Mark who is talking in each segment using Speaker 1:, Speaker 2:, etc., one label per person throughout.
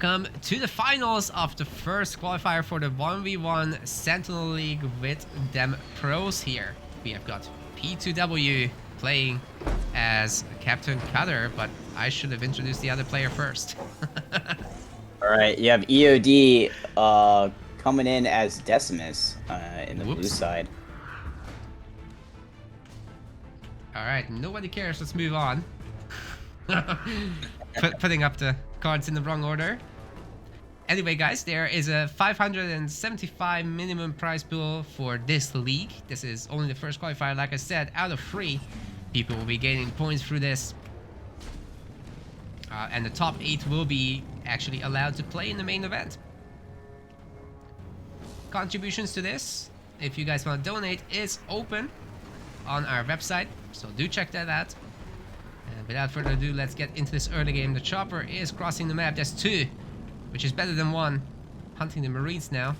Speaker 1: welcome to the finals of the first qualifier for the 1v1 Sentinel League with them pros here. We have got p2w playing as Captain Cutter, but I should have introduced the other player first.
Speaker 2: Alright, you have EOD coming in as Decimus in the blue side.
Speaker 1: Alright, nobody cares, let's move on. Putting up the cards in the wrong order. Anyway, guys, there is a 575 minimum prize pool for this league. This is only the first qualifier, like I said, out of 3. People will be gaining points through this. And the top 8 will be actually allowed to play in the main event. Contributions to this, if you guys want to donate, is open on our website, so do check that out. And without further ado, let's get into this early game. The chopper is crossing the map. There's 2, which is better than 1. Hunting the Marines now.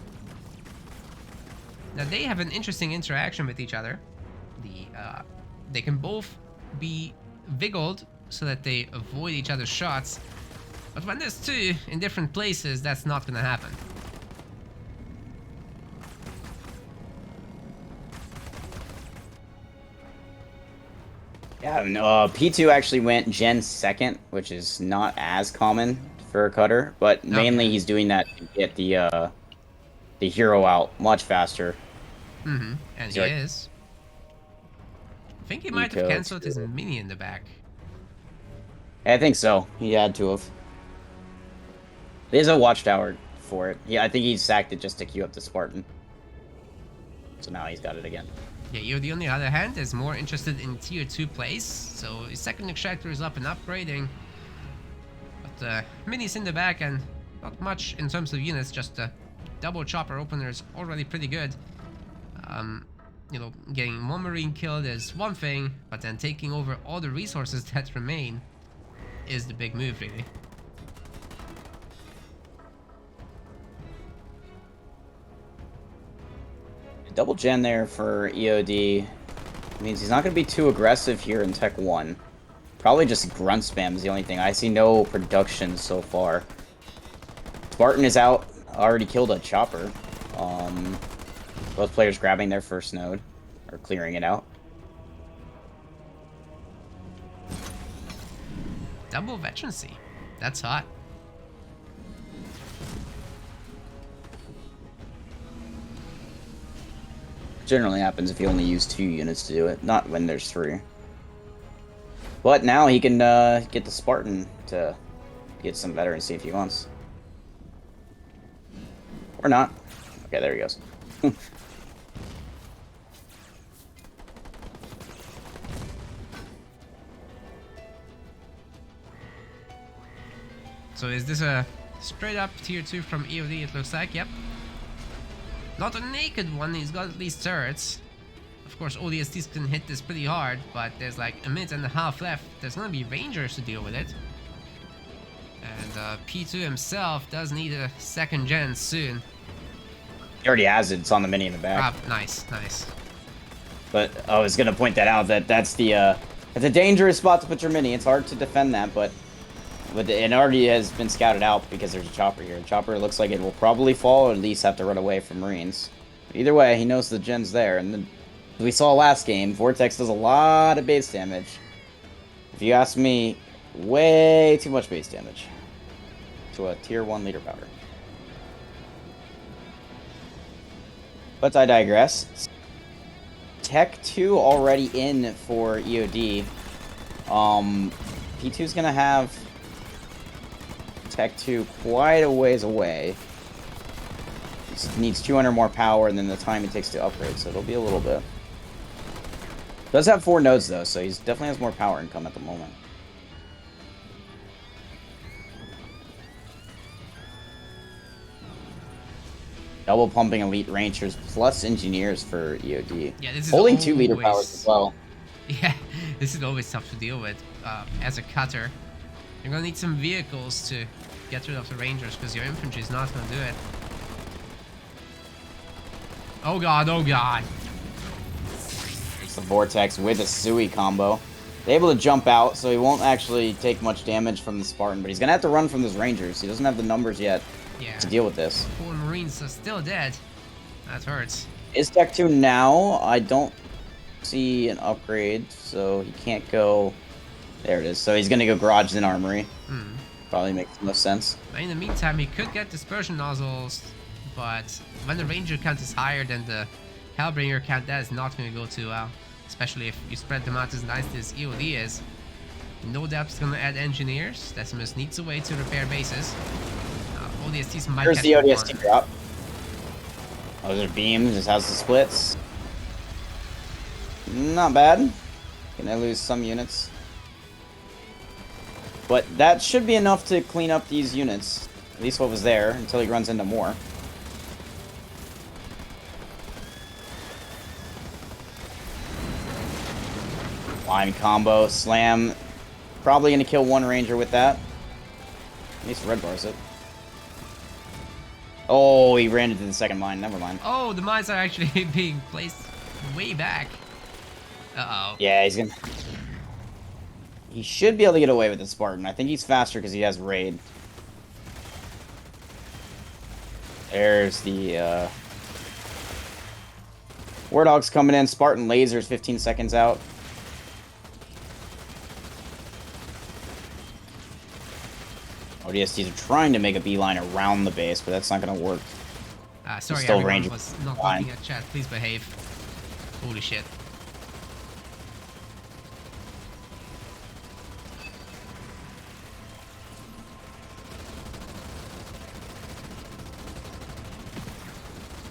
Speaker 1: Now they have an interesting interaction with each other. They can both be wiggled so that they avoid each other's shots. But when there's 2 in different places, that's not gonna happen.
Speaker 2: Yeah, no, P2 actually went Gen 2nd, which is not as common for a cutter, but mainly he's doing that to get the hero out much faster.
Speaker 1: And he is. I think he might have cancelled his mini in the back.
Speaker 2: I think so. He had to have. There's a watchtower for it. Yeah, I think he sacked it just to queue up the Spartan. So now he's got it again.
Speaker 1: Yeah, EOD on the other hand is more interested in tier 2 plays, so his second extractor is up and upgrading. But minis in the back and not much in terms of units, just a double chopper opener is already pretty good. You know, getting 1 Marine killed is one thing, but then taking over all the resources that remain is the big move, really.
Speaker 2: Double gen there for EOD means he's not going to be too aggressive here in Tech 1. Probably just grunt spam is the only thing. I see no production so far. Spartan is out. Already killed a chopper. Both players grabbing their first node. Or clearing it out.
Speaker 1: Double veterancy. That's hot.
Speaker 2: Generally happens if you only use 2 units to do it, not when there's 3. But now he can get the Spartan to get some veterancy if he wants. Or not. Okay, there he goes.
Speaker 1: So is this a straight up tier 2 from EOD, it looks like? Yep. Not a naked one, he's got at least turrets. Of course, ODSTs can hit this pretty hard, but there's like a minute and a half left. There's gonna be Rangers to deal with it. And P2 himself does need a 2nd gen soon.
Speaker 2: He already has it, it's on the mini in the back.
Speaker 1: Nice, nice.
Speaker 2: But I was gonna point that out, that's it's a dangerous spot to put your mini. It's hard to defend that, but it already has been scouted out because there's a chopper here. The chopper looks like it will probably fall, or at least have to run away from Marines. But either way, he knows the gen's there. And then, as we saw last game, Vortex does a lot of base damage. If you ask me, way too much base damage to a tier 1 leader powder. But I digress. Tech 2 already in for EOD. P2's gonna have Tech 2 quite a ways away. It needs 200 more power and then the time it takes to upgrade, so it'll be a little bit. Does have 4 nodes though, so he definitely has more power income at the moment. Double pumping elite rangers plus engineers for EOD.
Speaker 1: Yeah, this is
Speaker 2: holding
Speaker 1: always
Speaker 2: 2 leader powers as well.
Speaker 1: Yeah, this is always tough to deal with as a cutter. You're gonna need some vehicles to get rid of the Rangers because your infantry is not gonna do it. Oh god, oh god.
Speaker 2: It's the Vortex with a Sui combo. able to jump out, so he won't actually take much damage from the Spartan, but he's gonna have to run from those Rangers. He doesn't have the numbers yet to deal with this.
Speaker 1: 4 Marines are still dead. That hurts.
Speaker 2: Is Tech 2 now? I don't see an upgrade, so he can't go... There it is. So he's gonna go Garage then Armory. Probably makes the most sense.
Speaker 1: In the meantime, he could get dispersion nozzles, but when the Ranger count is higher than the Hellbringer count, that is not going to go too well. Especially if you spread them out as nice as EOD is. No doubt it's going to add engineers. Decimus needs a way to repair bases. ODSTs might
Speaker 2: Here's
Speaker 1: get
Speaker 2: the ODST drop. Oh, those are beams. Just has the splits. Not bad. Gonna lose some units. But that should be enough to clean up these units. At least what was there, until he runs into more. Line combo, slam. Probably gonna kill one Ranger with that. At least red bars it. Oh, he ran into the second mine. Never mind.
Speaker 1: Oh, the mines are actually being placed way back. Uh-oh.
Speaker 2: Yeah, he's gonna... He should be able to get away with the Spartan. I think he's faster because he has raid. There's the, War Dog's coming in. Spartan lasers 15 seconds out. ODSTs are trying to make a beeline around the base, but that's not going to work.
Speaker 1: Sorry,
Speaker 2: still
Speaker 1: everyone
Speaker 2: range
Speaker 1: was not looking at chat. Please behave. Holy shit.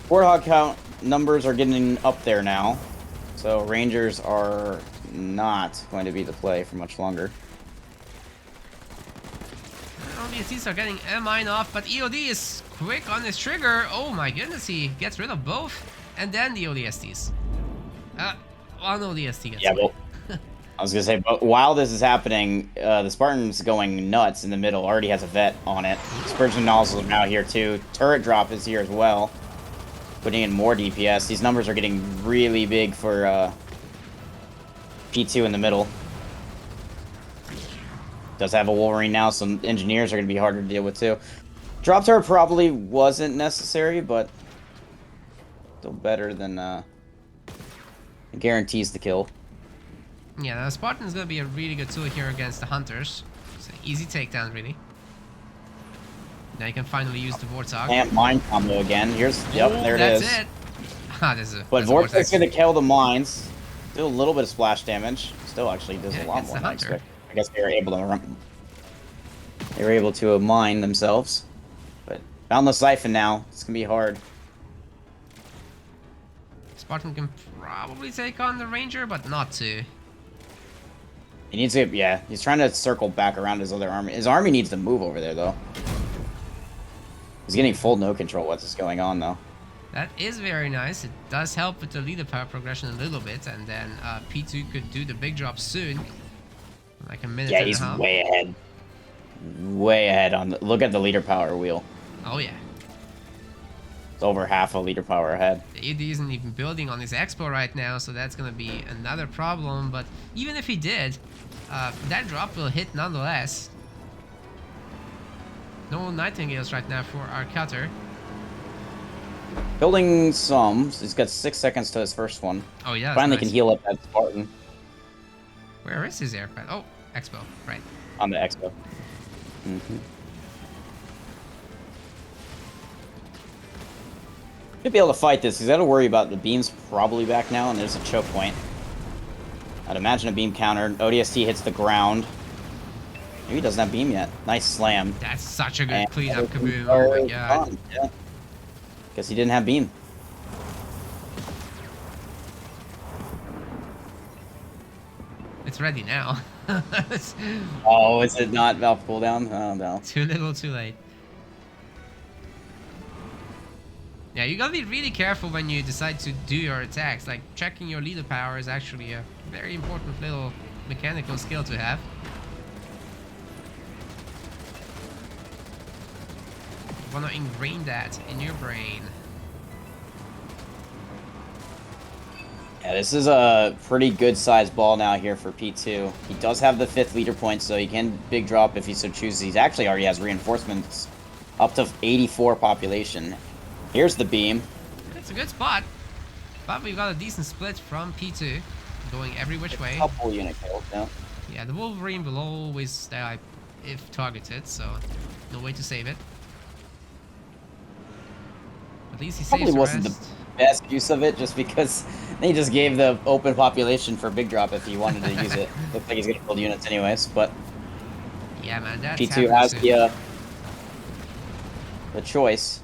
Speaker 2: Warthog count numbers are getting up there now, so Rangers are not going to be the play for much longer.
Speaker 1: ODSTs are getting a mine off, but EOD is quick on his trigger. Oh my goodness, he gets rid of both, and then the ODSTs. One ODST gets away.
Speaker 2: But I was gonna say, but while this is happening, the Spartan's going nuts in the middle. Already has a vet on it. Dispersion nozzles are now here too. Turret drop is here as well, putting in more DPS. These numbers are getting really big for P2 in the middle. Does have a Wolverine now, so engineers are going to be harder to deal with too. Drop turret probably wasn't necessary, but still better than guarantees the kill.
Speaker 1: Yeah, the Spartan's going to be a really good tool here against the Hunters. It's an easy takedown, really. Now you can finally use the Warthog.
Speaker 2: And mine combo again. Here's, yep, there it is.
Speaker 1: That's it. There's a,
Speaker 2: but Vortex going to kill the mines. Do a little bit of splash damage. Still actually does a lot more than I expect. I guess they were able to run. They were able to mine themselves. But Boundless Siphon now. It's going to be hard.
Speaker 1: Spartan can probably take on the Ranger, but not to.
Speaker 2: He needs to, yeah, he's trying to circle back around his other army. His army needs to move over there, though. He's getting full no control what's going on, though.
Speaker 1: That is very nice. It does help with the leader power progression a little bit, and then P2 could do the big drop soon. Like a minute and a half.
Speaker 2: Yeah, he's way ahead. Way ahead on the... Look at the leader power wheel.
Speaker 1: Oh, yeah.
Speaker 2: It's over half a leader power ahead.
Speaker 1: The EOD isn't even building on his expo right now, so that's going to be another problem. But even if he did, that drop will hit nonetheless. No Nightingales right now for our cutter.
Speaker 2: Building some. He's got 6 seconds to his first one.
Speaker 1: Oh, yeah.
Speaker 2: Finally
Speaker 1: nice.
Speaker 2: can heal up that Spartan.
Speaker 1: Where is his aircraft? Oh, Expo. Right.
Speaker 2: On the Expo. Should be able to fight this. He's got to worry about the beams probably back now, and there's a choke point. I'd imagine a beam counter. ODST hits the ground. Maybe he doesn't have beam yet. Nice slam.
Speaker 1: That's such a good cleanup, Kaboom. Oh my god.
Speaker 2: Yeah. Guess he didn't have beam.
Speaker 1: It's ready now.
Speaker 2: Oh, is it not Valve cooldown? Oh, no.
Speaker 1: Too little, too late. Yeah, you gotta be really careful when you decide to do your attacks. Like, checking your leader power is actually a very important little mechanical skill to have. You wanna ingrain that in your brain.
Speaker 2: Yeah, this is a pretty good sized ball now here for P2. He does have the 5th leader point, so he can big drop if he so chooses. He's actually already has reinforcements up to 84 population. Here's the beam.
Speaker 1: It's a good spot, but we've got a decent split from P2, going every which way.
Speaker 2: A couple unit kills, yeah.
Speaker 1: Yeah, the Wolverine will always die if targeted, so no way to save it. At least he
Speaker 2: Probably
Speaker 1: saves the
Speaker 2: wasn't
Speaker 1: rest.
Speaker 2: the best use of it, just because they just gave the open population for big drop if he wanted to use it. Looks like he's gonna build units anyways, but
Speaker 1: Yeah, man, that's
Speaker 2: P2 has the choice.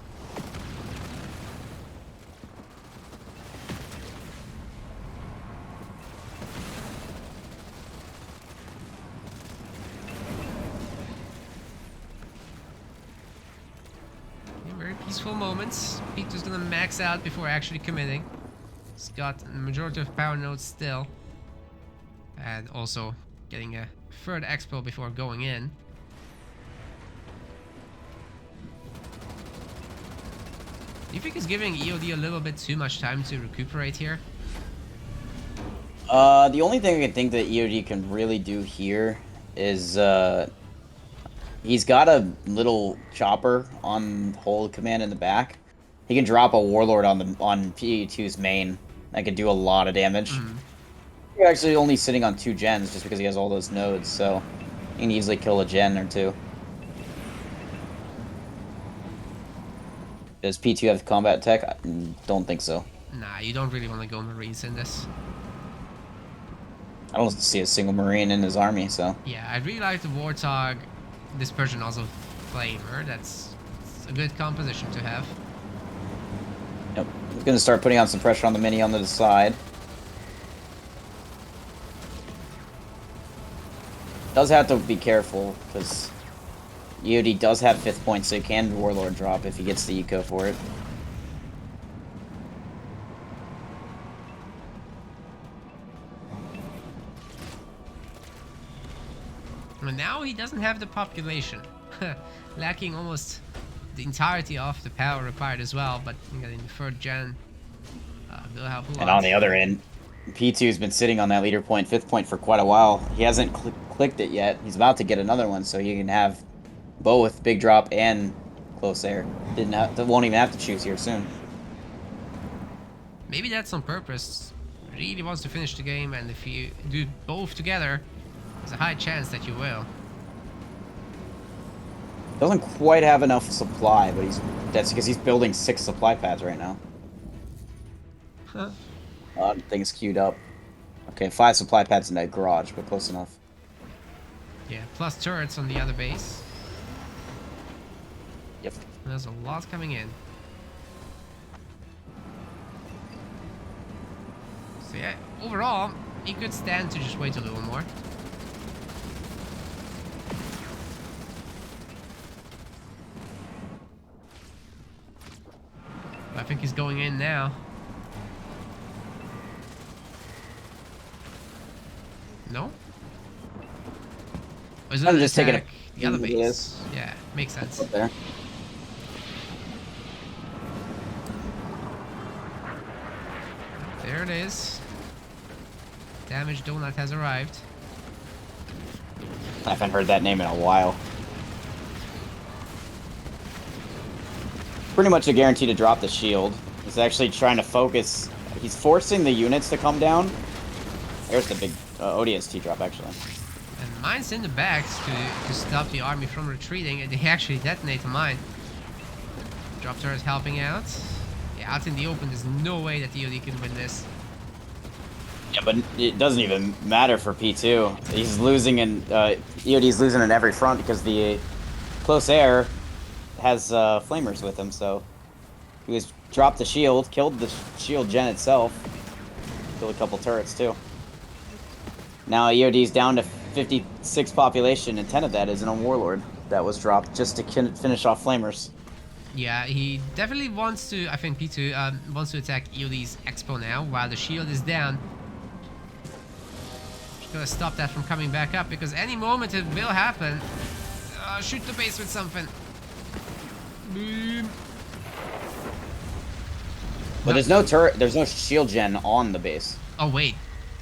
Speaker 1: Very peaceful moments. P2's gonna max out before actually committing. He's got the majority of power nodes still. And also getting a third expo before going in. Do you think he's giving EOD a little bit too much time to recuperate here?
Speaker 2: The only thing I can think that EOD can really do here is he's got a little chopper on hold command in the back. He can drop a warlord on P2's main. That could do a lot of damage. He's actually only sitting on 2 gens just because he has all those nodes, so he can easily kill a gen or 2. Does P2 have combat tech? I don't think so.
Speaker 1: Nah, you don't really want to go Marines in this.
Speaker 2: I don't see a single Marine in his army, so.
Speaker 1: Yeah, I really like the Warthog Dispersion also flavor. That's a good composition to have.
Speaker 2: Yep. He's gonna start putting on some pressure on the mini on the side. Does have to be careful, because EOD does have 5th point, so he can Warlord drop if he gets the eco for it.
Speaker 1: And now he doesn't have the population. Lacking almost the entirety of the power required as well, but in the 3rd gen will help a lot.
Speaker 2: And on the other end, P2's been sitting on that leader point, 5th point for quite a while. He hasn't clicked it yet. He's about to get another one, so you can have both big drop and close air. Won't even have to choose here soon.
Speaker 1: Maybe that's on purpose. Really wants to finish the game, and if you do both together, there's a high chance that you will.
Speaker 2: Doesn't quite have enough supply, but that's because he's building 6 supply pads right now.
Speaker 1: Huh.
Speaker 2: A lot of things queued up. Okay, 5 supply pads in that garage, but close enough.
Speaker 1: Yeah, plus turrets on the other base.
Speaker 2: Yep.
Speaker 1: And there's a lot coming in. So yeah, overall, he could stand to just wait a little more. I think he's going in now. No? Or is it
Speaker 2: I'm just taking
Speaker 1: attack the other base? Yeah, makes sense.
Speaker 2: Up there.
Speaker 1: There it is. Damage Donut has arrived.
Speaker 2: I haven't heard that name in a while. Pretty much a guarantee to drop the shield. He's actually trying to focus. He's forcing the units to come down. There's the big ODST drop, actually.
Speaker 1: And mine's in the back to stop the army from retreating, and they actually detonate a mine. Drop turret helping out. Yeah, out in the open, there's no way that EOD can win this.
Speaker 2: Yeah, but it doesn't even matter for P2. He's losing in EOD's losing in every front because the close air has flamers with him. So he was dropped the shield, killed the shield gen itself, killed a couple turrets too. Now EOD's down to 56 population, and 10 of that is in a warlord that was dropped just to finish off flamers.
Speaker 1: Yeah, he definitely wants to. I think P2 wants to attack EOD's expo now while the shield is down. Just gonna stop that from coming back up because any moment it will happen. Shoot the base with something. Boom.
Speaker 2: But there's no turret. There's no shield gen on the base.
Speaker 1: Oh wait,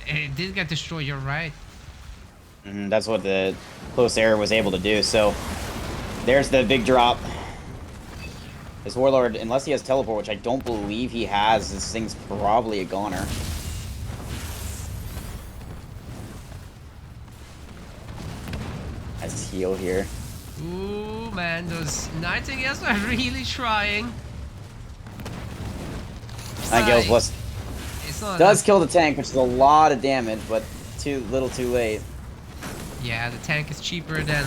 Speaker 1: it did get destroyed. You're right.
Speaker 2: That's what the close air was able to do. So there's the big drop. This Warlord, unless he has teleport, which I don't believe he has, this thing's probably a goner. Has heal here.
Speaker 1: Ooh, man, those Nightingales are really trying.
Speaker 2: Nightingales was
Speaker 1: It's not
Speaker 2: does
Speaker 1: enough.
Speaker 2: kill the tank, which is a lot of damage, but too little too late.
Speaker 1: Yeah, the tank is cheaper than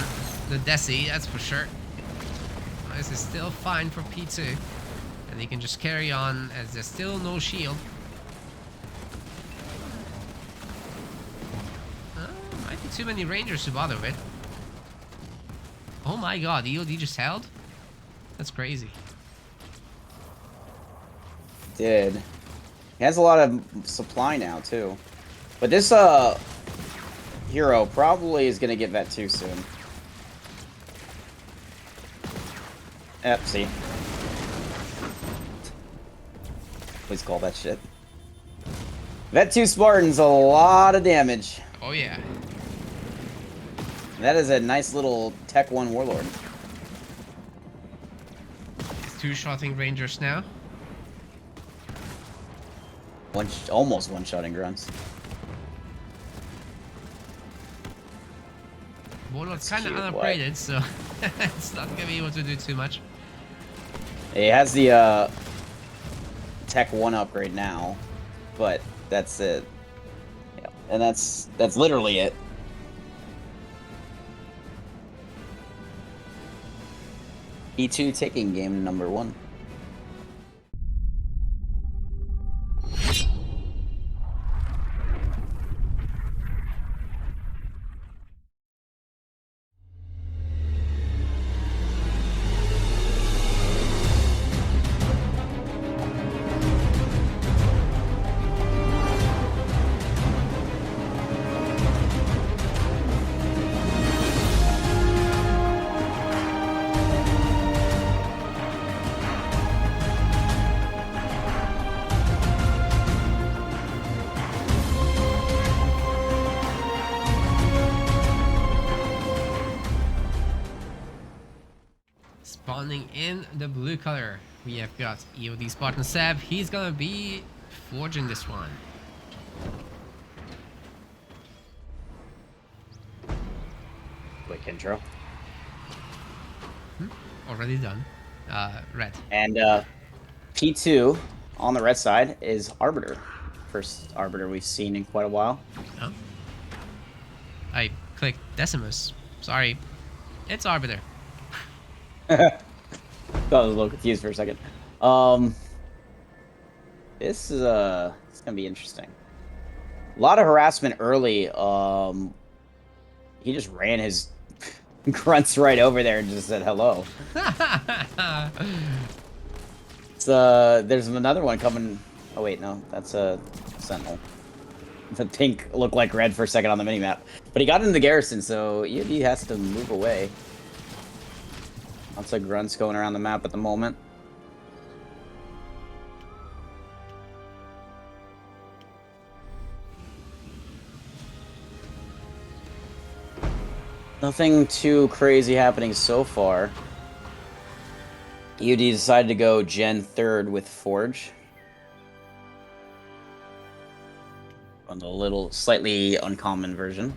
Speaker 1: the Desi, that's for sure. This is still fine for P2. And he can just carry on as there's still no shield. Might be too many Rangers to bother with. Oh my god, EOD just held? That's crazy.
Speaker 2: Did. He has a lot of supply now, too. But this, hero probably is gonna get vet too soon. Yep, see. Please call that shit. Vet 2 Spartan's a lot of damage.
Speaker 1: Oh yeah.
Speaker 2: That is a nice little Tech 1 Warlord.
Speaker 1: It's two-shotting Rangers now.
Speaker 2: Almost one-shotting grunts.
Speaker 1: Warlord's kind of unupgraded, so it's not gonna be able to do too much.
Speaker 2: He has the Tech 1 upgrade now, but that's it. Yeah, and that's literally it. E2 taking game number 1.
Speaker 1: Spawning in the blue color, we have got EOD Spartan Seb. He's gonna be forging this one.
Speaker 2: Quick intro.
Speaker 1: Already done. Red.
Speaker 2: And P2 on the red side is Arbiter. First Arbiter we've seen in quite a while.
Speaker 1: Oh. I clicked Decimus. Sorry. It's Arbiter.
Speaker 2: I was a little confused for a second. This is it's gonna be interesting. A lot of harassment early. He just ran his grunts right over there and just said hello. There's another one coming. Oh wait, no, that's a Sentinel. The pink looked like red for a second on the minimap, but he got into the garrison, so EOD has to move away. Lots of grunts going around the map at the moment. Nothing too crazy happening so far. EOD decided to go Gen 3rd with Forge. On the little, slightly uncommon version.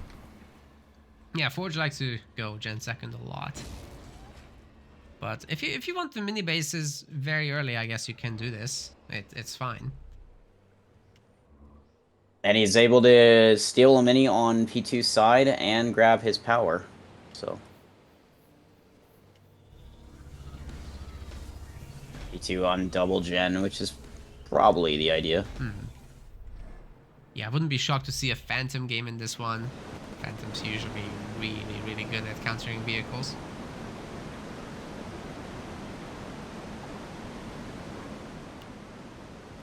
Speaker 1: Yeah, Forge likes to go Gen 2nd a lot. But if you want the mini bases very early, I guess you can do this. It's fine.
Speaker 2: And he's able to steal a mini on P2's side and grab his power. So P2 on double gen, which is probably the idea.
Speaker 1: Yeah, I wouldn't be shocked to see a Phantom game in this one. Phantom's usually really, really good at countering vehicles.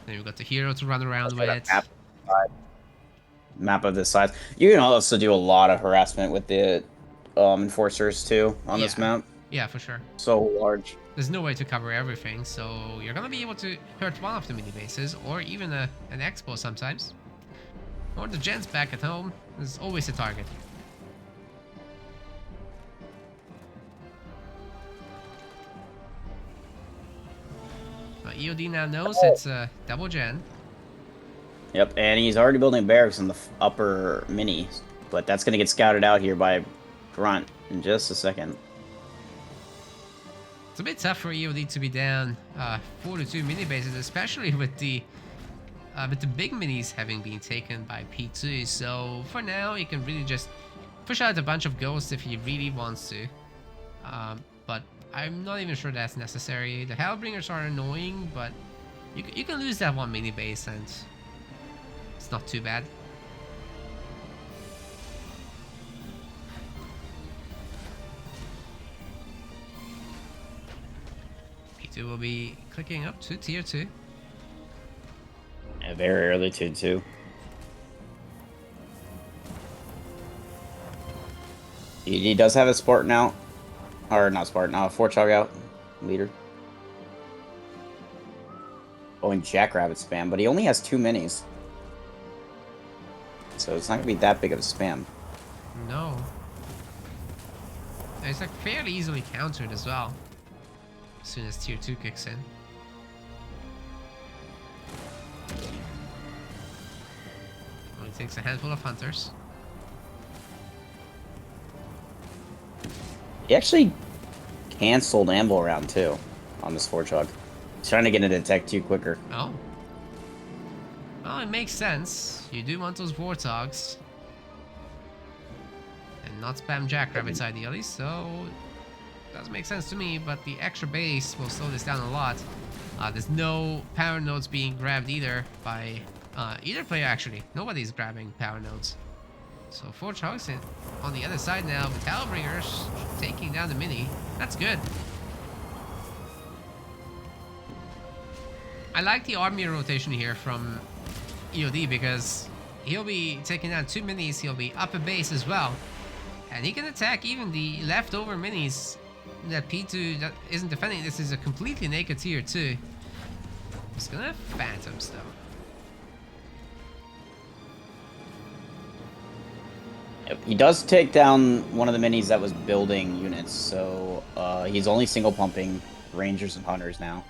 Speaker 1: Then you've got the hero to run around with.
Speaker 2: Map of this size. You can also do a lot of harassment with the enforcers too on this map.
Speaker 1: Yeah, for sure.
Speaker 2: So large.
Speaker 1: There's no way to cover everything, so you're gonna be able to hurt one of the mini bases or even an expo sometimes. Or the gents back at home is always a target. EOD now knows it's a double gen.
Speaker 2: Yep, and he's already building barracks in the upper mini, but that's going to get scouted out here by Grunt in just a second.
Speaker 1: It's a bit tough for EOD to be down 4 to 2 mini bases, especially with the big minis having been taken by P2. So for now, he can really just push out a bunch of ghosts if he really wants to. But I'm not even sure that's necessary. The Hellbringers are annoying, but you can lose that one mini base and it's not too bad. P2 will be clicking up to tier 2.
Speaker 2: Yeah, very early tier 2. He does have a Spartan out. Or not Spartan, a Forchog out. Leader. Going Jackrabbit spam, but he only has 2 minis. So it's not going to be that big of a spam.
Speaker 1: No. It's like fairly easily countered as well. As soon as tier 2 kicks in. Only takes a handful of hunters.
Speaker 2: He actually canceled Anvil round 2 on this Forchog. He's trying to get into Tech 2 quicker.
Speaker 1: Oh. Well, it makes sense. You do want those Warthogs. And not spam Jackrabbits ideally, so it does make sense to me, but the extra base will slow this down a lot. There's no power nodes being grabbed either by either player actually. Nobody's grabbing power nodes. So Forchogs on the other side now with Hellbringers taking down the mini. That's good. I like the army rotation here from EOD because he'll be taking down 2 minis, he'll be up a base as well. And he can attack even the leftover minis that P2 that isn't defending. This is a completely naked tier 2. He's gonna have Phantoms though.
Speaker 2: Yep, he does take down one of the minis that was building units, so he's only single pumping Rangers and Hunters now.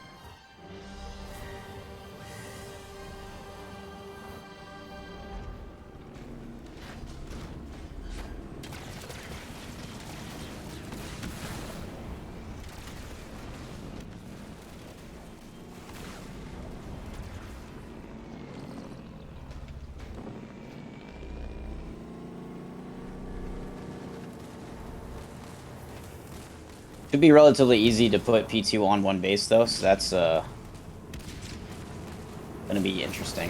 Speaker 2: Should be relatively easy to put P2 on one base though, so that's gonna be interesting.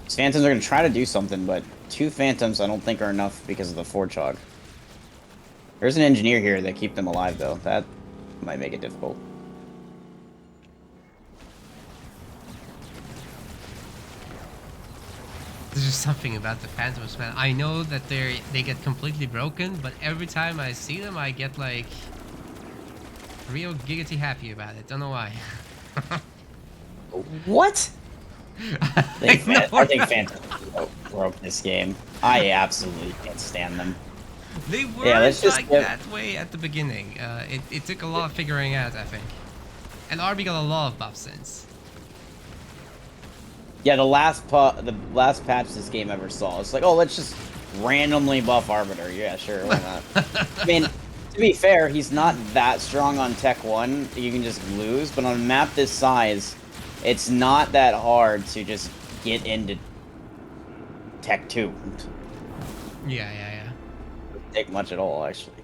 Speaker 2: These Phantoms are gonna try to do something, but 2 Phantoms I don't think are enough because of the Forchog. There's an engineer here that keep them alive though. That might make it difficult.
Speaker 1: There's just something about the Phantoms, man. I know that they get completely broken, but every time I see them, I get like real giggity happy about it. Don't know why.
Speaker 2: What? I think Phantoms broke this game. I absolutely can't stand them.
Speaker 1: They weren't like that way at the beginning. It took a lot of figuring out, I think. And RB got a lot of buffs since.
Speaker 2: Yeah, the last patch this game ever saw. It's like, oh, let's just randomly buff Arbiter. Yeah, sure, why not? I mean, to be fair, he's not that strong on Tech 1. You can just lose, but on a map this size, it's not that hard to just get into Tech 2.
Speaker 1: Yeah.
Speaker 2: Doesn't take much at all, actually.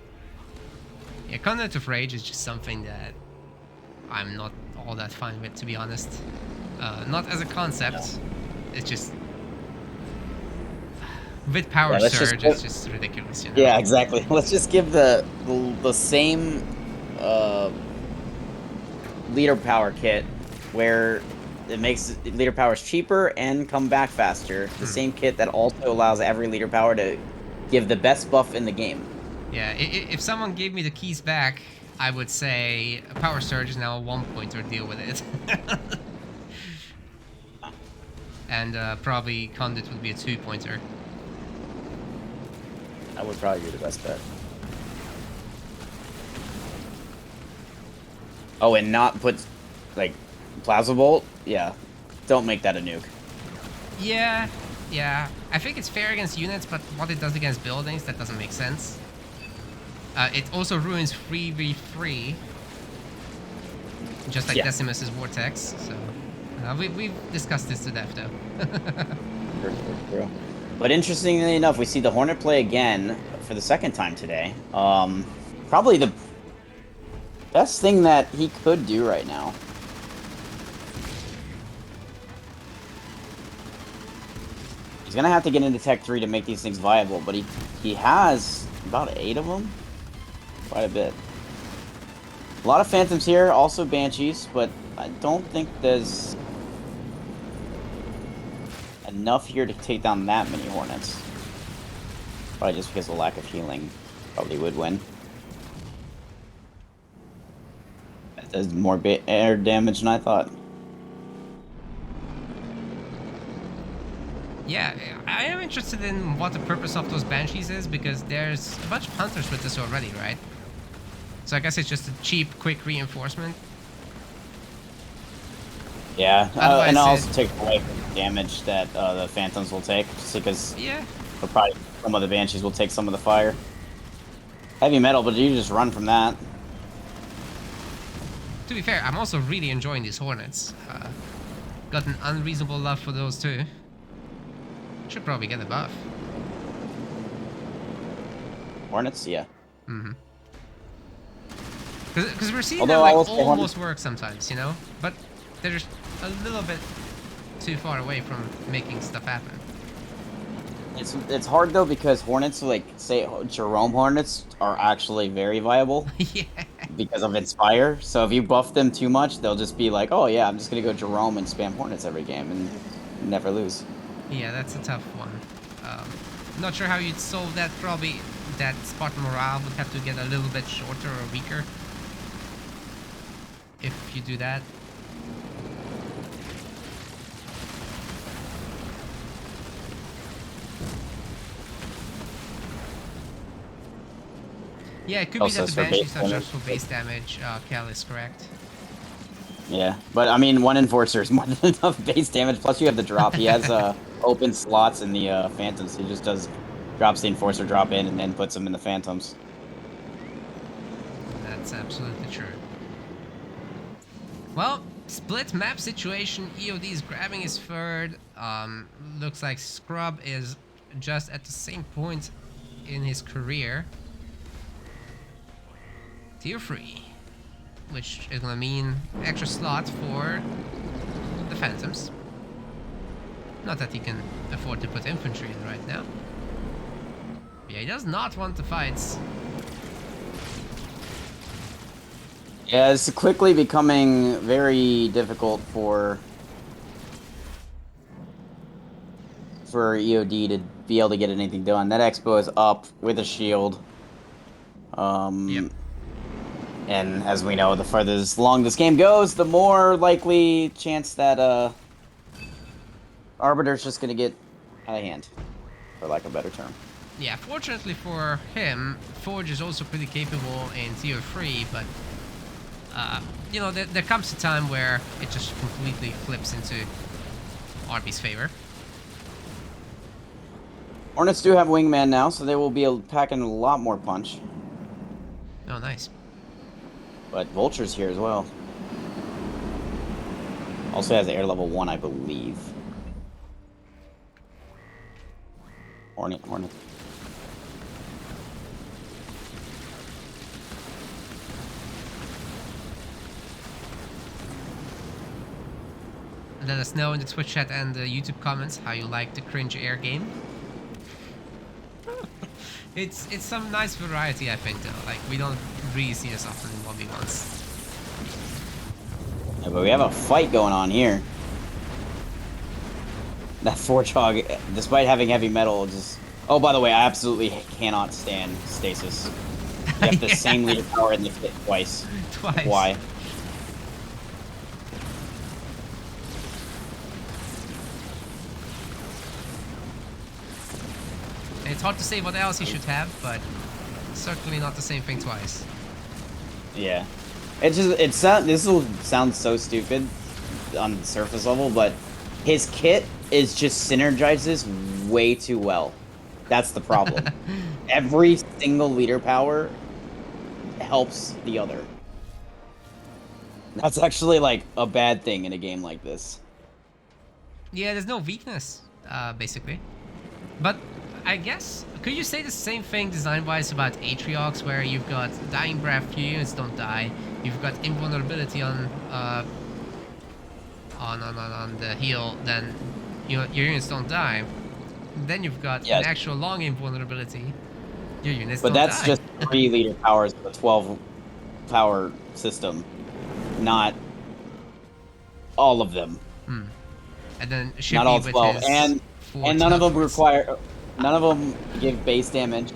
Speaker 1: Yeah, Conduit of Rage is just something that I'm not all that fine with, to be honest. Not as a concept, no. It's just with power surge, it's just ridiculous. You know?
Speaker 2: Yeah, exactly. Let's just give the same leader power kit where it makes leader powers cheaper and come back faster. The same kit that also allows every leader power to give the best buff in the game.
Speaker 1: Yeah, if someone gave me the keys back, I would say power surge is now a 1-point ordeal with it. and probably Condit would be a 2-pointer.
Speaker 2: That would probably be the best bet. Oh, and not put, like, Plasma Bolt? Yeah. Don't make that a nuke.
Speaker 1: Yeah, yeah. I think it's fair against units, but what it does against buildings, that doesn't make sense. It also ruins 3v3. Just like Decimus's Vortex, so... we've discussed this to death, though.
Speaker 2: True. But interestingly enough, we see the Hornet play again for the second time today. Probably the best thing that he could do right now. He's gonna have to get into Tech 3 to make these things viable, but he has about 8 of them. Quite a bit. A lot of Phantoms here, also Banshees, but I don't think there's enough here to take down that many Hornets. Probably just because of the lack of healing. Probably would win. That does more air damage than I thought.
Speaker 1: Yeah, I am interested in what the purpose of those Banshees is, because there's a bunch of Hunters with this already, right? So I guess it's just a cheap, quick reinforcement.
Speaker 2: Yeah, and I'll also take away from the damage that the Phantoms will take, just because probably some of the Banshees will take some of the fire. Heavy metal, but you just run from that.
Speaker 1: To be fair, I'm also really enjoying these Hornets. Got an unreasonable love for those too. Should probably get a buff.
Speaker 2: Hornets, yeah.
Speaker 1: Mm-hmm. Because we're seeing them like almost work sometimes, you know? But they're just a little bit too far away from making stuff happen.
Speaker 2: It's hard though, because Hornets, like, say Jerome Hornets, are actually very viable.
Speaker 1: Yeah.
Speaker 2: Because of Inspire. So if you buff them too much, they'll just be like, oh yeah, I'm just gonna go Jerome and spam Hornets every game and never lose.
Speaker 1: Yeah, that's a tough one. Not sure how you'd solve that. Probably that Spartan morale would have to get a little bit shorter or weaker. If you do that. Yeah, it could
Speaker 2: Also,
Speaker 1: be that the Banshees are just for base damage. Cal is correct.
Speaker 2: Yeah, but I mean, one Enforcer is more than enough base damage, plus you have the drop. He has open slots in the Phantoms. He just drops the Enforcer drop in and then puts them in the Phantoms.
Speaker 1: That's absolutely true. Well, split map situation. EOD is grabbing his third. Looks like Scrub is just at the same point in his career. Tier 3. Which is gonna mean extra slot for the Phantoms. Not that he can afford to put infantry in right now. Yeah, he does not want the fights.
Speaker 2: Yeah, it's quickly becoming very difficult for EOD to be able to get anything done. That Expo is up with a shield.
Speaker 1: Yep.
Speaker 2: And as we know, the furthest along this game goes, the more likely chance that Arbiter's just gonna get out of hand, for lack of a better term.
Speaker 1: Yeah, fortunately for him, Forge is also pretty capable in Tier 3, but you know, there comes a time where it just completely flips into RB's favor.
Speaker 2: Hornets do have Wingman now, so they will be packing a lot more punch.
Speaker 1: Oh, nice.
Speaker 2: But Vulture's here as well. Also has air level 1, I believe. Hornet.
Speaker 1: Let us know in the Twitch chat and the YouTube comments how you like the cringe air game. It's some nice variety, I think, though. Like, we don't really see this often in 1v1s.
Speaker 2: Yeah, but we have a fight going on here. That Forge Hog, despite having heavy metal, just... Oh, by the way, I absolutely cannot stand stasis. You have the same leader power in the hit twice. Why?
Speaker 1: It's hard to say what else he should have, but certainly not the same thing twice.
Speaker 2: Yeah. This will sound so stupid on the surface level, but his kit is just synergizes way too well. That's the problem. Every single leader power helps the other. That's actually like a bad thing in a game like this.
Speaker 1: Yeah, there's no weakness, basically. But I guess, could you say the same thing design-wise about Atriox, where you've got Dying Breath, your units don't die, you've got invulnerability on the heal, then your units don't die. Then you've got an actual long invulnerability, your units don't die.
Speaker 2: But that's just 3 leader powers of a 12 power system, not all of them.
Speaker 1: And then
Speaker 2: not all 12, and none of them require, none of them give base damage,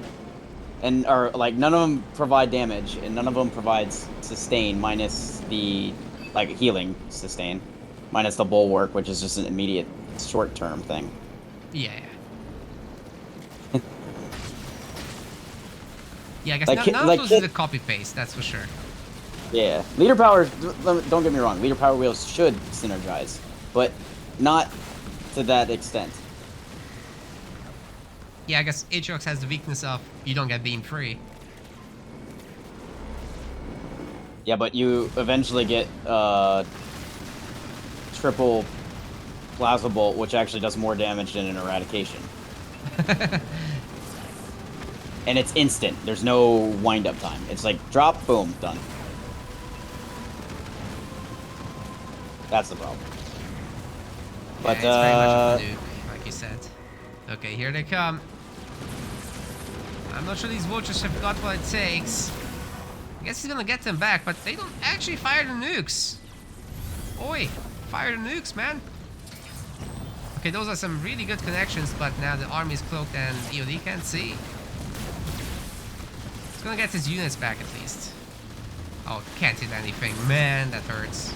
Speaker 2: and or like none of them provide damage, and none of them provides sustain minus the like healing sustain, minus the bulwark, which is just an immediate short-term thing.
Speaker 1: Yeah. Yeah, I guess none of those is a copy paste, that's for sure.
Speaker 2: Yeah, leader power. Don't get me wrong, leader power wheels should synergize, but not to that extent.
Speaker 1: Yeah, I guess Atriox has the weakness of you don't get beam free.
Speaker 2: Yeah, but you eventually get triple plasma bolt, which actually does more damage than an eradication. And it's instant. There's no wind-up time. It's like drop, boom, done. That's the problem. But
Speaker 1: it's very much a nuke, like you said. Okay, here they come. I'm not sure these vultures have got what it takes. I guess he's gonna get them back, but they don't actually fire the nukes. Oi, fire the nukes, man. Okay, those are some really good connections, but now the army is cloaked and EOD can't see. He's gonna get his units back at least. Oh, can't hit anything. Man, that hurts.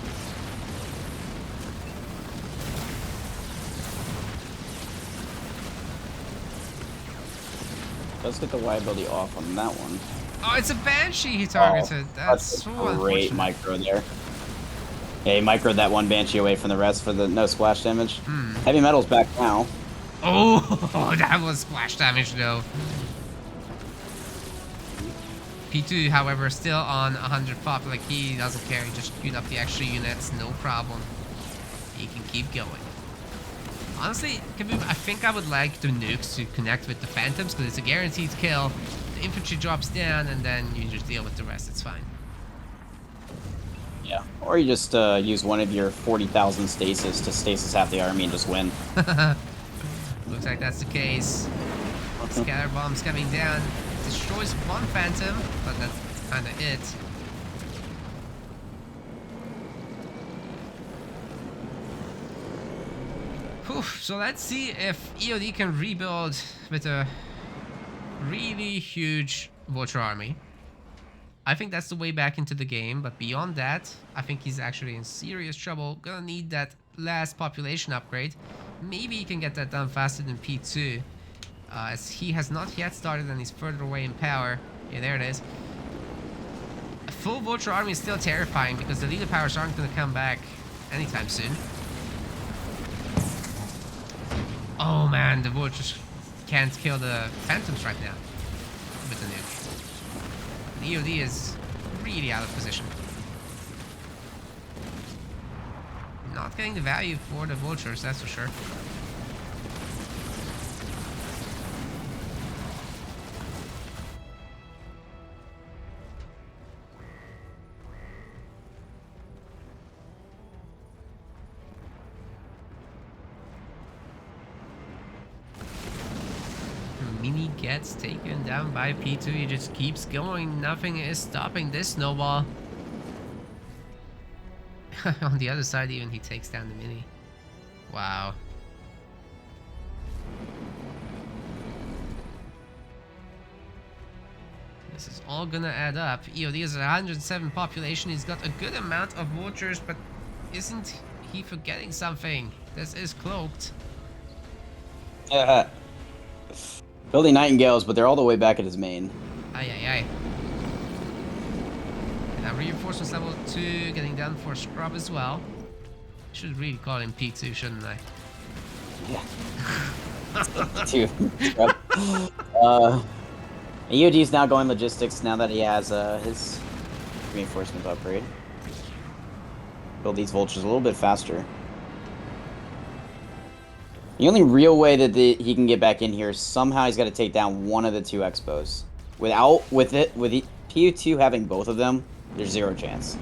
Speaker 2: Let's get the liability off on that one.
Speaker 1: Oh, it's a Banshee he targeted. That's so
Speaker 2: great micro there. Yeah, he microed that one Banshee away from the rest for the no splash damage. Heavy metal's back now.
Speaker 1: Oh, that was splash damage though. P2, however, still on 100 pop. Like, he doesn't care. He just queued up the extra units, no problem. He can keep going. Honestly, I think I would like the nukes to connect with the phantoms because it's a guaranteed kill. The infantry drops down and then you just deal with the rest. It's fine.
Speaker 2: Yeah, or you just use one of your 40,000 stasis to stasis half the army and just win.
Speaker 1: Looks like that's the case. Scatter bombs coming down. Destroys one phantom, but that's kind of it. Whew, so let's see if EOD can rebuild with a really huge vulture army. I think that's the way back into the game, but beyond that, I think he's actually in serious trouble. Gonna need that last population upgrade. Maybe he can get that done faster than P2, as he has not yet started and he's further away in power. Yeah, there it is. A full vulture army is still terrifying because the leader powers aren't gonna come back anytime soon. Oh man, the vultures can't kill the phantoms right now with the nuke. The EOD is really out of position. Not getting the value for the vultures, that's for sure. Mini gets taken down by P2. He just keeps going. Nothing is stopping this snowball. On the other side, even he takes down the mini. Wow. This is all gonna add up. EOD is 107 population. He's got a good amount of vultures, but isn't he forgetting something? This is cloaked.
Speaker 2: Building Nightingales, but they're all the way back at his main.
Speaker 1: Aye, aye, aye. And now reinforcements level 2 getting done for Scrub as well. Should really call him P2, shouldn't I?
Speaker 2: Yeah. Dude. EOD is now going logistics now that he has his reinforcement upgrade. Build these vultures a little bit faster. The only real way that he can get back in here is somehow he's got to take down one of the 2 expos. With PU2 having both of them, there's 0 chance.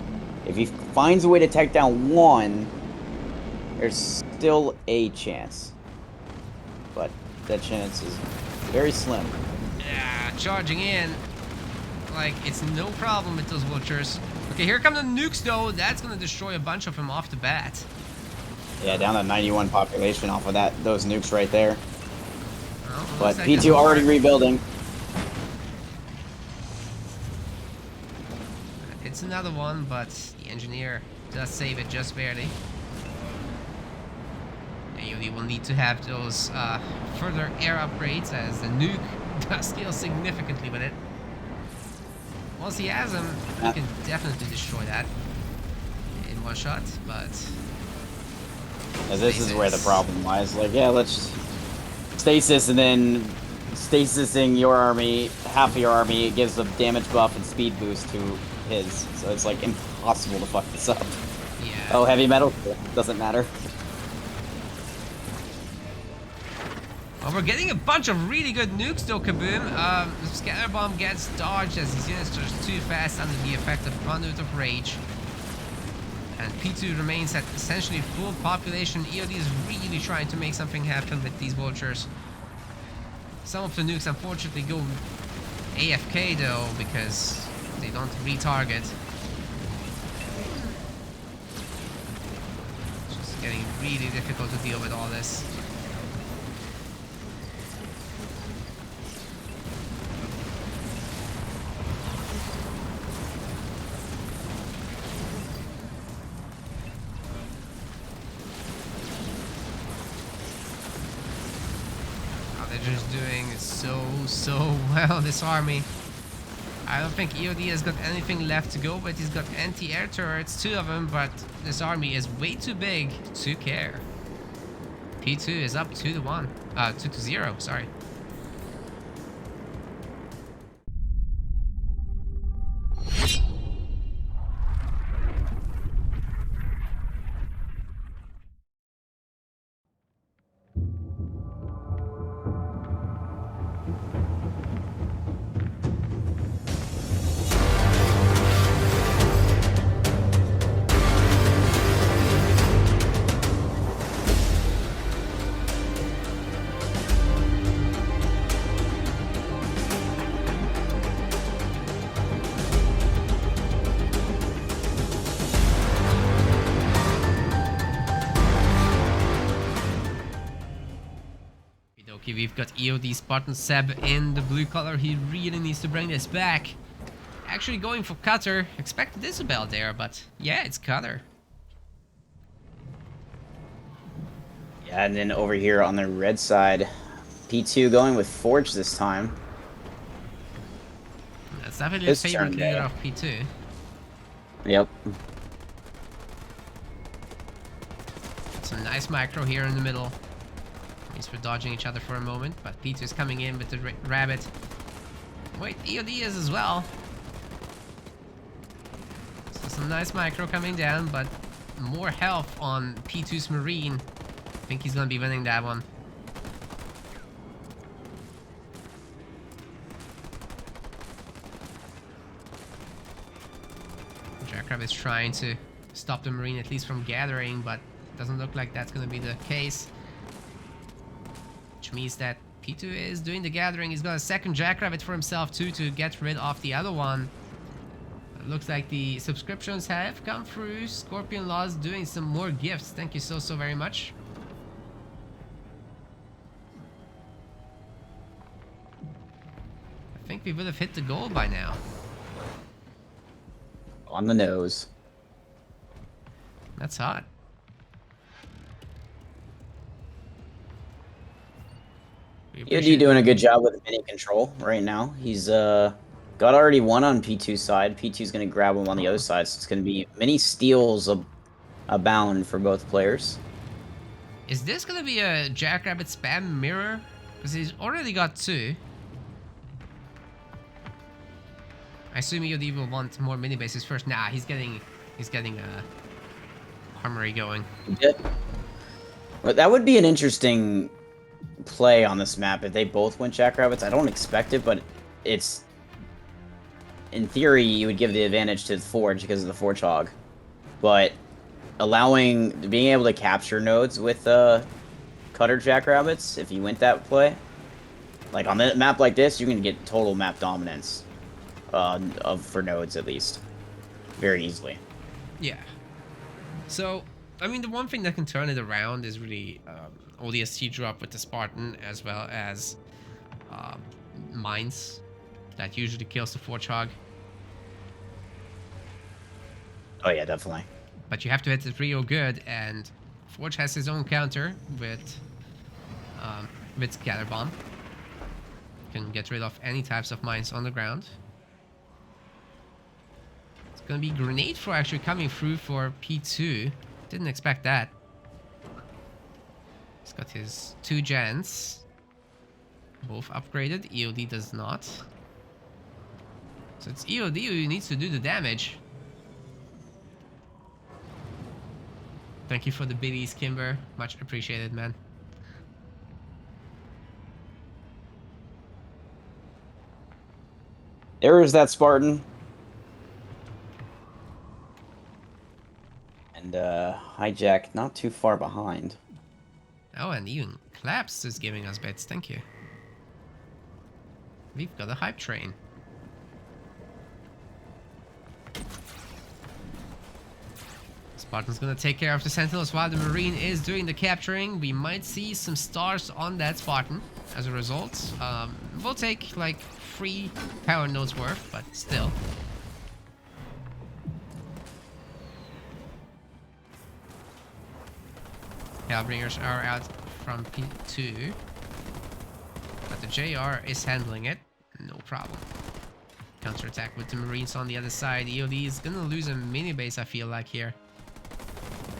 Speaker 2: If he finds a way to take down one, there's still a chance. But that chance is very slim.
Speaker 1: Yeah, charging in. Like, it's no problem with those vultures. Okay, here come the nukes though. That's gonna destroy a bunch of them off the bat.
Speaker 2: Yeah, down to 91 population off of those nukes right there.
Speaker 1: Well,
Speaker 2: but
Speaker 1: like
Speaker 2: P2 already rebuilding.
Speaker 1: It's another one, but the engineer does save it just barely. EOD will need to have those further air upgrades as the nuke does scale significantly with it. Once he has them, he can definitely destroy that in one shot, but...
Speaker 2: This is where the problem lies. Like, yeah, let's stasis and then stasising your army, half of your army, it gives a damage buff and speed boost to his. So it's like impossible to fuck this up.
Speaker 1: Yeah.
Speaker 2: Oh, heavy metal? Doesn't matter.
Speaker 1: Well, we're getting a bunch of really good nukes though, Kaboom. The scatter bomb gets dodged as his units are just too fast under the effect of Conduit of Rage. And P2 remains at essentially full population. EOD is really trying to make something happen with these vultures. Some of the nukes unfortunately go AFK though, because they don't retarget. It's just getting really difficult to deal with all this. Just doing so well, this army. I don't think EOD has got anything left to go, but he's got anti-air turrets, 2 of them, but this army is way too big to care. P2 is up 2-1, 2-0, sorry. Okay, we've got EOD Spartan Seb in the blue color. He really needs to bring this back. Actually going for Cutter. Expected Isabel there, but yeah, it's Cutter.
Speaker 2: Yeah, and then over here on the red side, P2 going with Forge this time.
Speaker 1: That's definitely a favorite leader of P2.
Speaker 2: Yep.
Speaker 1: Some nice micro here in the middle. Means we're dodging each other for a moment, but P2 is coming in with the rabbit. Wait, EOD is as well. So some nice micro coming down, but more health on P2's Marine. I think he's gonna be winning that one. Jackrabbit is trying to stop the Marine at least from gathering, but it doesn't look like that's gonna be the case. Which means that P2 is doing the gathering. He's got a second Jackrabbit for himself too to get rid of the other one. It looks like the subscriptions have come through. Scorpion Laws doing some more gifts. Thank you so very much. I think we would have hit the goal by now.
Speaker 2: On the nose.
Speaker 1: That's hot. We're
Speaker 2: EOD
Speaker 1: appreciate
Speaker 2: doing
Speaker 1: it.
Speaker 2: a good job with mini control right now. He's got already one on P2 side. P2's going to grab him on the other side, so it's going to be many steals abound for both players.
Speaker 1: Is this gonna be a Jackrabbit spam mirror? Because he's already got 2. I assume EOD will want more mini bases first. Nah, he's getting armory going.
Speaker 2: Yeah. But that would be an interesting play on this map if they both went Jackrabbits. I don't expect it, but it's in theory you would give the advantage to the Forge because of the Forge Hog. But being able to capture nodes with Cutter Jackrabbits, if you went that play, like on a map like this, you can get total map dominance for nodes at least, very easily.
Speaker 1: Yeah. So, I mean, the one thing that can turn it around is really ODST drop with the Spartan, as well as mines. That usually kills the Forge Hog.
Speaker 2: Oh yeah, definitely.
Speaker 1: But you have to hit it real good, and Forge has his own counter with Scatter Bomb. Can get rid of any types of mines on the ground. It's gonna be grenade throw actually coming through for P2. Didn't expect that. He's got his 2 gens. Both upgraded. EOD does not. So it's EOD who needs to do the damage. Thank you for the biddies, Kimber. Much appreciated, man.
Speaker 2: There is that Spartan. And Hijack not too far behind.
Speaker 1: Oh, and even Claps is giving us bits. Thank you. We've got a hype train. Spartan's gonna take care of the Sentinels while the Marine is doing the capturing. We might see some stars on that Spartan as a result. We'll take like 3 power nodes worth, but still. Hellbringers are out from P2. But the JR is handling it. No problem. Counterattack with the Marines on the other side. EOD is gonna lose a mini base, I feel like, here.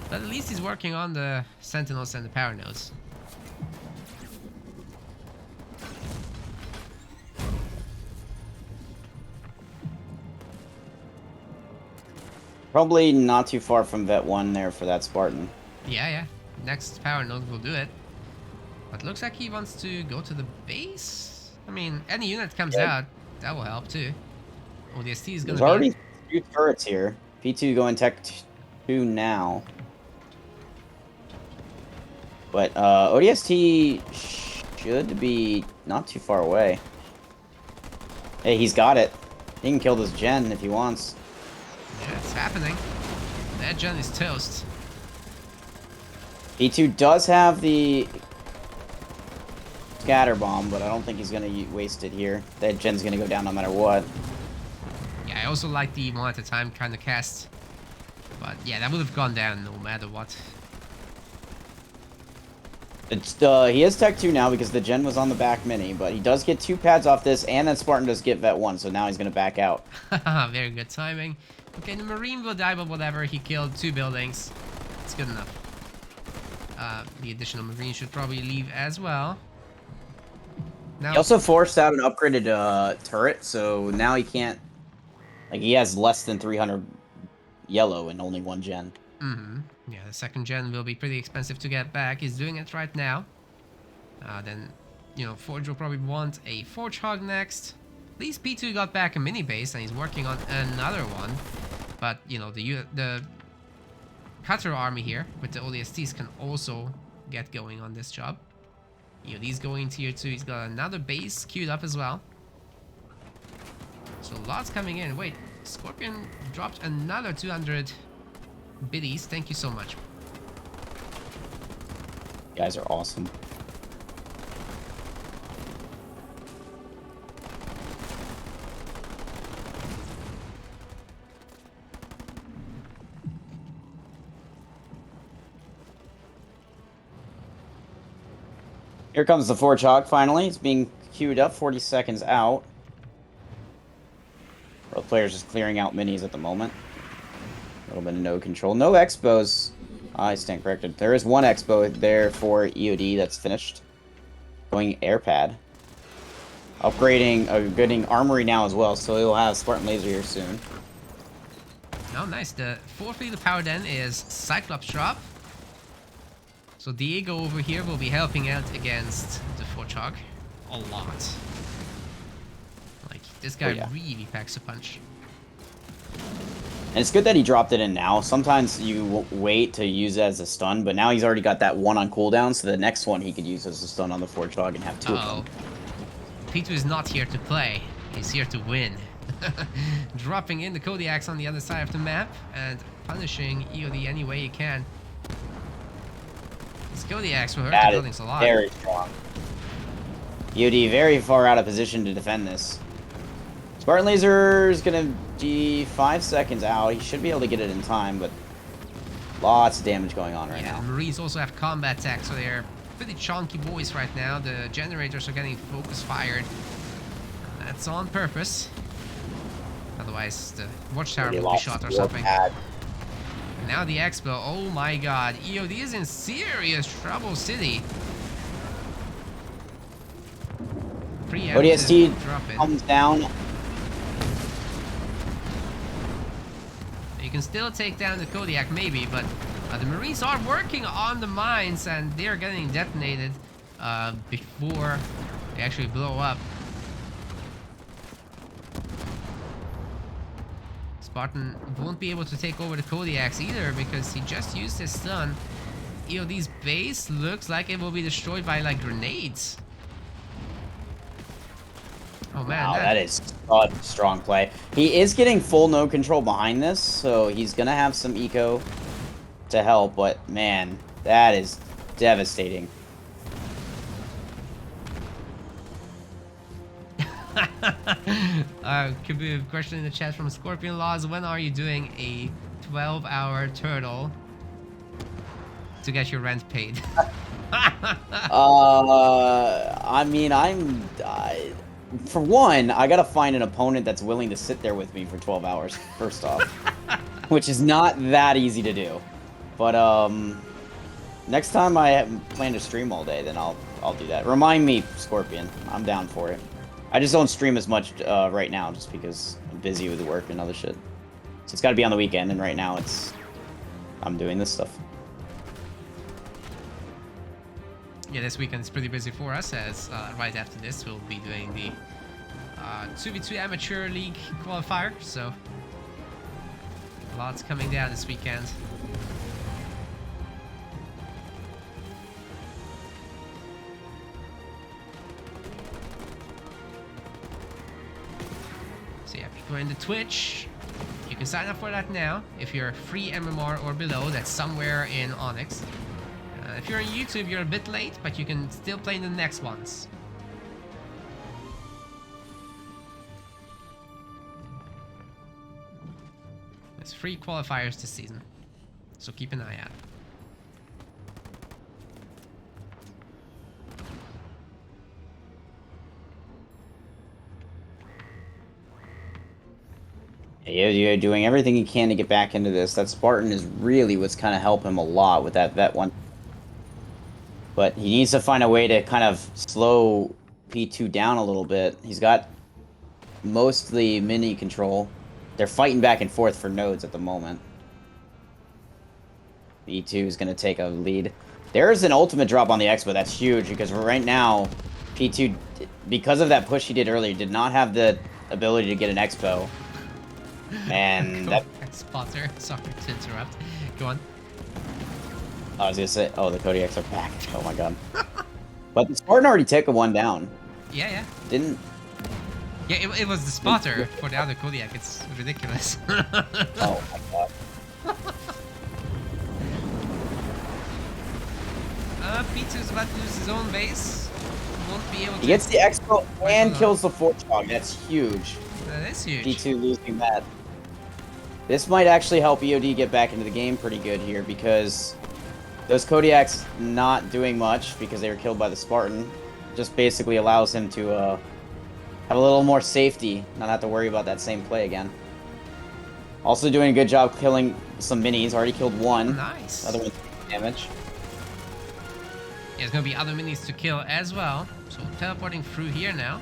Speaker 1: But at least he's working on the Sentinels and the power nodes.
Speaker 2: Probably not too far from Vet 1 there for that Spartan.
Speaker 1: Yeah. Next power node will do it. But looks like he wants to go to the base. I mean, any unit comes out, that will help too. ODST is gonna
Speaker 2: There's already 2 turrets here. P2 going Tech 2 now. But ODST should be not too far away. Hey, he's got it. He can kill this gen if he wants.
Speaker 1: Yeah, it's happening. That gen is toast.
Speaker 2: P2 does have the scatter bomb, but I don't think he's going to waste it here. That gen's going to go down no matter what.
Speaker 1: Yeah, I also like the 1 at a time kind of cast. But yeah, that would have gone down no matter what.
Speaker 2: It's he is Tech 2 now because the gen was on the back mini, but he does get 2 pads off this, and that Spartan does get Vet 1, so now he's going to back out.
Speaker 1: Very good timing. Okay, the Marine will die, but whatever. He killed 2 buildings. It's good enough. The additional Marine should probably leave as well. Now,
Speaker 2: He also forced out an upgraded turret, so now he can't... Like, he has less than 300 yellow and only 1 gen.
Speaker 1: Yeah, the 2nd gen will be pretty expensive to get back. He's doing it right now. Then, you know, Forge will probably want a Forge Hog next. At least P2 got back a mini base and he's working on another one. But, you know, the Cutter army here with the ODSTs can also get going on this job. You know, he's going tier 2. He's got another base queued up as well. So lots coming in. Wait, Scorpion dropped another 200 biddies. Thank you so much.
Speaker 2: You guys are awesome. Here comes the Forchhawk finally. It's being queued up 40 seconds out. Both players just clearing out minis at the moment. A little bit of no control. No expos. I stand corrected. There is one expo there for EOD that's finished. Going airpad. Upgrading, getting armory now as well, so he'll have Spartan Laser here soon.
Speaker 1: Oh, nice. The fourth leader power then is Cyclops drop. So Diego over here will be helping out against the Forchhawk a lot. Like, this guy really packs a punch.
Speaker 2: And it's good that he dropped it in now. Sometimes you wait to use it as a stun, but now he's already got that one on cooldown, so the next one he could use as a stun on the Forchhawk and have two of them.
Speaker 1: P2 is not here to play. He's here to win. Dropping in the Kodiaks on the other side of the map and punishing EOD any way he can. These Kodiaks will hurt the buildings a lot.
Speaker 2: Very strong. EOD very far out of position to defend this. Spartan Laser is going to be 5 seconds out. He should be able to get it in time, but lots of damage going on right now.
Speaker 1: The Marines also have combat tech, so they're pretty chunky boys right now. The generators are getting focus fired. That's on purpose. Otherwise, the watchtower will be shot or something. And now the Expo. Oh my god. EOD is in serious trouble city.
Speaker 2: ODST comes down.
Speaker 1: You can still take down the Kodiak maybe, but the Marines are working on the mines and they're getting detonated before they actually blow up. Spartan won't be able to take over the Kodiaks either because he just used his stun. EOD's base looks like it will be destroyed by like grenades. Oh man,
Speaker 2: wow, that is such a strong play. He is getting full no control behind this, so he's gonna have some eco to help, but man, that is devastating.
Speaker 1: Could be a question in the chat from Scorpion Laws. When are you doing a 12-hour turtle to get your rent paid?
Speaker 2: I mean, for one, I gotta find an opponent that's willing to sit there with me for 12 hours, first off. Which is not that easy to do. But, next time I plan to stream all day, then I'll do that. Remind me, Scorpion. I'm down for it. I just don't stream as much right now, just because I'm busy with work and other shit. So it's gotta be on the weekend, and right now I'm doing this stuff.
Speaker 1: Yeah, this weekend is pretty busy for us, as right after this we'll be doing the 2v2 Amateur League Qualifier, so lots coming down this weekend. So yeah, people in the Twitch, you can sign up for that now. If you're free MMR or below, that's somewhere in Onyx. If you're on YouTube, you're a bit late, but you can still play in the next ones. There's free qualifiers this season, so keep an eye out.
Speaker 2: Yeah, you're doing everything you can to get back into this. That Spartan is really what's kind of helping him a lot with that one. But he needs to find a way to kind of slow P2 down a little bit. He's got mostly mini control. They're fighting back and forth for nodes at the moment. P2 is going to take a lead. There's an ultimate drop on the Expo. That's huge because right now, P2, because of that push he did earlier, did not have the ability to get an Expo. And that
Speaker 1: spotter. Sorry to interrupt. Go on.
Speaker 2: I was gonna say, oh, the Kodiaks are back. Oh my god. But the Spartan already took a one down.
Speaker 1: Yeah, yeah.
Speaker 2: Didn't.
Speaker 1: Yeah, it was the spotter for the other Kodiak. It's ridiculous.
Speaker 2: Oh my god.
Speaker 1: P2 is about to lose his own base. Won't be able to.
Speaker 2: He gets the Expo and kills the Forchhawk. That's huge.
Speaker 1: That is huge.
Speaker 2: P2 losing that. This might actually help EOD get back into the game pretty good here because Those Kodiaks not doing much because they were killed by the Spartan. Just basically allows him to have a little more safety, not have to worry about that same play again. Also doing a good job killing some minis. Already killed one.
Speaker 1: Nice.
Speaker 2: Other one damage.
Speaker 1: Yeah, there's gonna be other minis to kill as well. So teleporting through here now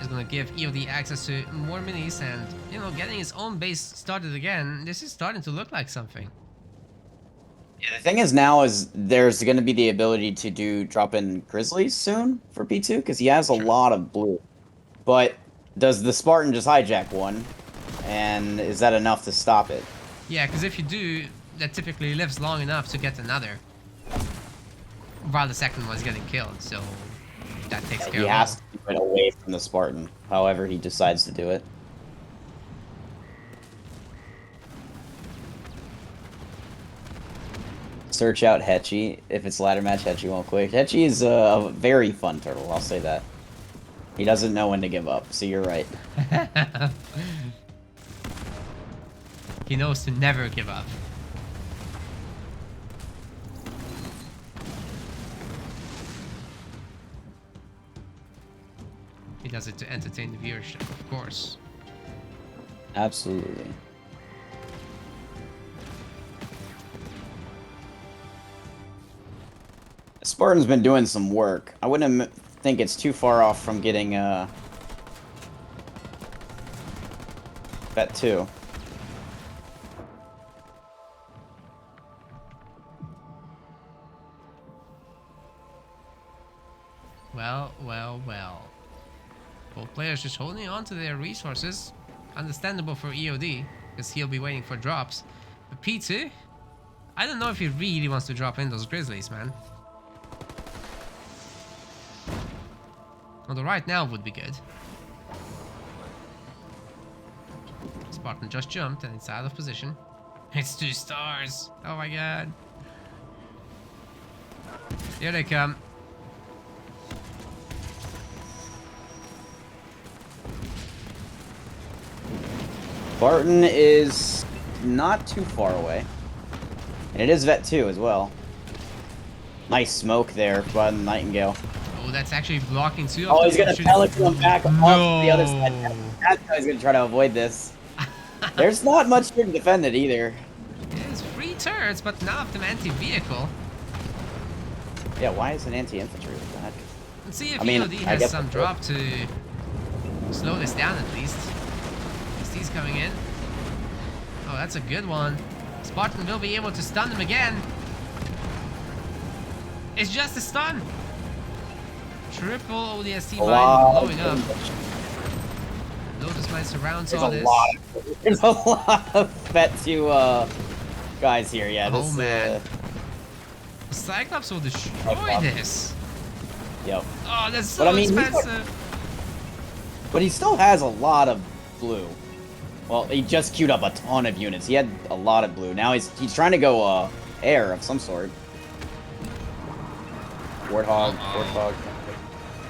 Speaker 1: is gonna give EOD access to more minis, and you know, getting his own base started again. This is starting to look like something.
Speaker 2: Yeah, the thing is now is there's going to be the ability to drop in Grizzlies soon for P2 because he has a lot of blue. But does the Spartan just hijack one? And is that enough to stop it?
Speaker 1: Yeah, because if you do, that typically lives long enough to get another. While the second one's getting killed, so that takes care of it.
Speaker 2: He has to keep it away from the Spartan, however he decides to do it. Search out Hetchy. If it's ladder match, Hetchy won't quit. Hetchy is a very fun turtle, I'll say that. He doesn't know when to give up, so you're right.
Speaker 1: He knows to never give up. He does it to entertain the viewership, of course.
Speaker 2: Absolutely. Spartan's been doing some work. I wouldn't think it's too far off from getting Bet 2.
Speaker 1: Well, well, well. Both players just holding on to their resources. Understandable for EOD, because he'll be waiting for drops. But P2, I don't know if he really wants to drop in those Grizzlies, man. Although right now would be good. Spartan just jumped and it's out of position. It's 2 stars. Oh my god. Here they come.
Speaker 2: Spartan is not too far away. And it is Vet 2 as well. Nice smoke there by the Nightingale.
Speaker 1: Oh, that's actually blocking 2 of
Speaker 2: Oh,
Speaker 1: the
Speaker 2: he's gonna Pelican him back off the other side. That's how he's gonna try to avoid this. There's not much here to defend it either.
Speaker 1: It's 3 turrets, but none of them anti-vehicle.
Speaker 2: Yeah, why is an anti-infantry with that?
Speaker 1: Let's see if EOD has some drop to slow this down at least. He's coming in. Oh, that's a good one. Spartan will be able to stun him again. It's just a stun. Triple ODST mine blowing up. Lotus mine surrounds all this.
Speaker 2: There's a lot of Vet 2 guys here. Yeah, this,
Speaker 1: oh man. Cyclops will destroy this.
Speaker 2: Yep.
Speaker 1: Oh, that's so expensive.
Speaker 2: But he still has a lot of blue. Well, he just queued up a ton of units. He had a lot of blue. Now he's trying to go air of some sort. Warthog.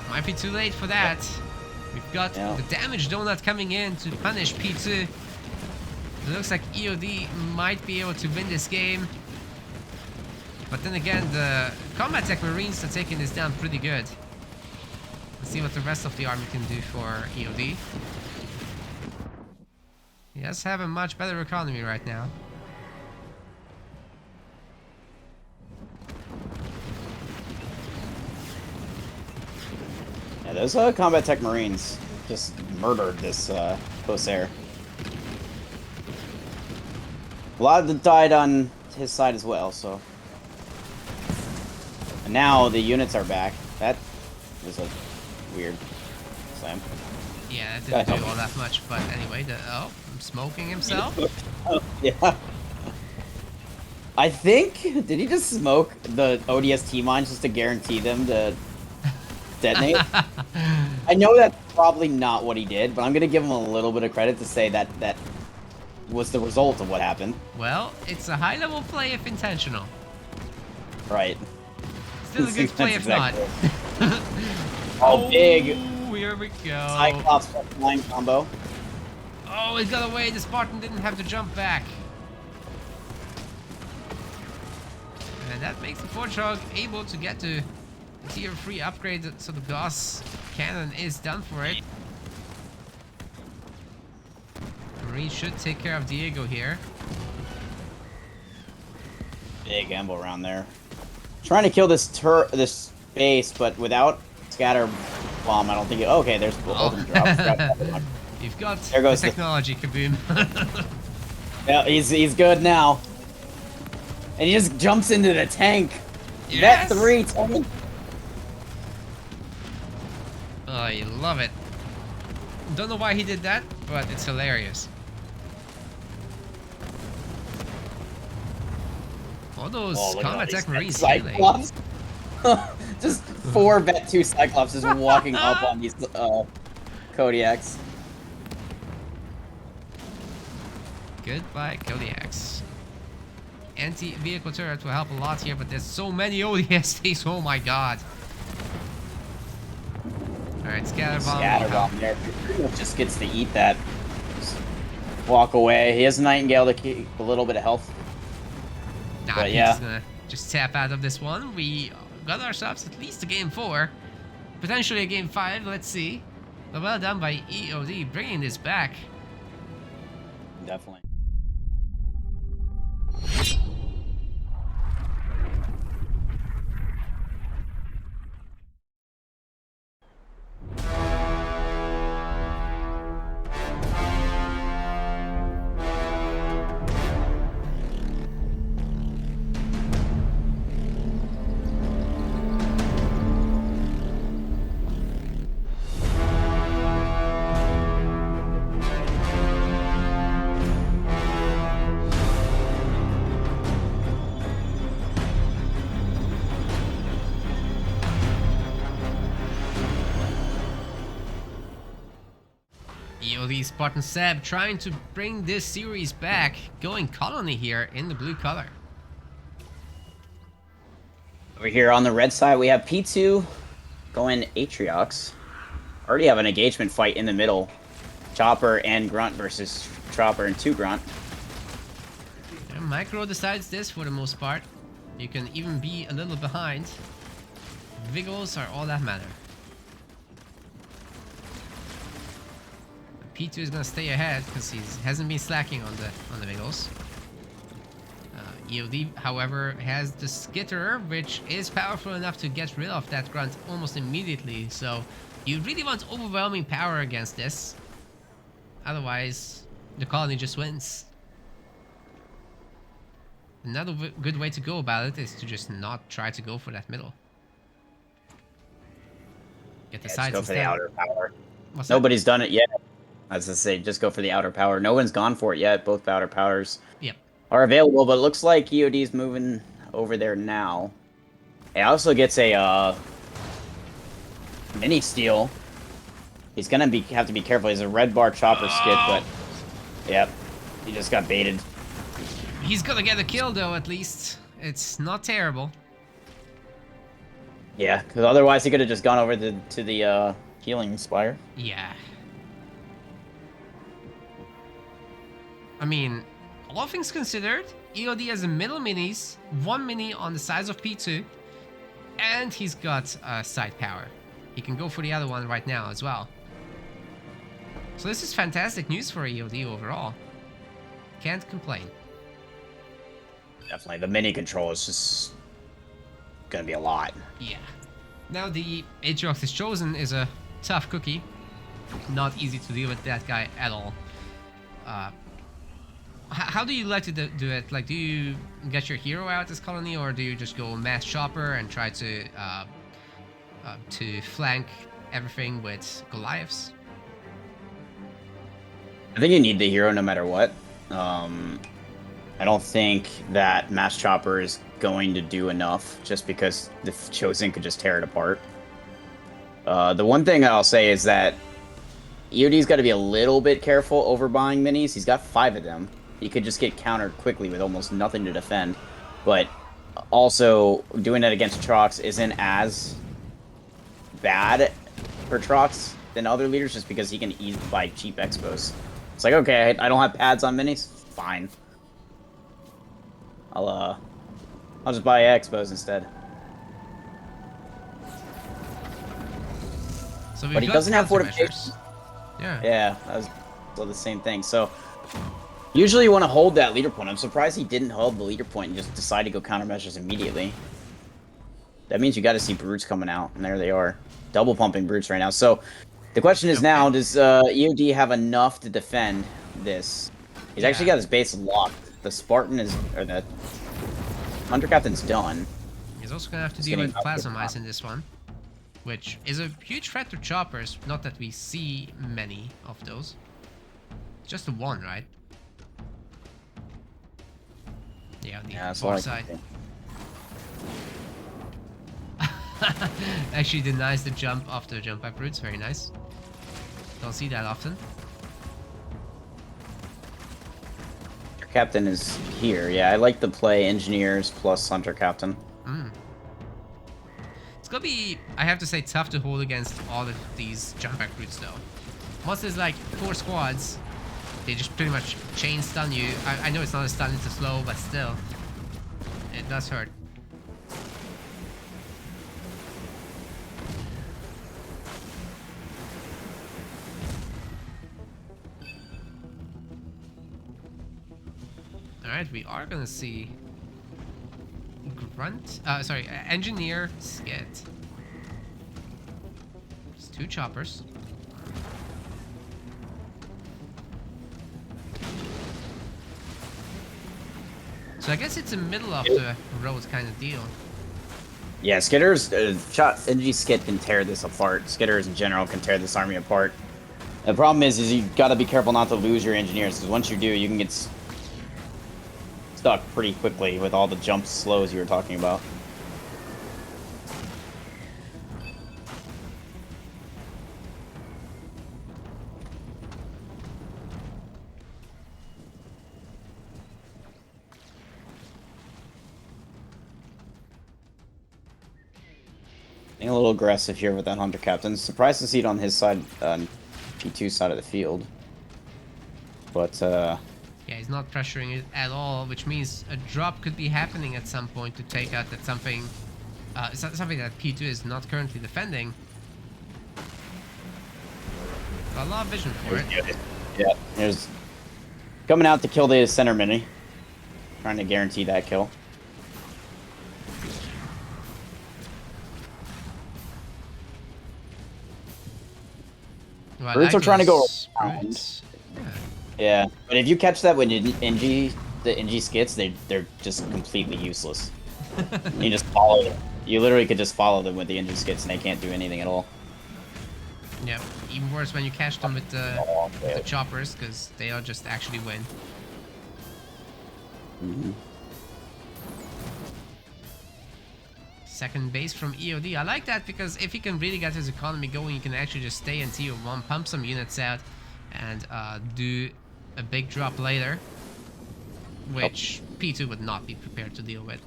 Speaker 1: Might be too late for that. We've got the damage donut coming in to punish P2. It looks like EOD might be able to win this game. But then again, the combat tech marines are taking this down pretty good. Let's see what the rest of the army can do for EOD. He does have a much better economy right now.
Speaker 2: Yeah, those combat tech marines just murdered this close air. A lot of them died on his side as well, so. And now the units are back. That was a weird slam.
Speaker 1: Yeah, that didn't do all that much, but anyway, smoking himself?
Speaker 2: Yeah. I think, did he just smoke the ODST mines just to guarantee them to detonate? I know that's probably not what he did, but I'm going to give him a little bit of credit to say that that was the result of what happened.
Speaker 1: Well, it's a high-level play if intentional.
Speaker 2: Right.
Speaker 1: Still a good play if not.
Speaker 2: Oh, big.
Speaker 1: Here we go.
Speaker 2: Cyclops line combo.
Speaker 1: Oh, it got away. The Spartan didn't have to jump back. And that makes the Warthog able to get to the tier 3 upgrade, so the Gauss cannon is done for it. Marine should take care of Diego here.
Speaker 2: Big gamble around there. Trying to kill this base, but without scatter bomb, I don't think. Okay, there's ultimate drop.
Speaker 1: You've got
Speaker 2: there goes
Speaker 1: the technology, Kaboom.
Speaker 2: Yeah, he's good now. And he just jumps into the tank.
Speaker 1: Yes!
Speaker 2: Vet 3 tank.
Speaker 1: Oh, you love it. Don't know why he did that, but it's hilarious. All those combat tech marines
Speaker 2: Cyclops. Just 4 Vet 2 Cyclops just walking up on these Kodiaks.
Speaker 1: Goodbye, Kodiaks. Anti-vehicle turret will help a lot here, but there's so many ODSTs. Oh my god. Alright, scatter bomb.
Speaker 2: Scatter bomb there. Just gets to eat that. Just walk away. He has Nightingale to keep a little bit of health.
Speaker 1: Nah,
Speaker 2: but
Speaker 1: he's
Speaker 2: yeah.
Speaker 1: gonna just tap out of this one. We got ourselves at least a game 4. Potentially a game 5, let's see. But well done by EOD bringing this back.
Speaker 2: Definitely.
Speaker 1: EOD Spartan Seb trying to bring this series back, going colony here in the blue color.
Speaker 2: Over here on the red side, we have P2 going Atriox. Already have an engagement fight in the middle. Chopper and Grunt versus Chopper and 2 Grunt.
Speaker 1: And Micro decides this for the most part. You can even be a little behind. Viggles are all that matter. P2 is gonna stay ahead because he hasn't been slacking on the Viggles. EOD, however, has the Skitter, which is powerful enough to get rid of that Grunt almost immediately. So you really want overwhelming power against this. Otherwise, the colony just wins. Another good way to go about it is to just not try to go for that middle. Get the sides
Speaker 2: go
Speaker 1: instead.
Speaker 2: for the outer power.
Speaker 1: What's
Speaker 2: Nobody's done it yet. As I say, just go for the outer power. No one's gone for it yet. Both outer powers are available, but it looks like EOD's moving over there now. He also gets a mini steal. He's gonna have to be careful. He's a red bar chopper skid, but yep, he just got baited.
Speaker 1: He's gonna get a kill though, at least. It's not terrible.
Speaker 2: Yeah, because otherwise he could have just gone over to the healing spire.
Speaker 1: Yeah. I mean, all things considered, EOD has a middle minis, 1 mini on the size of P2, and he's got side power. He can go for the other one right now as well. So this is fantastic news for EOD overall. Can't complain.
Speaker 2: Definitely, the mini control is just gonna be a lot.
Speaker 1: Yeah. Now the Atriox is chosen is a tough cookie. Not easy to deal with that guy at all. How do you like to do it? Like, do you get your hero out this colony, or do you just go mass chopper and try to flank everything with Goliaths?
Speaker 2: I think you need the hero no matter what. I don't think that mass chopper is going to do enough, just because the chosen could just tear it apart. The one thing I'll say is that EOD's got to be a little bit careful over buying minis. He's got 5 of them. He could just get countered quickly with almost nothing to defend. But also, doing that against Trox isn't as bad for Trox than other leaders, just because he can easily buy cheap expos. It's like, okay, I don't have pads on minis? Fine. I'll I'll just buy Expos instead.
Speaker 1: So
Speaker 2: But he doesn't have fortifications.
Speaker 1: Yeah.
Speaker 2: Yeah, that was the same thing. So usually you want to hold that leader point. I'm surprised he didn't hold the leader point and just decide to go countermeasures immediately. That means you got to see brutes coming out, and there they are, double pumping brutes right now. So the question is now, does EOD have enough to defend this? He's actually got his base locked. The Spartan is, or the Hunter Captain's done.
Speaker 1: He's also gonna have to deal with plasma mines in this one, which is a huge threat to choppers. Not that we see many of those. Just the one, right? Yeah, on the far side. Actually denies the jump after the jump by brutes. Very nice. Don't see that often.
Speaker 2: Hunter Captain is here. Yeah, I like the play engineers plus Hunter Captain.
Speaker 1: It's gonna be, I have to say, tough to hold against all of these jump back brutes though. Once there's like 4 squads, they just pretty much chain stun you. I know it's not a stun, it's a slow, but still, it does hurt. Alright, we are gonna see engineer skit. It's 2 choppers. So I guess it's a middle of the road kind of deal.
Speaker 2: Yeah, Skitters, NG Skit can tear this apart. Skitters in general can tear this army apart. The problem is you gotta be careful not to lose your engineers, because once you do, you can get stuck pretty quickly with all the jump slows you were talking about. Being a little aggressive here with that Hunter Captain. Surprised to see it on his side, P2 side of the field. But,
Speaker 1: yeah, he's not pressuring it at all, which means a drop could be happening at some point to take out that something that P2 is not currently defending. Got a lot of vision for it.
Speaker 2: Yeah, there's coming out to kill the center mini. Trying to guarantee that kill.
Speaker 1: Well,
Speaker 2: Brutes are trying to go around.
Speaker 1: Yeah.
Speaker 2: Yeah, but if you catch that with the NG skits, they're just completely useless. You just follow them. You literally could just follow them with the NG skits, and they can't do anything at all.
Speaker 1: Yeah, even worse when you catch them with the choppers, because they'll just actually win. Second base from EOD. I like that because if he can really get his economy going, he can actually just stay in tier 1, pump some units out, and do a big drop later, which P2 would not be prepared to deal with.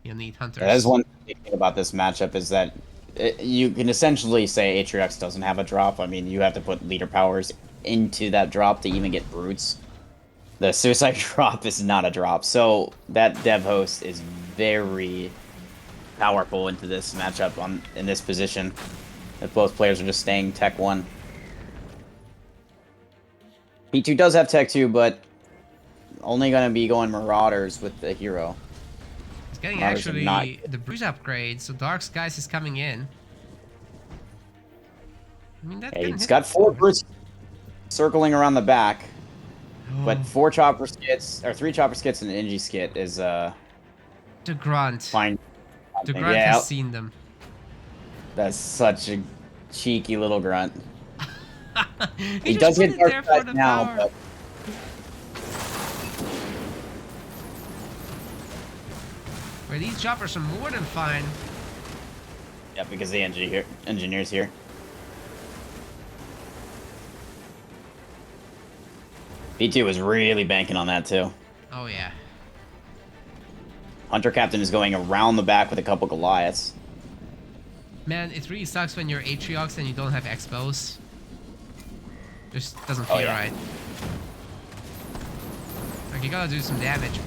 Speaker 1: You'll need hunters.
Speaker 2: Yeah, that's one thing about this matchup is that you can essentially say Atriox doesn't have a drop. I mean, you have to put leader powers into that drop to even get brutes. The suicide drop is not a drop, so that dev host is very powerful into this matchup in this position. If both players are just staying Tech 1. P2 does have Tech 2, but only going to be going Marauders with the hero.
Speaker 1: He's getting actually the Bruise upgrade, so Dark Skies is coming in. I mean, that
Speaker 2: he's got 4 brutes circling around the back, but 4 chopper skits, or 3 chopper skits and an NG skit is
Speaker 1: the grunt.
Speaker 2: Fine.
Speaker 1: The grunt has seen them.
Speaker 2: That's such a cheeky little grunt.
Speaker 1: he
Speaker 2: does hit Dark Skies now, but...
Speaker 1: Where these choppers are more than fine.
Speaker 2: Yeah, because the engineer's here. P2 was really banking on that too.
Speaker 1: Oh yeah.
Speaker 2: Hunter Captain is going around the back with a couple Goliaths.
Speaker 1: Man, it really sucks when you're Atriox and you don't have Expos. Just doesn't feel right. Like, you gotta do some damage.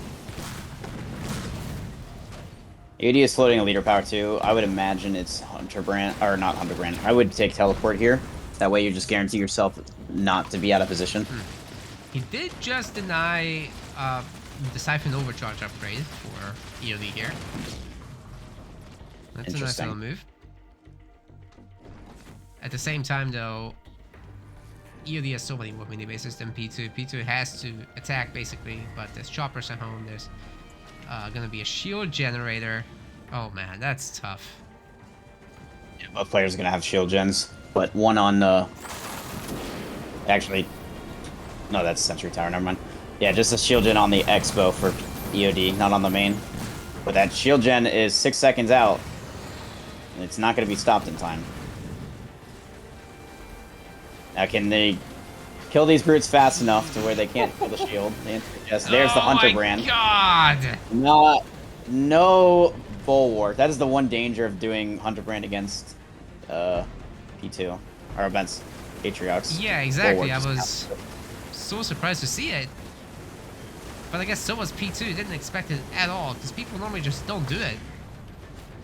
Speaker 2: EOD is floating a leader power too. I would imagine it's Hunter Brand, or not Hunter Brand. I would take teleport here. That way you just guarantee yourself not to be out of position.
Speaker 1: He did just deny the Siphon Overcharge upgrade for EOD here. That's a nice little move. At the same time though, EOD has so many more mini bases than P2. P2 has to attack basically, but there's choppers at home. There's gonna be a shield generator. Oh man, that's tough.
Speaker 2: Yeah, both players are gonna have shield gens, but one on the. Actually, no, that's Sentry Tower. Never mind. Yeah, just a shield gen on the Expo for EOD, not on the main. But that shield gen is 6 seconds out. And it's not gonna be stopped in time. Now, can they kill these brutes fast enough to where they can't kill the shield? The answer is yes. There's the Hunter Brand.
Speaker 1: God!
Speaker 2: No Bulwark. That is the one danger of doing Hunter Brand against P2 or against Patriots.
Speaker 1: Yeah, exactly. I was so surprised to see it. But I guess so was P2. Didn't expect it at all because people normally just don't do it.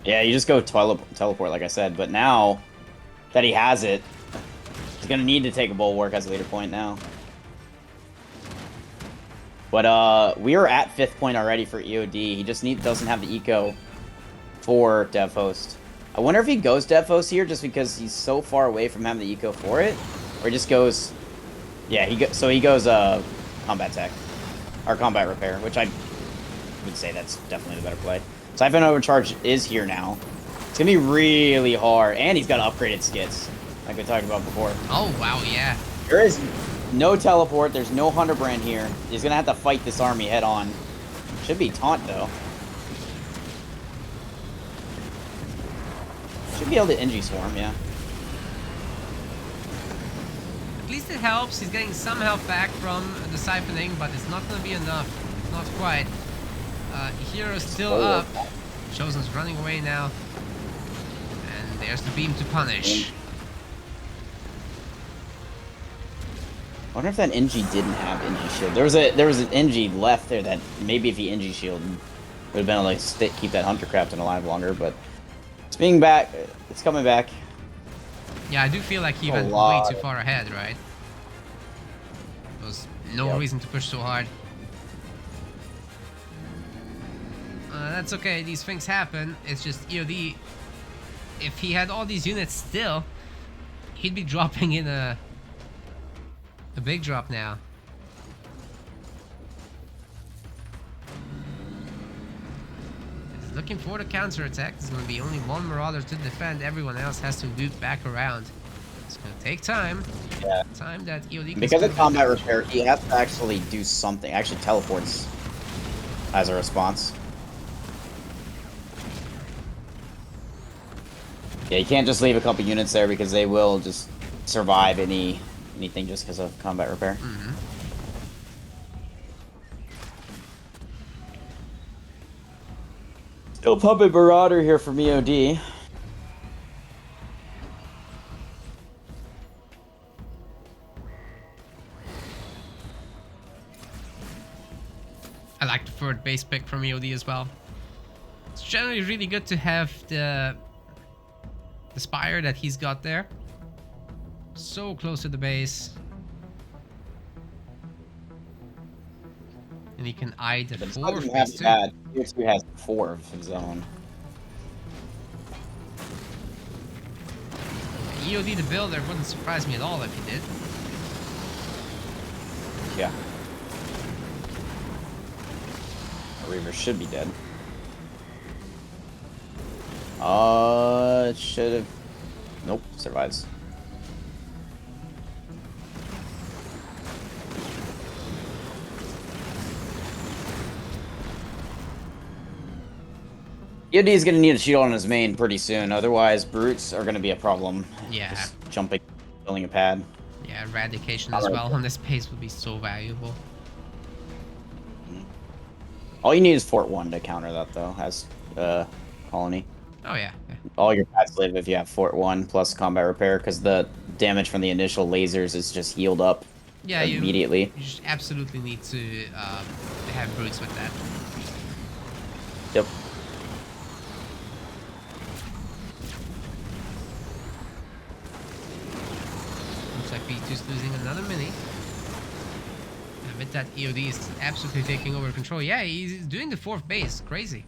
Speaker 2: Yeah, you just go teleport, like I said. But now that he has it, he's gonna need to take a Bulwark as a leader point now. But we are at 5th point already for EOD. He just doesn't have the eco for Dev Host. I wonder if he goes Dev Host here just because he's so far away from having the eco for it, or just goes. Yeah, he goes combat tech or combat repair, which I would say that's definitely the better play. Siphon Overcharge is here now. It's gonna be really hard, and he's got upgraded skits, like we talked about before.
Speaker 1: Oh wow, yeah.
Speaker 2: There is no teleport. There's no Hunter Brand here. He's gonna have to fight this army head on. Should be taunt though. Should be able to NG swarm, yeah.
Speaker 1: At least it helps. He's getting some health back from the siphoning, but it's not gonna be enough. Not quite. Hero's still up. Chosen's running away now. And there's the beam to punish.
Speaker 2: I wonder if that NG didn't have NG shield. There was an NG left there that maybe if he NG shield would have been able to keep that Hunter Crafton alive longer, but it's being back. It's coming back.
Speaker 1: Yeah, I do feel like he went way too far ahead, right? There was no reason to push so hard. That's okay, these things happen. It's just EOD. If he had all these units still, he'd be dropping in a big drop now. He's looking for the counter-attack. There's going to be only one Marauder to defend. Everyone else has to loop back around. It's going to take time.
Speaker 2: Yeah.
Speaker 1: Time that EOD can
Speaker 2: because of combat repair, he has to actually do something. Actually teleports as a response. Yeah, you can't just leave a couple units there because they will just survive anything just because of combat repair.
Speaker 1: Mm-hmm.
Speaker 2: Still puppet Marauder here from EOD.
Speaker 1: I like the third base pick from EOD as well. It's generally really good to have the spire that he's got there. So close to the base. And he can eye the
Speaker 2: But
Speaker 1: 4
Speaker 2: he
Speaker 1: phase 2.
Speaker 2: Tier 2 has 4 of his own.
Speaker 1: EOD the builder wouldn't surprise me at all if he did.
Speaker 2: Yeah. Reaver should be dead. It should have. Nope, survives. EOD is going to need a shield on his main pretty soon, otherwise brutes are going to be a problem.
Speaker 1: Yeah.
Speaker 2: Just jumping, building a pad.
Speaker 1: Yeah, eradication as well on this base would be so valuable.
Speaker 2: All you need is Fort 1 to counter that, though, as colony.
Speaker 1: Oh yeah.
Speaker 2: All your pads live if you have Fort 1 plus combat repair, because the damage from the initial lasers is just healed up immediately.
Speaker 1: You just absolutely need to have brutes with that.
Speaker 2: Yep.
Speaker 1: losing another mini. I bet that EOD is absolutely taking over control. Yeah, he's doing the 4th base. Crazy.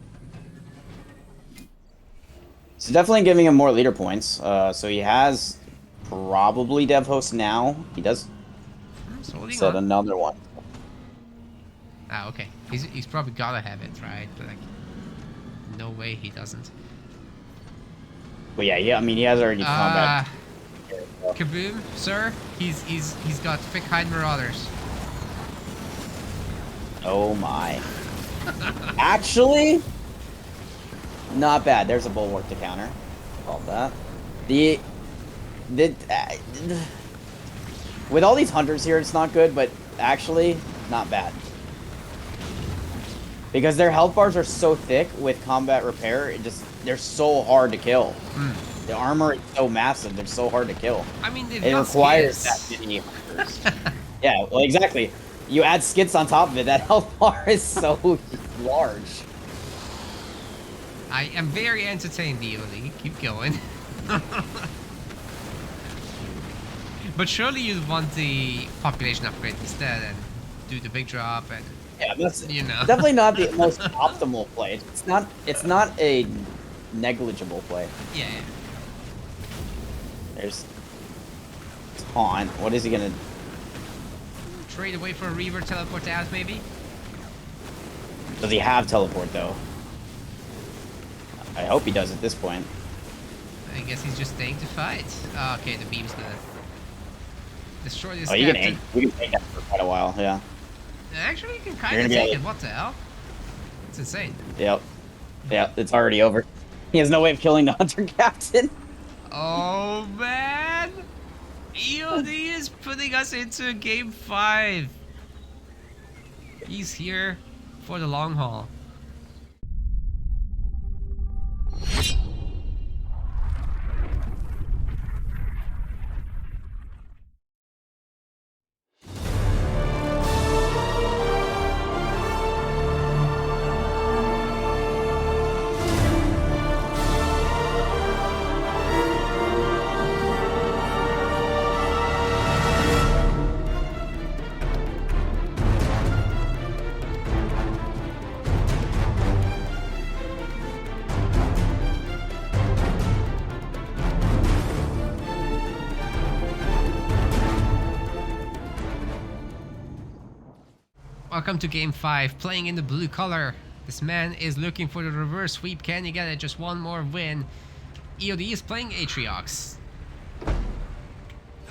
Speaker 2: So definitely giving him more leader points. So he has probably dev host now. He does set another one.
Speaker 1: Ah, okay. He's probably gotta have it, right? But like, no way he doesn't.
Speaker 2: But yeah, I mean he has already combat.
Speaker 1: Kaboom, sir. He's got thick hide marauders.
Speaker 2: Oh my. Actually, not bad. There's a bulwark to counter. Called that. With all these hunters here, it's not good, but actually, not bad. Because their health bars are so thick with combat repair, they're so hard to kill. The armor is so massive, they're so hard to kill.
Speaker 1: I mean,
Speaker 2: it requires that many hunters. Yeah, well, exactly. You add skits on top of it, that health bar is so large.
Speaker 1: I am very entertained, EOD. Keep going. But surely you'd want the population upgrade instead and do the big drop and...
Speaker 2: Yeah, that's
Speaker 1: know.
Speaker 2: definitely not the most optimal play. It's not a negligible play.
Speaker 1: Yeah.
Speaker 2: There's taunt. What is he gonna
Speaker 1: trade away for a Reaver, teleport out maybe?
Speaker 2: Does he have teleport though? I hope he does at this point.
Speaker 1: I guess he's just staying to fight. Oh, okay, the beam's gonna destroy this.
Speaker 2: Oh, you can hang that for quite a while, yeah.
Speaker 1: Actually, you can kind of take it. What the hell? It's insane.
Speaker 2: Yep. Yeah, it's already over. He has no way of killing the Hunter Captain.
Speaker 1: Oh, man. EOD is putting us into game 5. He's here for the long haul. Welcome to game 5, playing in the blue color. This man is looking for the reverse sweep. Can he get it? Just one more win. EOD is playing Atriox.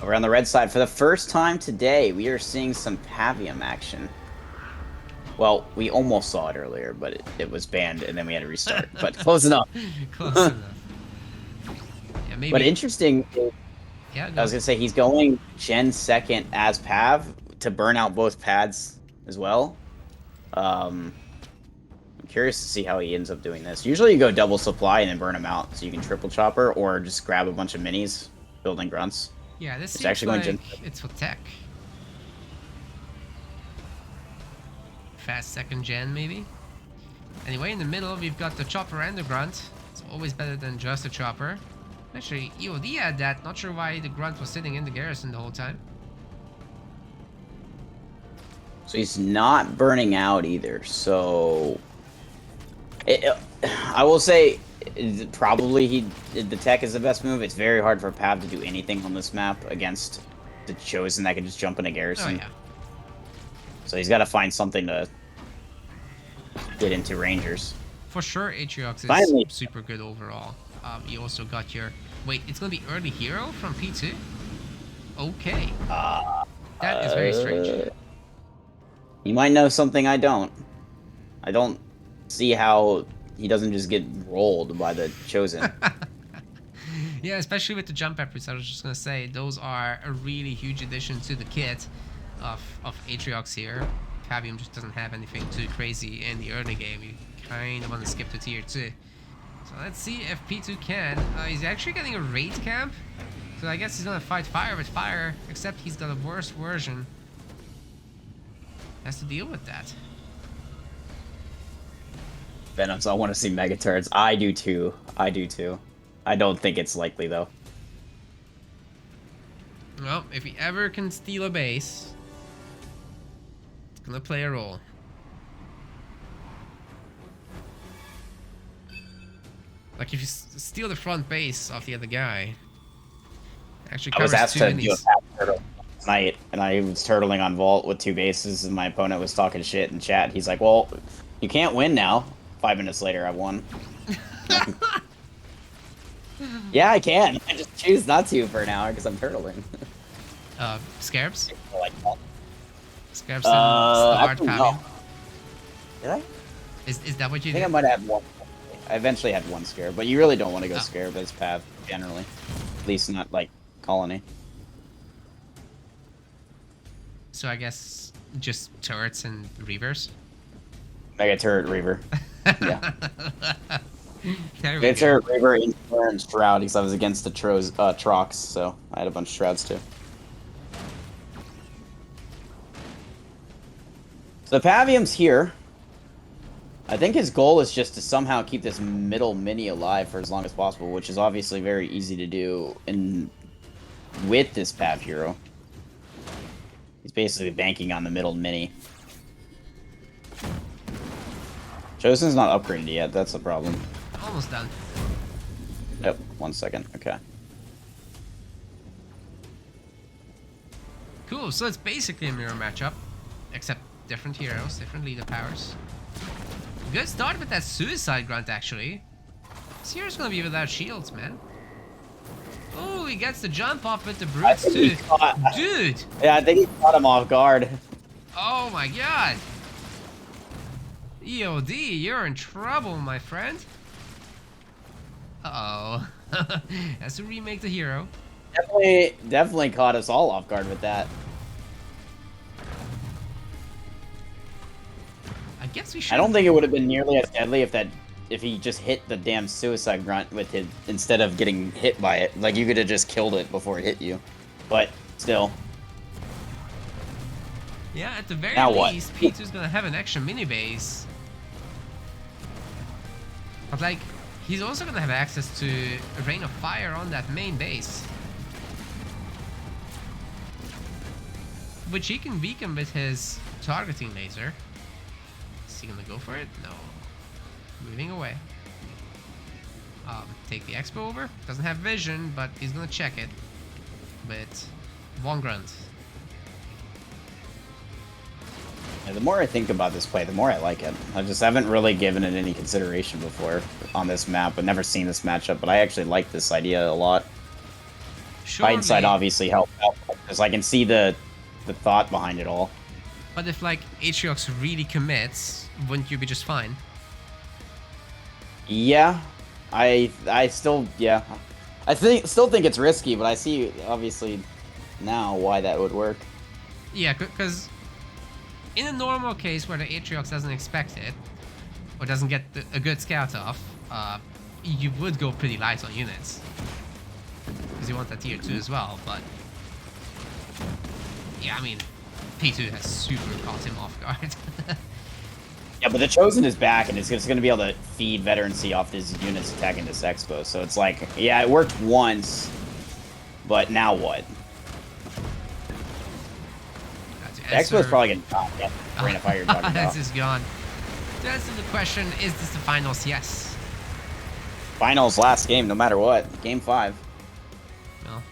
Speaker 2: Over on the red side, for the first time today, we are seeing some Pavium action. Well, we almost saw it earlier, but it was banned, and then we had to restart. But close enough.
Speaker 1: Close enough. Yeah, maybe.
Speaker 2: But interesting.
Speaker 1: Yeah,
Speaker 2: I was gonna say he's going Gen 2nd as Pav to burn out both pads as well. I'm curious to see how he ends up doing this. Usually you go double supply and then burn them out, so you can triple chopper or just grab a bunch of minis, building grunts.
Speaker 1: Yeah, this
Speaker 2: it's
Speaker 1: seems
Speaker 2: actually
Speaker 1: like it's for tech. Fast 2nd gen, maybe? Anyway, in the middle, we've got the chopper and the grunt. It's always better than just a chopper. Actually, EOD had that. Not sure why the grunt was sitting in the garrison the whole time.
Speaker 2: So he's not burning out either. So I will say probably the tech is the best move. It's very hard for Pav to do anything on this map against the Chosen that can just jump in a garrison.
Speaker 1: Oh, yeah.
Speaker 2: So he's got to find something to get into Rangers.
Speaker 1: For sure, Atriox is super good overall. You also got your... Wait, it's going to be early hero from P2? Okay. That is very strange.
Speaker 2: You might know something I don't. I don't see how he doesn't just get rolled by the Chosen.
Speaker 1: Yeah, especially with the jump peppers. I was just going to say, those are a really huge addition to the kit of Atriox here. Pavium just doesn't have anything too crazy in the early game. You kind of want to skip to tier 2. So let's see if P2 can. He's actually getting a raid camp. So I guess he's going to fight fire with fire, except he's got a worse version. Has to deal with that.
Speaker 2: Venoms, I want to see Mega Turrets. I do too. I do too. I don't think it's likely though.
Speaker 1: Well, if he ever can steal a base, it's gonna play a role. Like if you steal the front base off the other guy, actually
Speaker 2: I was
Speaker 1: covers
Speaker 2: asked
Speaker 1: 2
Speaker 2: to do a
Speaker 1: minis.
Speaker 2: path turtle last night, and I was turtling on Vault with 2 bases, and my opponent was talking shit in chat. He's like, well, you can't win now. 5 minutes later, I won. Yeah, I can. I just choose not to for an hour because I'm turtling.
Speaker 1: Scarabs?
Speaker 2: Like that.
Speaker 1: Scarabs and Starred
Speaker 2: actually, no.
Speaker 1: Pavian?
Speaker 2: Did I?
Speaker 1: Is that what you
Speaker 2: I think
Speaker 1: did?
Speaker 2: I might have one. I eventually had 1 Scarab, but you really don't want to go
Speaker 1: Oh.
Speaker 2: Scarab as path, generally. At least not, like, Colony.
Speaker 1: So I guess just turrets and reavers?
Speaker 2: Mega Turret Reaver. Yeah.
Speaker 1: There we
Speaker 2: Mega
Speaker 1: go.
Speaker 2: Turret Reaver, Inspire, and Shroud, because I was against the Trox, so I had a bunch of Shrouds too. So the Pavium's here. I think his goal is just to somehow keep this middle mini alive for as long as possible, which is obviously very easy to do with this Pav hero. He's basically banking on the middle mini. Chosen's not upgraded yet, that's the problem.
Speaker 1: Almost done.
Speaker 2: Yep, 1 second, okay.
Speaker 1: Cool, so it's basically a mirror matchup, except different heroes, different leader powers. Good start with that suicide grunt, actually. This hero's gonna be without shields, man. Oh, he gets the jump off with the brutes too. Dude!
Speaker 2: Yeah, I think he caught him off guard.
Speaker 1: Oh my god! EOD, you're in trouble, my friend. Uh-oh. Has to remake the hero.
Speaker 2: Definitely caught us all off guard with that.
Speaker 1: I guess we should.
Speaker 2: I don't think it would have been nearly as deadly if he just hit the damn suicide grunt with it instead of getting hit by it. Like, you could have just killed it before it hit you. But still.
Speaker 1: Yeah, at the very
Speaker 2: Now what?
Speaker 1: least, P2's gonna have an extra mini base. But like, he's also gonna have access to a rain of fire on that main base, which he can weaken with his targeting laser. Is he gonna go for it? No. Moving away. Take the expo over. Doesn't have vision, but he's gonna check it with 1 grunt.
Speaker 2: Yeah, the more I think about this play, the more I like it. I just haven't really given it any consideration before on this map. I've never seen this matchup, but I actually like this idea a lot. Fight side obviously helped out because I can see the thought behind it all.
Speaker 1: But if like Atriox really commits, wouldn't you be just fine?
Speaker 2: Yeah, I still still think it's risky, but I see obviously now why that would work.
Speaker 1: Yeah, because in a normal case where the Atriox doesn't expect it, or doesn't get a good scout off, you would go pretty light on units. Because you want that tier 2 as well, but... yeah, I mean, P2 has super caught him off guard.
Speaker 2: Yeah, but the Chosen is back, and it's going to be able to feed veterancy off these units attacking this Expo. So it's like, yeah, it worked once, but now what? The Expo's probably going to die. Yeah, the Rain of Fire you're talking about.
Speaker 1: This is gone. To answer the question, is this the finals? Yes.
Speaker 2: Finals last game, no matter what. Game 5.
Speaker 1: Well,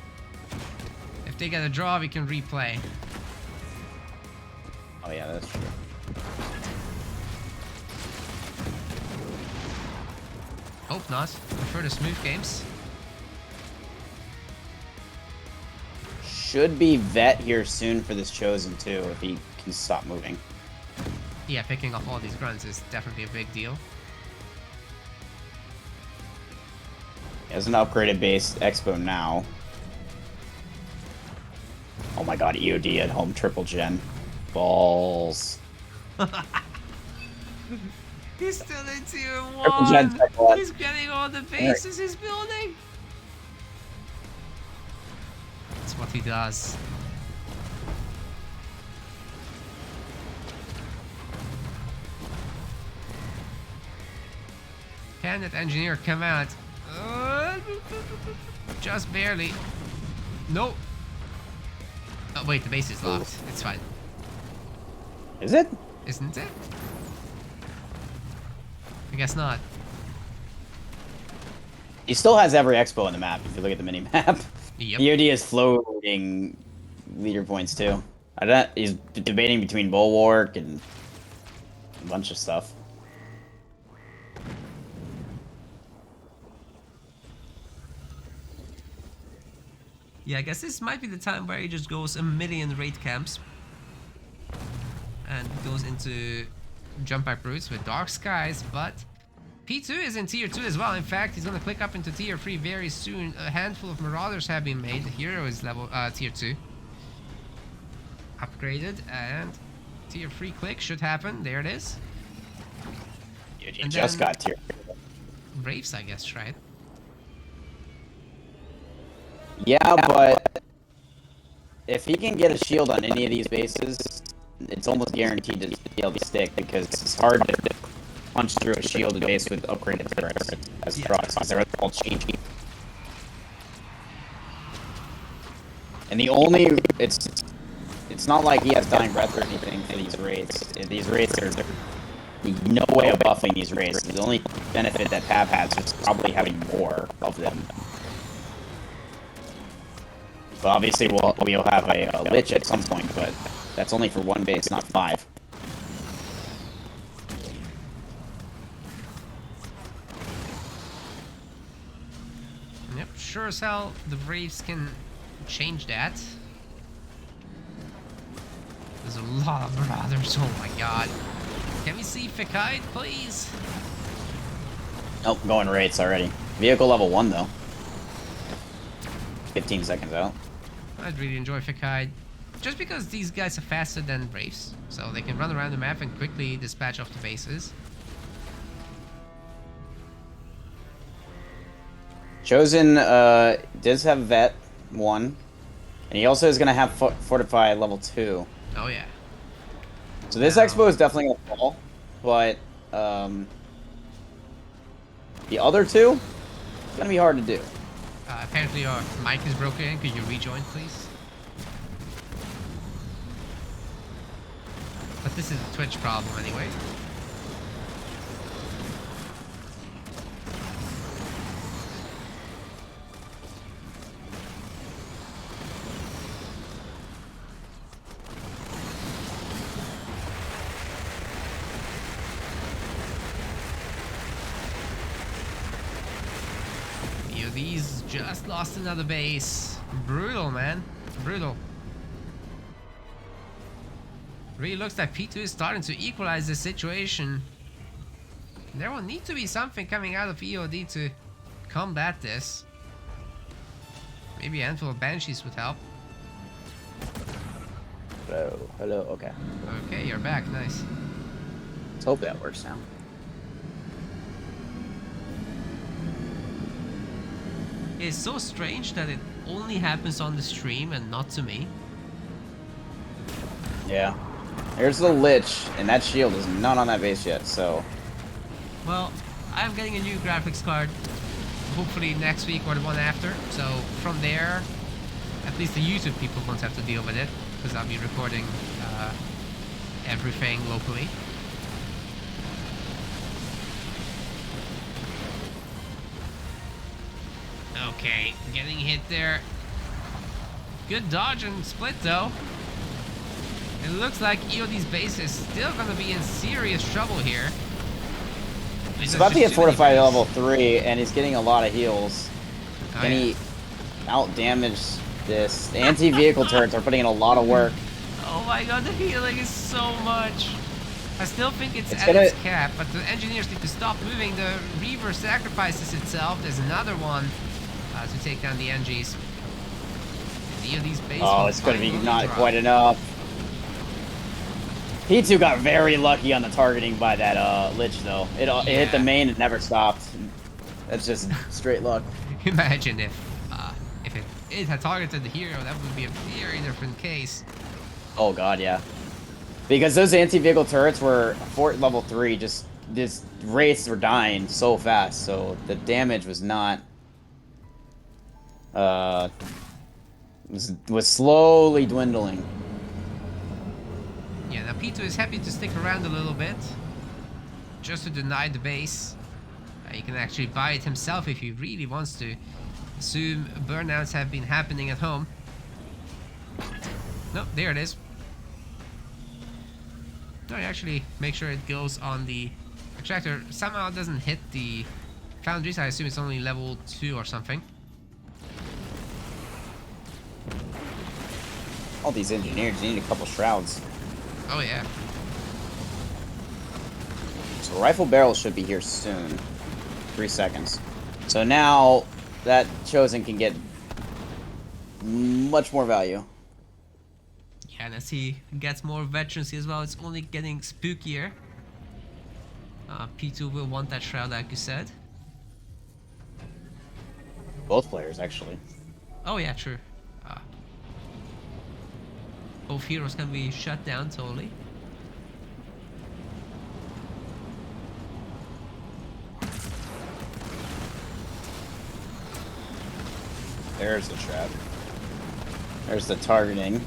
Speaker 1: if they get a draw, we can replay.
Speaker 2: Oh yeah, that's true.
Speaker 1: Hope not. Prefer the smooth games.
Speaker 2: Should be vet here soon for this Chosen too, if he can stop moving.
Speaker 1: Yeah, picking off all these grunts is definitely a big deal.
Speaker 2: He has an upgraded base Expo now. Oh my god, EOD at home, triple gen. Balls.
Speaker 1: He's still in tier 1. He's getting all the bases he's building. That's what he does. Can that engineer come out? Just barely. Nope. Oh wait, the base is locked. It's fine.
Speaker 2: Is it?
Speaker 1: Isn't it? I guess not.
Speaker 2: He still has every expo in the map, if you look at the mini-map.
Speaker 1: Yep.
Speaker 2: EOD is floating leader points, too. He's debating between Bulwark and a bunch of stuff.
Speaker 1: Yeah, I guess this might be the time where he just goes a million raid camps. And goes into jump back routes with Dark Skies, but P2 is in tier 2 as well. In fact, he's gonna click up into tier 3 very soon. A handful of Marauders have been made. The hero is level tier 2. Upgraded, and tier 3 click should happen. There it is.
Speaker 2: You just got tier 3.
Speaker 1: Braves, I guess, right?
Speaker 2: Yeah, but if he can get a shield on any of these bases, it's almost guaranteed to be able to stick, because it's hard to punch through a shielded base with upgraded turrets as procs, because they're all cheap. And the only it's not like he has dying breath or anything for these raids. These raids are no way of buffing these raids. The only benefit that Pap has is probably having more of them. But obviously we'll have a Lich at some point, but that's only for one base, not 5.
Speaker 1: Yep, sure as hell the Braves can change that. There's a lot of brothers, oh my god. Can we see Fikide, please?
Speaker 2: Nope, going raids already. Vehicle level 1 though. 15 seconds out.
Speaker 1: I'd really enjoy Fikide. Just because these guys are faster than Braves, so they can run around the map and quickly dispatch off the bases.
Speaker 2: Chosen does have Vet 1, and he also is going to have Fortify level 2.
Speaker 1: Oh yeah.
Speaker 2: So this expo is definitely going to fall, but the other two, it's going to be hard to do.
Speaker 1: Apparently your mic is broken. Could you rejoin, please? But this is a Twitch problem anyway. EOD's just lost another base. Brutal, man. Brutal. Really looks like P2 is starting to equalize the situation. There will need to be something coming out of EOD to combat this. Maybe a handful of Banshees would help.
Speaker 2: Hello, okay.
Speaker 1: Okay, you're back, nice.
Speaker 2: Let's hope that works now.
Speaker 1: It's so strange that it only happens on the stream and not to me.
Speaker 2: Yeah. Here's the Lich, and that shield is not on that base yet, so...
Speaker 1: Well, I'm getting a new graphics card, hopefully next week or the one after, so from there, at least the YouTube people won't have to deal with it, because I'll be recording everything locally. Okay, getting hit there. Good dodge and split though. It looks like EOD's base is still gonna be in serious trouble here.
Speaker 2: He's about to get fortified level 3, and he's getting a lot of heals.
Speaker 1: Oh,
Speaker 2: Can
Speaker 1: yeah.
Speaker 2: he out-damage this? The anti-vehicle turrets are putting in a lot of work.
Speaker 1: Oh my god, the healing is so much. I still think it's at
Speaker 2: gonna...
Speaker 1: its cap, but the engineers need to stop moving. The Reaver sacrifices itself. There's another one to take down the NGs. EOD's base.
Speaker 2: Oh, it's gonna be not quite enough. P2 got very lucky on the targeting by that Lich, though. It hit the main and never stopped. That's just straight luck.
Speaker 1: Imagine if it had targeted the hero, that would be a very different case.
Speaker 2: Oh god, yeah. Because those anti-vehicle turrets were fort level 3, just this wraiths were dying so fast, so the damage was not was slowly dwindling.
Speaker 1: Yeah, now p2 is happy to stick around a little bit, just to deny the base. He can actually buy it himself if he really wants to. Assume burnouts have been happening at home. No, there it is. No, actually make sure it goes on the extractor. Somehow it doesn't hit the foundries. I assume it's only level 2 or something.
Speaker 2: All these engineers need a couple shrouds.
Speaker 1: Oh yeah.
Speaker 2: So rifle barrels should be here soon. 3 seconds. So now that Chosen can get much more value.
Speaker 1: Yeah, and as he gets more veterancy as well, it's only getting spookier. p2 will want that shroud, like you said.
Speaker 2: Both players, actually.
Speaker 1: Oh yeah, true. Both heroes can be shut down totally.
Speaker 2: There's the trap. There's the targeting.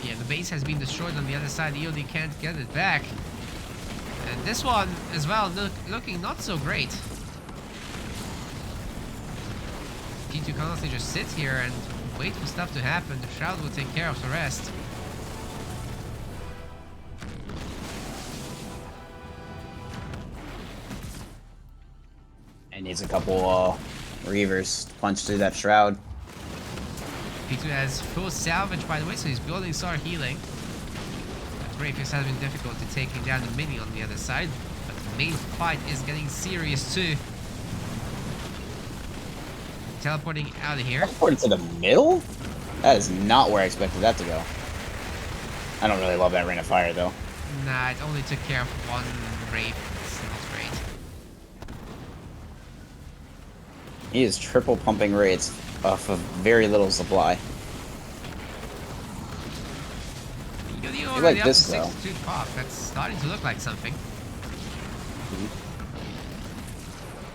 Speaker 1: Yeah, the base has been destroyed on the other side. EOD can't get it back. And this one as well, looking not so great. P2 can honestly just sit here and wait for stuff to happen. The Shroud will take care of the rest.
Speaker 2: And needs a couple Reavers to punch through that shroud.
Speaker 1: P2 has full salvage, by the way, so he's building Star healing. Greyfist has been difficult to taking down the mini on the other side, but the main fight is getting serious too. Teleporting out of here.
Speaker 2: Teleporting to the middle? That is not where I expected that to go. I don't really love that Rain of Fire though.
Speaker 1: Nah, it only took care of one Wraith. It's not great.
Speaker 2: He is triple pumping raids off of very little supply.
Speaker 1: You're
Speaker 2: I
Speaker 1: already
Speaker 2: like
Speaker 1: up
Speaker 2: this
Speaker 1: to
Speaker 2: though.
Speaker 1: 62 pop. That's starting to look like something.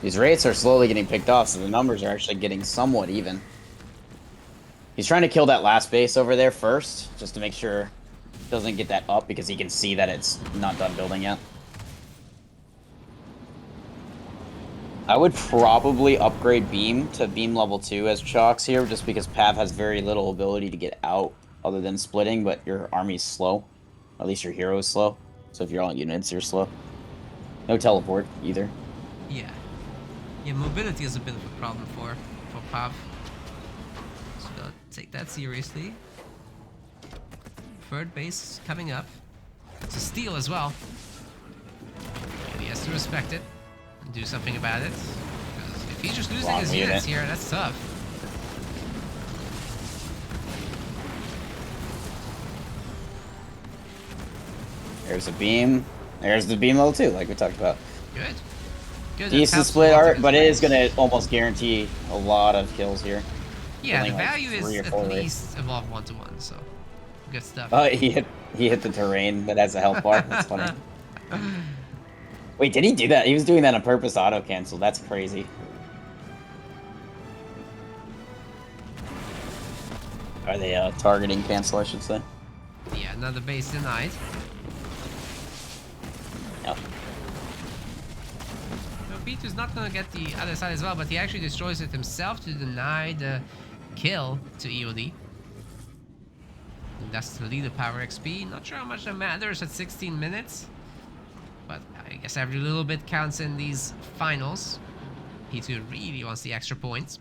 Speaker 2: These rates are slowly getting picked off, so the numbers are actually getting somewhat even. He's trying to kill that last base over there first, just to make sure he doesn't get that up, because he can see that it's not done building yet. I would probably upgrade Beam to Beam level 2 as Chalks here, just because Pav has very little ability to get out other than splitting, but your army's slow. At least your hero is slow. So if you're all units, you're slow. No teleport either.
Speaker 1: Yeah. Yeah, mobility is a bit of a problem for Pav. So gotta take that seriously. Third base coming up. It's a steal as well. And he has to respect it and do something about it. Because if he's just losing his units here, that's tough.
Speaker 2: There's a beam. There's the beam level 2, like we talked about.
Speaker 1: Good. Good.
Speaker 2: Decent split art, but it is going to almost guarantee a lot of kills here.
Speaker 1: Yeah, the
Speaker 2: like
Speaker 1: value is at least above 1-to-1, so good stuff.
Speaker 2: He hit the terrain that has a health bar. That's funny. Wait, did he do that? He was doing that on purpose to auto cancel. That's crazy. Are they targeting cancel, I should say?
Speaker 1: Yeah, another base denied.
Speaker 2: Yep.
Speaker 1: P2's not gonna get the other side as well, but he actually destroys it himself to deny the kill to EOD. And that's to lead the power XP. Not sure how much that matters at 16 minutes. But I guess every little bit counts in these finals. P2 really wants the extra points.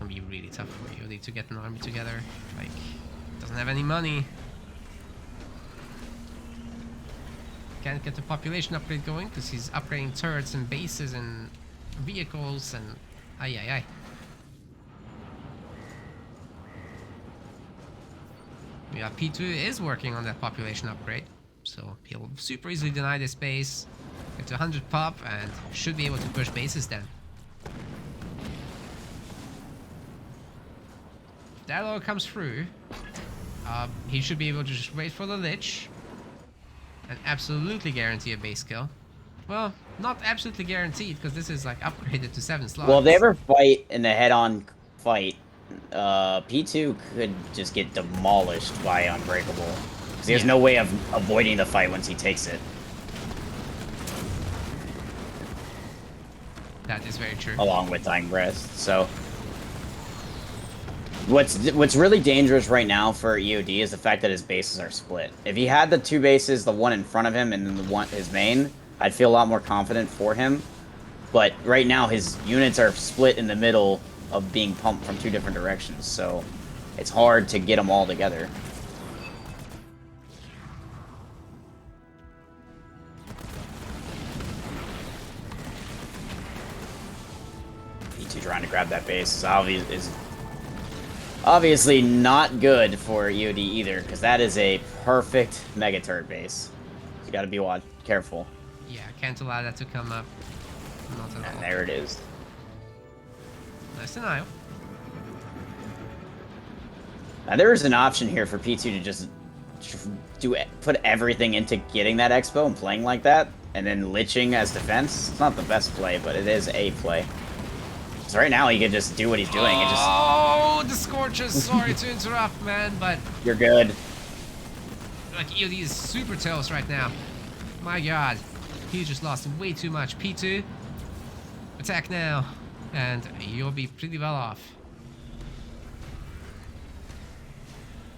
Speaker 1: Be really tough for EOD to get an army together. Like, doesn't have any money. Can't get the population upgrade going because he's upgrading turrets and bases and vehicles and ay. Yeah, P2 is working on that population upgrade, so he'll super easily deny this base, get to 100 pop, and should be able to push bases then. deadlock comes through, he should be able to just wait for the Lich and absolutely guarantee a base kill. Well, not absolutely guaranteed, because this is like upgraded to 7 slots.
Speaker 2: Well, if they ever fight in a head-on fight, P2 could just get demolished by Unbreakable. Because he has no way of avoiding the fight once he takes it.
Speaker 1: That is very true.
Speaker 2: Along with Dying Breath, so... What's really dangerous right now for EOD is the fact that his bases are split. If he had the 2 bases, the one in front of him and then the one his main, I'd feel a lot more confident for him. But right now, his units are split in the middle of being pumped from 2 different directions, so it's hard to get them all together. P2 trying to grab that base is obviously not good for EOD either, because that is a perfect mega turret base. You gotta be careful.
Speaker 1: Yeah, can't allow that to come up. Not at all.
Speaker 2: And there it is.
Speaker 1: Nice denial.
Speaker 2: Now there is an option here for P2 to just put everything into getting that expo and playing like that, and then liching as defense. It's not the best play, but it is a play. So right now he can just do what he's doing and just...
Speaker 1: Oh, the Scorchers! Sorry to interrupt, man, but...
Speaker 2: You're good.
Speaker 1: Like, EOD is super toast right now. My god. He just lost way too much. P2, attack now, and you'll be pretty well off.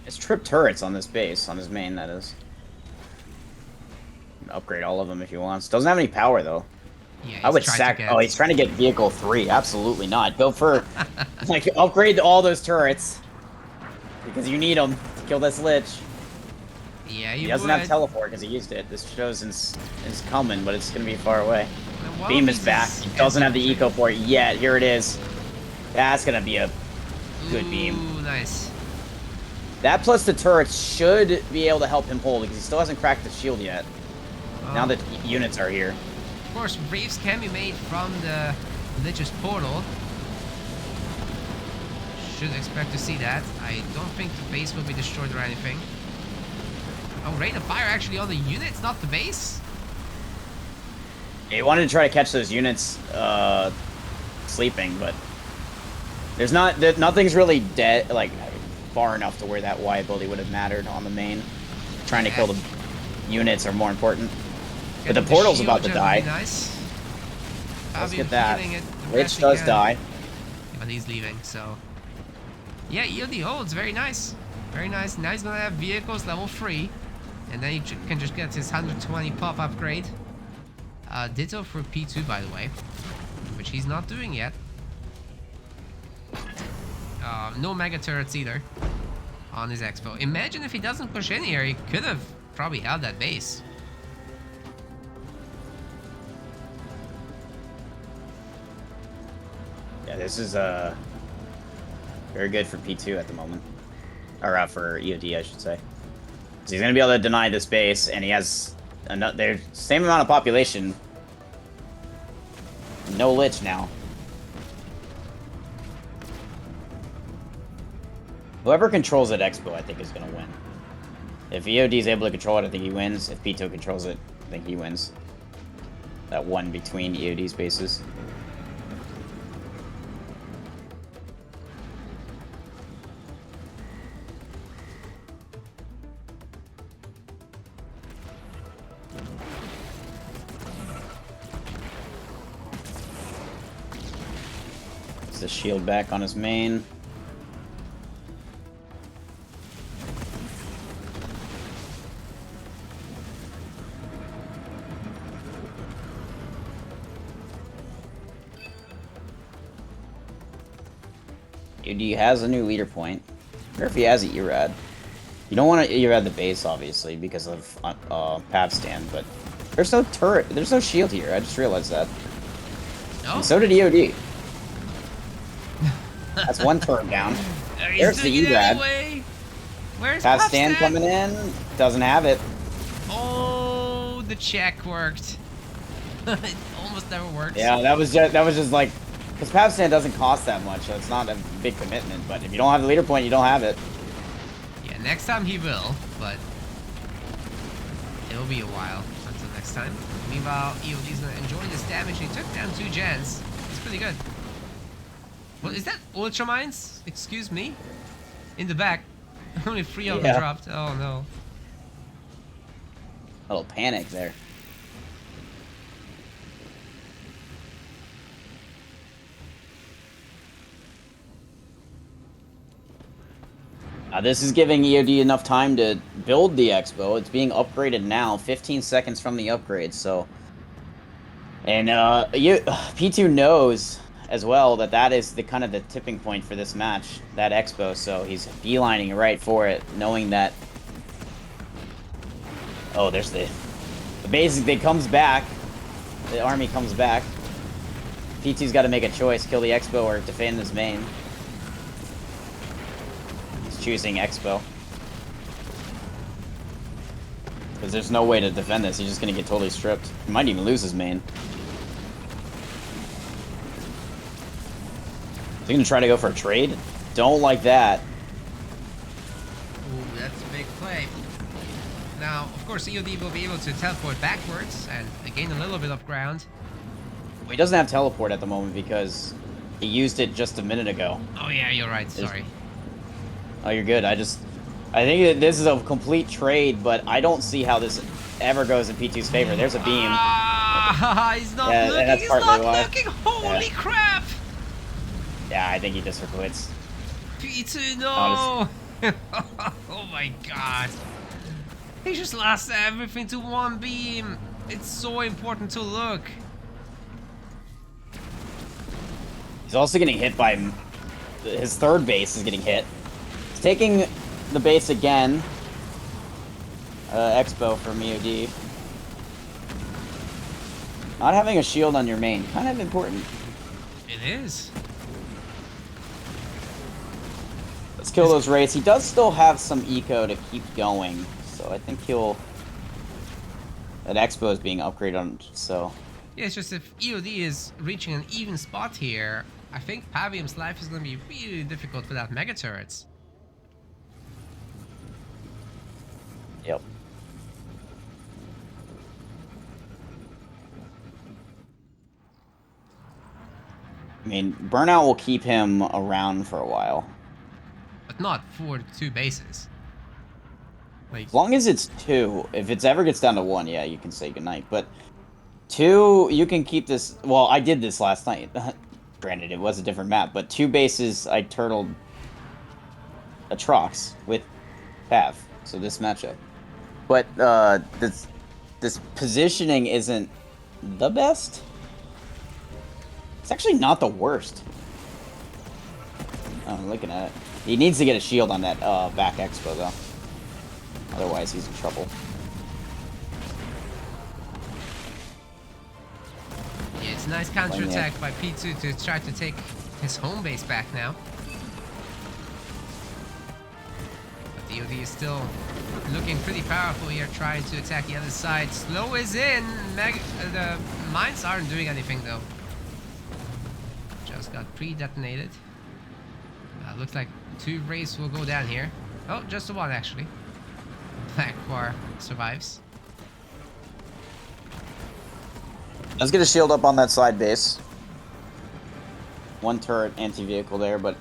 Speaker 2: It's trip turrets on this base, on his main, that is. Upgrade all of them if he wants. Doesn't have any power, though.
Speaker 1: Yeah,
Speaker 2: I would sack... Oh, he's trying to get vehicle 3. Absolutely not. Go for... like, upgrade all those turrets. Because you need them to kill this Lich.
Speaker 1: Yeah,
Speaker 2: he doesn't have teleport because he used it. This shows it's coming, but it's going to be far away. Beam is back. He doesn't have the eco for it yet. Here it is. That's going to be a good beam.
Speaker 1: Ooh, nice.
Speaker 2: That plus the turrets should be able to help him hold because he still hasn't cracked the shield yet. Now that units are here.
Speaker 1: Of course, Reefs can be made from the Lich's portal. Should expect to see that. I don't think the base will be destroyed or anything. Oh, rate of fire actually on the units, not the base?
Speaker 2: He wanted to try to catch those units sleeping, but there's nothing's really dead, like far enough to where that Y ability would have mattered on the main. Trying to kill the units are more important. But the portal's about to die.
Speaker 1: Nice.
Speaker 2: Let's get that. Lich does die.
Speaker 1: But he's leaving, so... Yeah, EOD holds. Very nice. Very nice. Now he's gonna have vehicles level 3. And then he can just get his 120 pop upgrade. Ditto for P2, by the way. Which he's not doing yet. No mega turrets either. On his expo. Imagine if he doesn't push in here, he could have probably held that base.
Speaker 2: Yeah, this is very good for P2 at the moment. Or for EOD, I should say. So he's going to be able to deny this base, and he has the same amount of population. No Lich now. Whoever controls that expo, I think, is going to win. If EOD is able to control it, I think he wins. If P2 controls it, I think he wins. That one between EOD's bases. The shield back on his main. He has a new leader point. Or if he has an ERAD. You don't want to ERAD the base, obviously, because of Pav stand, but there's no turret, there's no shield here. I just realized that.
Speaker 1: No?
Speaker 2: And so did EOD. That's one turret down. There's the ERAD.
Speaker 1: Anyway. Where's
Speaker 2: Pav stand coming in. Doesn't have it.
Speaker 1: Oh, the check worked. It almost never works.
Speaker 2: Yeah, that was just like Because Pav Stand doesn't cost that much, so it's not a big commitment. But if you don't have the leader point, you don't have it.
Speaker 1: Yeah, next time he will, but it'll be a while until next time. Meanwhile, EOD's gonna enjoy this damage. He took down 2 gens. It's pretty good. Well, is that Ultramines? Excuse me? In the back. Only 3 of them dropped. Oh no.
Speaker 2: A little panic there. This is giving EOD enough time to build the Expo. It's being upgraded now, 15 seconds from the upgrade, so... And P2 knows as well that that is the kind of the tipping point for this match, that Expo, so he's beelining right for it, knowing that... Oh, there's the basic, it comes back. The army comes back. P2's got to make a choice, kill the Expo or defend his main. He's choosing Expo. Because there's no way to defend this, he's just going to get totally stripped. He might even lose his main. Is he going to try to go for a trade? Don't like that.
Speaker 1: Ooh, that's a big play. Now, of course, EOD will be able to teleport backwards and gain a little bit of ground.
Speaker 2: Well, he doesn't have teleport at the moment because he used it just a minute ago.
Speaker 1: Oh yeah, you're right, sorry.
Speaker 2: Oh, you're good. I think that this is a complete trade, but I don't see how this ever goes in P2's favor. There's a beam.
Speaker 1: Ah, he's not looking, he's not looking! Holy crap!
Speaker 2: Yeah, I think he just quits.
Speaker 1: P2, no! Oh my god. He just lost everything to 1 beam. It's so important to look.
Speaker 2: He's also getting hit by... His third base is getting hit. He's taking the base again. Expo from EOD. Not having a shield on your main, kind of important.
Speaker 1: It is.
Speaker 2: Let's kill those wraiths. He does still have some eco to keep going, so I think he'll... That Expo is being upgraded on, so...
Speaker 1: Yeah, it's just if EOD is reaching an even spot here, I think Pavium's life is going to be really difficult without mega turrets.
Speaker 2: Yep. I mean, Burnout will keep him around for a while.
Speaker 1: But not for 2 bases. Like,
Speaker 2: as long as it's 2, if it ever gets down to 1, yeah, you can say goodnight. But 2, you can keep this... Well, I did this last night. Granted, it was a different map, but 2 bases, I turtled Atrox with Pav. So this matchup. But this positioning isn't the best. It's actually not the worst. Oh, I'm looking at it. He needs to get a shield on that back Expo, though. Otherwise, he's in trouble.
Speaker 1: Yeah, it's a nice counterattack by P2 to try to take his home base back now. But the EOD is still looking pretty powerful here, trying to attack the other side. Slow is in. The mines aren't doing anything, though. Just got pre-detonated. Looks like 2 wraiths will go down here. Oh, just the 1, actually. Black War survives.
Speaker 2: Let's get a shield up on that side base. 1 turret anti-vehicle there, but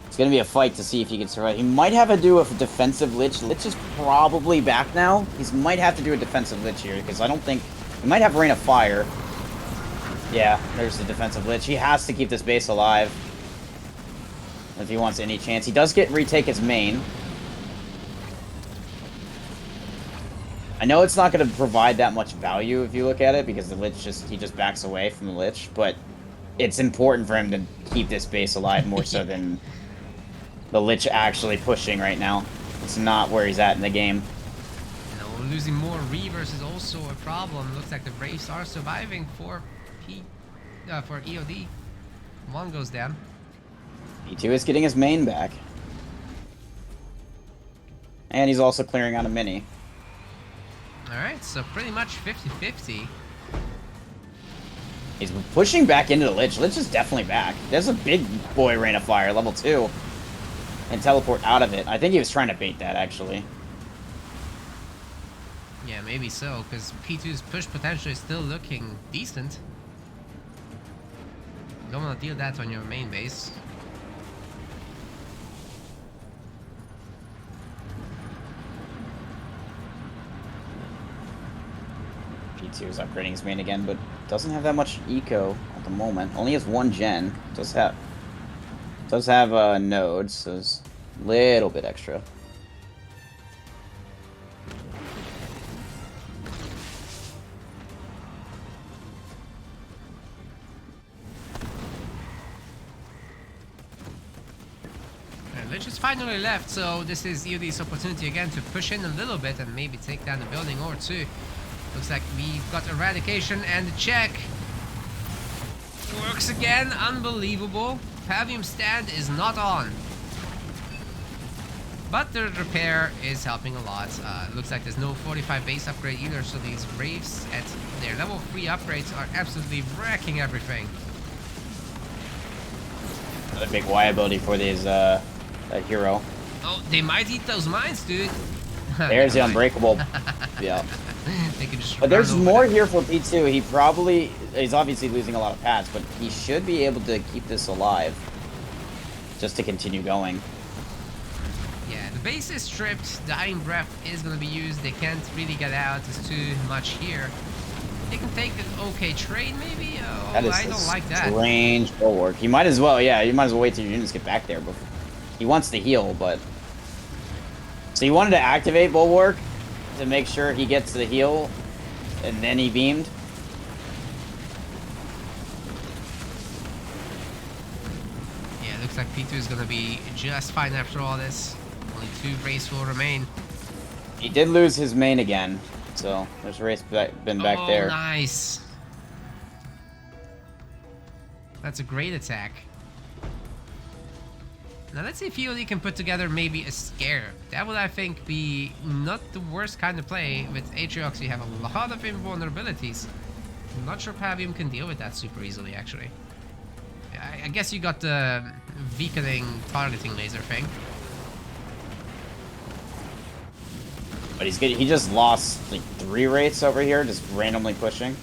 Speaker 2: it's going to be a fight to see if he can survive. He might have to do a defensive Lich. Lich is probably back now. He might have to do a defensive Lich here, because I don't think... He might have Rain of Fire. Yeah, there's the defensive Lich. He has to keep this base alive if he wants any chance. He does get retake his main. I know it's not going to provide that much value if you look at it, because the Lich he just backs away from the Lich, but it's important for him to keep this base alive more so than the Lich actually pushing right now. It's not where he's at in the game.
Speaker 1: No, losing more Reavers is also a problem. Looks like the Wraiths are surviving for EOD. 1 goes down.
Speaker 2: P2 is getting his main back. And he's also clearing out a mini.
Speaker 1: Alright, so pretty much 50-50.
Speaker 2: He's pushing back into the Lich. Lich is definitely back. There's a big boy Rain of Fire, level 2. And teleport out of it. I think he was trying to bait that, actually.
Speaker 1: Yeah, maybe so, because P2's push potential is still looking decent. You don't want to deal that on your main base.
Speaker 2: P2 is upgrading his main again, but doesn't have that much eco at the moment. Only has 1 gen. Does have nodes, so it's a little bit extra.
Speaker 1: Lich is finally left, so this is EOD's opportunity again to push in a little bit and maybe take down a building or two. Looks like we've got Eradication and the check. Works again, unbelievable. Pavium stand is not on. But the repair is helping a lot. Looks like there's no 45 base upgrade either, so these Wraiths at their level 3 upgrades are absolutely wrecking everything.
Speaker 2: Another big Y ability for these, that hero.
Speaker 1: Oh, they might eat those mines, dude.
Speaker 2: There's the Unbreakable. Yeah.
Speaker 1: They can just
Speaker 2: But there's
Speaker 1: run over
Speaker 2: more
Speaker 1: them.
Speaker 2: here for P2. He's obviously losing a lot of pads, but he should be able to keep this alive. Just to continue going.
Speaker 1: Yeah, the base is stripped. Dying Breath is going to be used. They can't really get out. There's too much here. They can take an okay trade, maybe? Oh,
Speaker 2: That is
Speaker 1: I don't like that.
Speaker 2: strange bulwark. He might as well, yeah, you might as well wait till your units get back there. Before. He wants to heal, but... So he wanted to activate bulwark to make sure he gets the heal, and then he beamed.
Speaker 1: Yeah, looks like P2 is going to be just fine after all this. Only 2 Wraiths will remain.
Speaker 2: He did lose his main again, so there's Wraith been back there.
Speaker 1: Oh, nice. That's a great attack. Now let's see if EOD can put together maybe a scare. That would, I think, be not the worst kind of play. With Atriox, you have a lot of invulnerabilities. I'm not sure Pavium can deal with that super easily, actually. I guess you got the weakening targeting laser thing.
Speaker 2: But he's getting, he just lost like 3 Wraiths over here, just randomly pushing.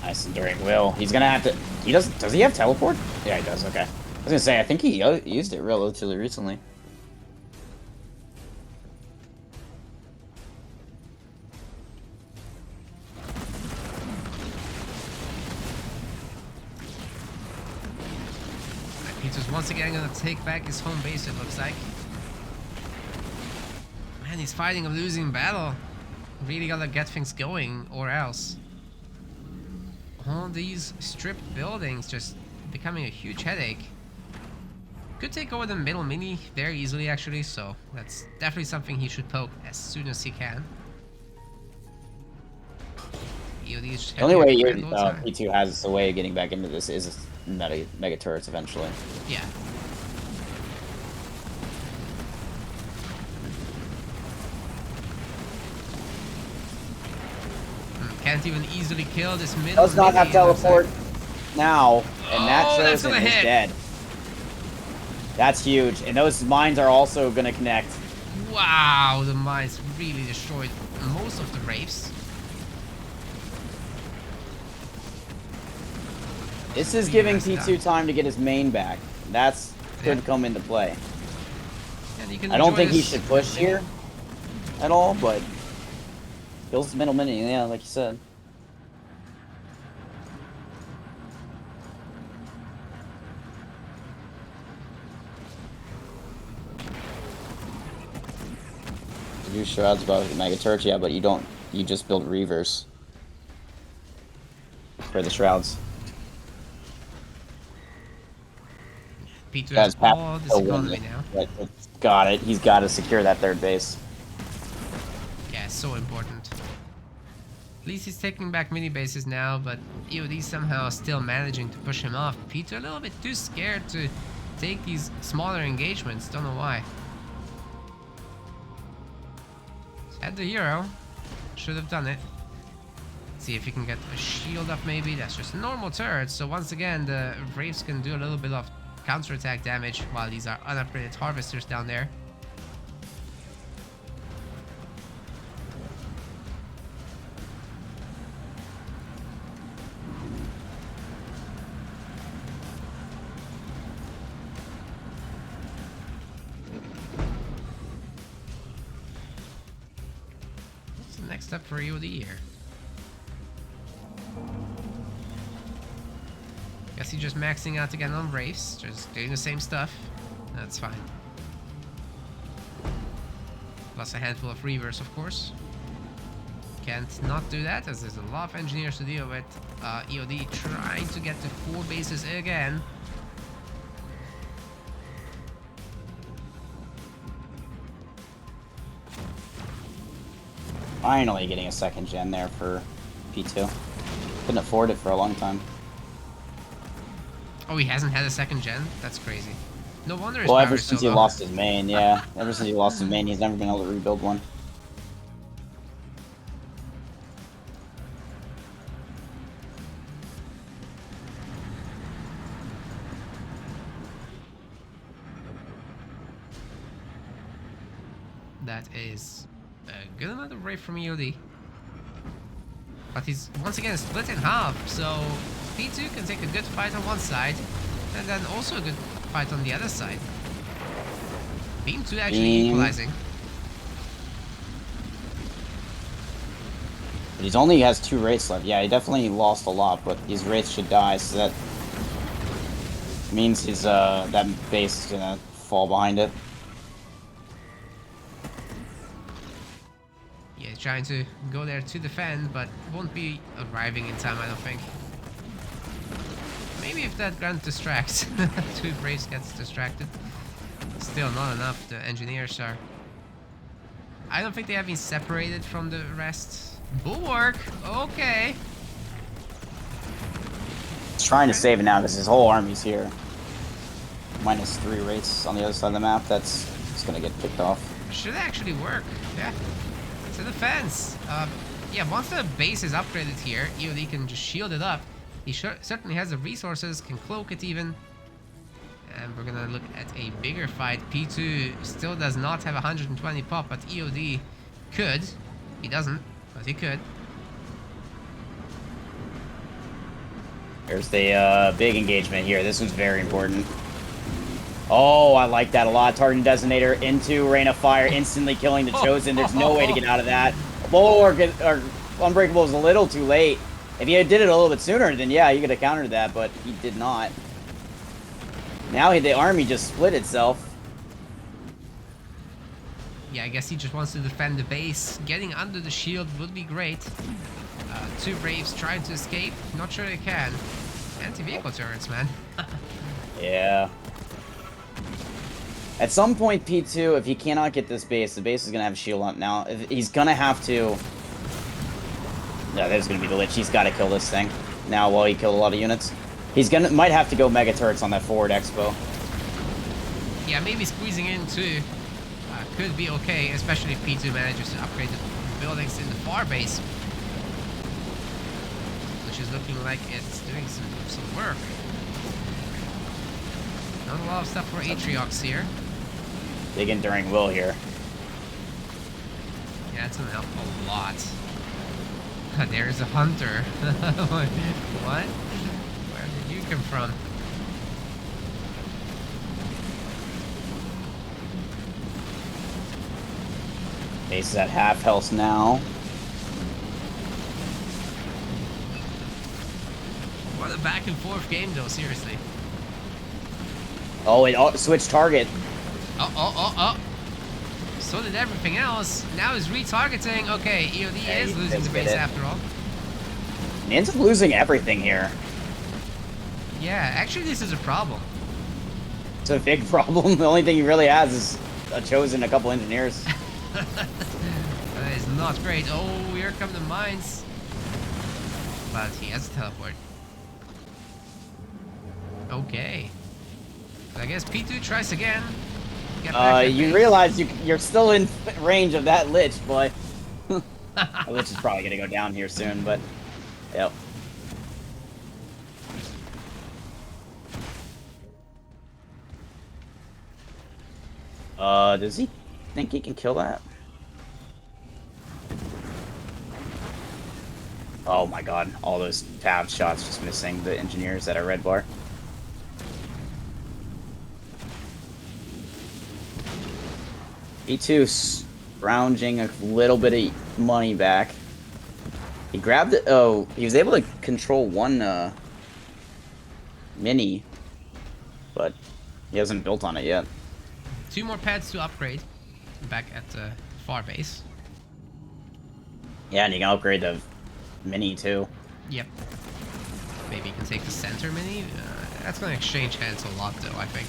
Speaker 2: Nice enduring will. He's gonna have to. He doesn't. Does he have teleport? Yeah, he does. Okay. I was gonna say. I think he used it relatively recently.
Speaker 1: Peter's once again gonna take back his home base. It looks like. Man, he's fighting a losing battle. Really gotta get things going, or else. All these stripped buildings just becoming a huge headache. Could take over the middle mini very easily, actually, so that's definitely something he should poke as soon as he can. EOD is just
Speaker 2: The only way
Speaker 1: time.
Speaker 2: P2 has a way of getting back into this is mega turrets eventually.
Speaker 1: Yeah. Can't even easily kill this middle.
Speaker 2: Does not have
Speaker 1: mini, it looks
Speaker 2: teleport
Speaker 1: like.
Speaker 2: now, and that
Speaker 1: Oh, that's
Speaker 2: shows him
Speaker 1: gonna
Speaker 2: he's
Speaker 1: hit.
Speaker 2: dead. That's huge, and those mines are also gonna connect.
Speaker 1: Wow, the mines really destroyed most of the Wraiths.
Speaker 2: This is
Speaker 1: Really
Speaker 2: giving
Speaker 1: nice
Speaker 2: P2
Speaker 1: down.
Speaker 2: time to get his main back. That's could
Speaker 1: Yeah.
Speaker 2: come into play.
Speaker 1: And you can
Speaker 2: I don't
Speaker 1: enjoy
Speaker 2: think he
Speaker 1: this-
Speaker 2: should push here at all, but kills the middle mini, yeah, like you said. You do shrouds about mega turret, yeah, but you don't. You just build reavers for the shrouds.
Speaker 1: P2
Speaker 2: Guys,
Speaker 1: has all this
Speaker 2: Pat will win
Speaker 1: economy
Speaker 2: it.
Speaker 1: now.
Speaker 2: Got it. He's got to secure that third base.
Speaker 1: Yeah, so important. least he's taking back mini bases now, but EOD somehow still managing to push him off. P2 a little bit too scared to take these smaller engagements, don't know why. Had the hero, should have done it. See if he can get a shield up maybe. That's just a normal turret, so once again the Wraiths can do a little bit of counterattack damage while these are unupgraded harvesters down there. What's the next step for EOD here? Guess he's just maxing out again on Wraiths, just doing the same stuff. That's fine. Plus a handful of Reavers, of course. Can't not do that, as there's a lot of engineers to deal with. EOD trying to get to 4 bases again.
Speaker 2: Finally getting a second gen there for P2. Couldn't afford it for a long time.
Speaker 1: Oh, he hasn't had a second gen? That's crazy. No wonder his
Speaker 2: Well,
Speaker 1: power
Speaker 2: ever
Speaker 1: is
Speaker 2: since
Speaker 1: so
Speaker 2: he
Speaker 1: low.
Speaker 2: lost his main, yeah. Ever since he lost his main, he's never been able to rebuild one.
Speaker 1: That is a good amount of Wraith from EOD. But he's once again split in half, so P2 can take a good fight on one side, and then also a good fight on the other side. Beam 2 actually equalizing.
Speaker 2: But he's only has 2 Wraiths left. Yeah, he definitely lost a lot, but these Wraiths should die, so that means his that base is gonna fall behind it.
Speaker 1: Yeah, he's trying to go there to defend, but won't be arriving in time, I don't think. Maybe if that Grunt distracts, 2 Braves gets distracted. Still not enough, the engineers are... I don't think they have been separated from the rest. Bulwark, okay.
Speaker 2: He's trying to save it now because his whole army's here. Minus 3 Wraiths on the other side of the map, that's just gonna get picked off.
Speaker 1: Should actually work, yeah. To the fence. Yeah, once the base is upgraded here, EOD can just shield it up. He certainly has the resources, can cloak it even. And we're gonna look at a bigger fight. P2 still does not have 120 pop, but EOD could. He doesn't, but he could.
Speaker 2: There's the big engagement here. This one's very important. Oh, I like that a lot. Targeting Designator into Rain of Fire, instantly killing the Chosen. There's no way to get out of that. Bulwark or Unbreakable is a little too late. If he did it a little bit sooner, then yeah, you could have countered that, but he did not. Now the army just split itself.
Speaker 1: Yeah, I guess he just wants to defend the base. Getting under the shield would be great. 2 Braves trying to escape. Not sure they can. Anti-vehicle turrets, man.
Speaker 2: Yeah. At some point, P2, if he cannot get this base, the base is going to have shield up now. He's going to have to... No, there's going to be the Lich. He's got to kill this thing now while he killed a lot of units. He's might have to go mega turrets on that forward expo.
Speaker 1: Yeah, maybe squeezing in too could be okay, especially if P2 manages to upgrade the buildings in the far base. Which is looking like it's doing some work. Not a lot of stuff for Atriox here.
Speaker 2: Big Enduring Will here.
Speaker 1: Yeah, it's gonna help a lot. There's a hunter. What? Where did you come from?
Speaker 2: Base is at half health now.
Speaker 1: What a back and forth game though, seriously.
Speaker 2: Oh, it switched target.
Speaker 1: Oh. So did everything else. Now he's retargeting. Okay, EOD
Speaker 2: Yeah,
Speaker 1: is losing the base after all.
Speaker 2: He ends up losing everything here.
Speaker 1: Yeah, actually this is a problem.
Speaker 2: It's a big problem. The only thing he really has is a Chosen, a couple engineers.
Speaker 1: That is not great. Oh, here come the mines. but he has a teleport. Okay. So I guess P2 tries again. Get back to
Speaker 2: You
Speaker 1: base.
Speaker 2: realize you're still in range of that Lich, boy. The Lich is probably gonna go down here soon, but yep. Does he think he can kill that? Oh my god, all those tab shots just missing the engineers at a red bar. E2 scrounging a little bit of money back. He grabbed it. Oh, he was able to control one mini, but he hasn't built on it yet.
Speaker 1: 2 more pads to upgrade back at the far base.
Speaker 2: Yeah, and you can upgrade the mini too.
Speaker 1: Yep. Maybe you can take the center mini. That's going to exchange hands a lot though, I think.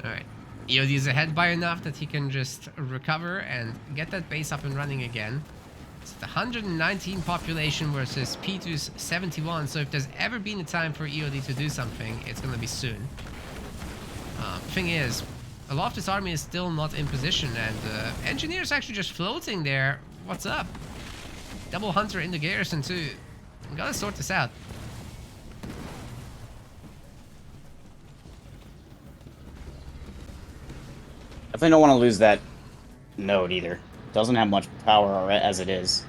Speaker 1: Alright. EOD is ahead by enough that he can just recover and get that base up and running again. It's the 119 population versus P2's 71, so if there's ever been a time for EOD to do something, it's gonna be soon. Thing is, a lot of this army is still not in position, and engineers actually just floating there. What's up? Double hunter in the garrison too. We gotta sort this out.
Speaker 2: Definitely don't want to lose that node either. Doesn't have much power as it is.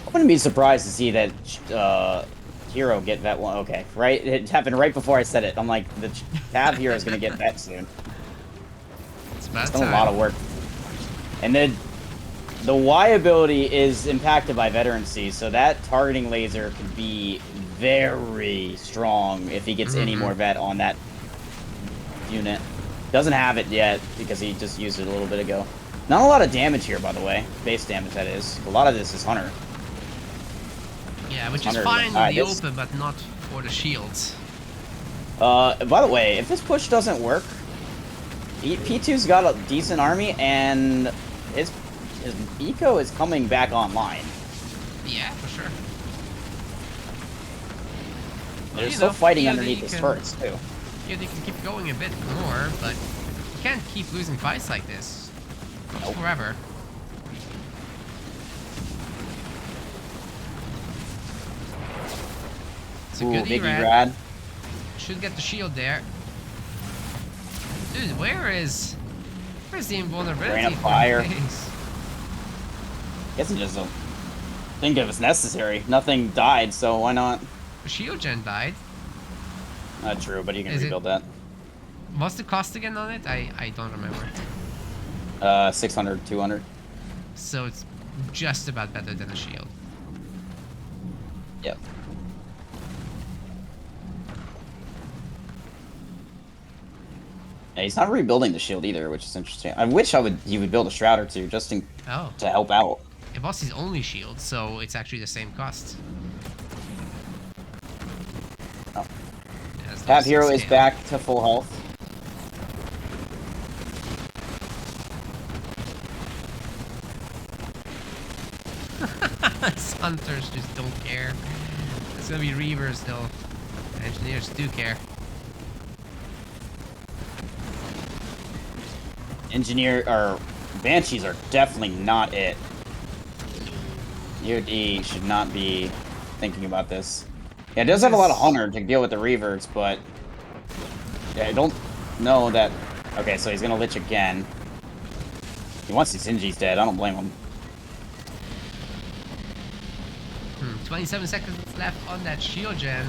Speaker 2: I wouldn't be surprised to see that hero get that one. Okay, right? It happened right before I said it. I'm like, the tab hero is going to get that soon.
Speaker 1: It's about
Speaker 2: It's done
Speaker 1: time.
Speaker 2: a lot of work. And then the Y ability is impacted by veterancy, so that targeting laser could be very strong if he gets any more vet on that unit. Doesn't have it yet because he just used it a little bit ago. Not a lot of damage here, by the way. Base damage, that is. A lot of this is Hunter.
Speaker 1: Yeah, which is
Speaker 2: 100.
Speaker 1: fine in
Speaker 2: Alright,
Speaker 1: the
Speaker 2: this-
Speaker 1: open, but not for the shields.
Speaker 2: By the way, if this push doesn't work, P2's got a decent army, and his eco is coming back online.
Speaker 1: Yeah, for sure.
Speaker 2: They're
Speaker 1: You
Speaker 2: still
Speaker 1: know,
Speaker 2: fighting
Speaker 1: EOD
Speaker 2: underneath his
Speaker 1: can-
Speaker 2: turrets, too.
Speaker 1: Yeah, they can keep going a bit more, but you can't keep losing fights like this. Not
Speaker 2: Nope.
Speaker 1: forever. It's a
Speaker 2: Ooh,
Speaker 1: good
Speaker 2: big
Speaker 1: E-Rad.
Speaker 2: E-Rad.
Speaker 1: Should get the shield there. Dude, where's the invulnerability?
Speaker 2: Rain of
Speaker 1: for
Speaker 2: fire.
Speaker 1: base?
Speaker 2: Guess he just don't think it was necessary. Nothing died, so why not?
Speaker 1: The shield gen died.
Speaker 2: Not true, but you can
Speaker 1: Is it-
Speaker 2: rebuild that.
Speaker 1: What's the cost again on it? I don't remember.
Speaker 2: 600, 200.
Speaker 1: So it's just about better than a shield.
Speaker 2: Yep. Yeah, he's not rebuilding the shield either, which is interesting. I wish he would build a shroud or two just
Speaker 1: Oh.
Speaker 2: to help out.
Speaker 1: It was his only shield, so it's actually the same cost.
Speaker 2: Oh.
Speaker 1: Yeah, as long
Speaker 2: Tab
Speaker 1: as
Speaker 2: hero
Speaker 1: it's
Speaker 2: is
Speaker 1: scaled.
Speaker 2: back to full health.
Speaker 1: Hunters just don't care. It's gonna be Reavers though. Engineers do care.
Speaker 2: Banshees are definitely not it. EOD should not be thinking about this. Yeah, it does have a lot of Hunter to deal with the Reavers, but yeah, I don't know that. Okay, so he's gonna Lich again. He wants these Injis dead. I don't blame him.
Speaker 1: 27 seconds left on that shield gen.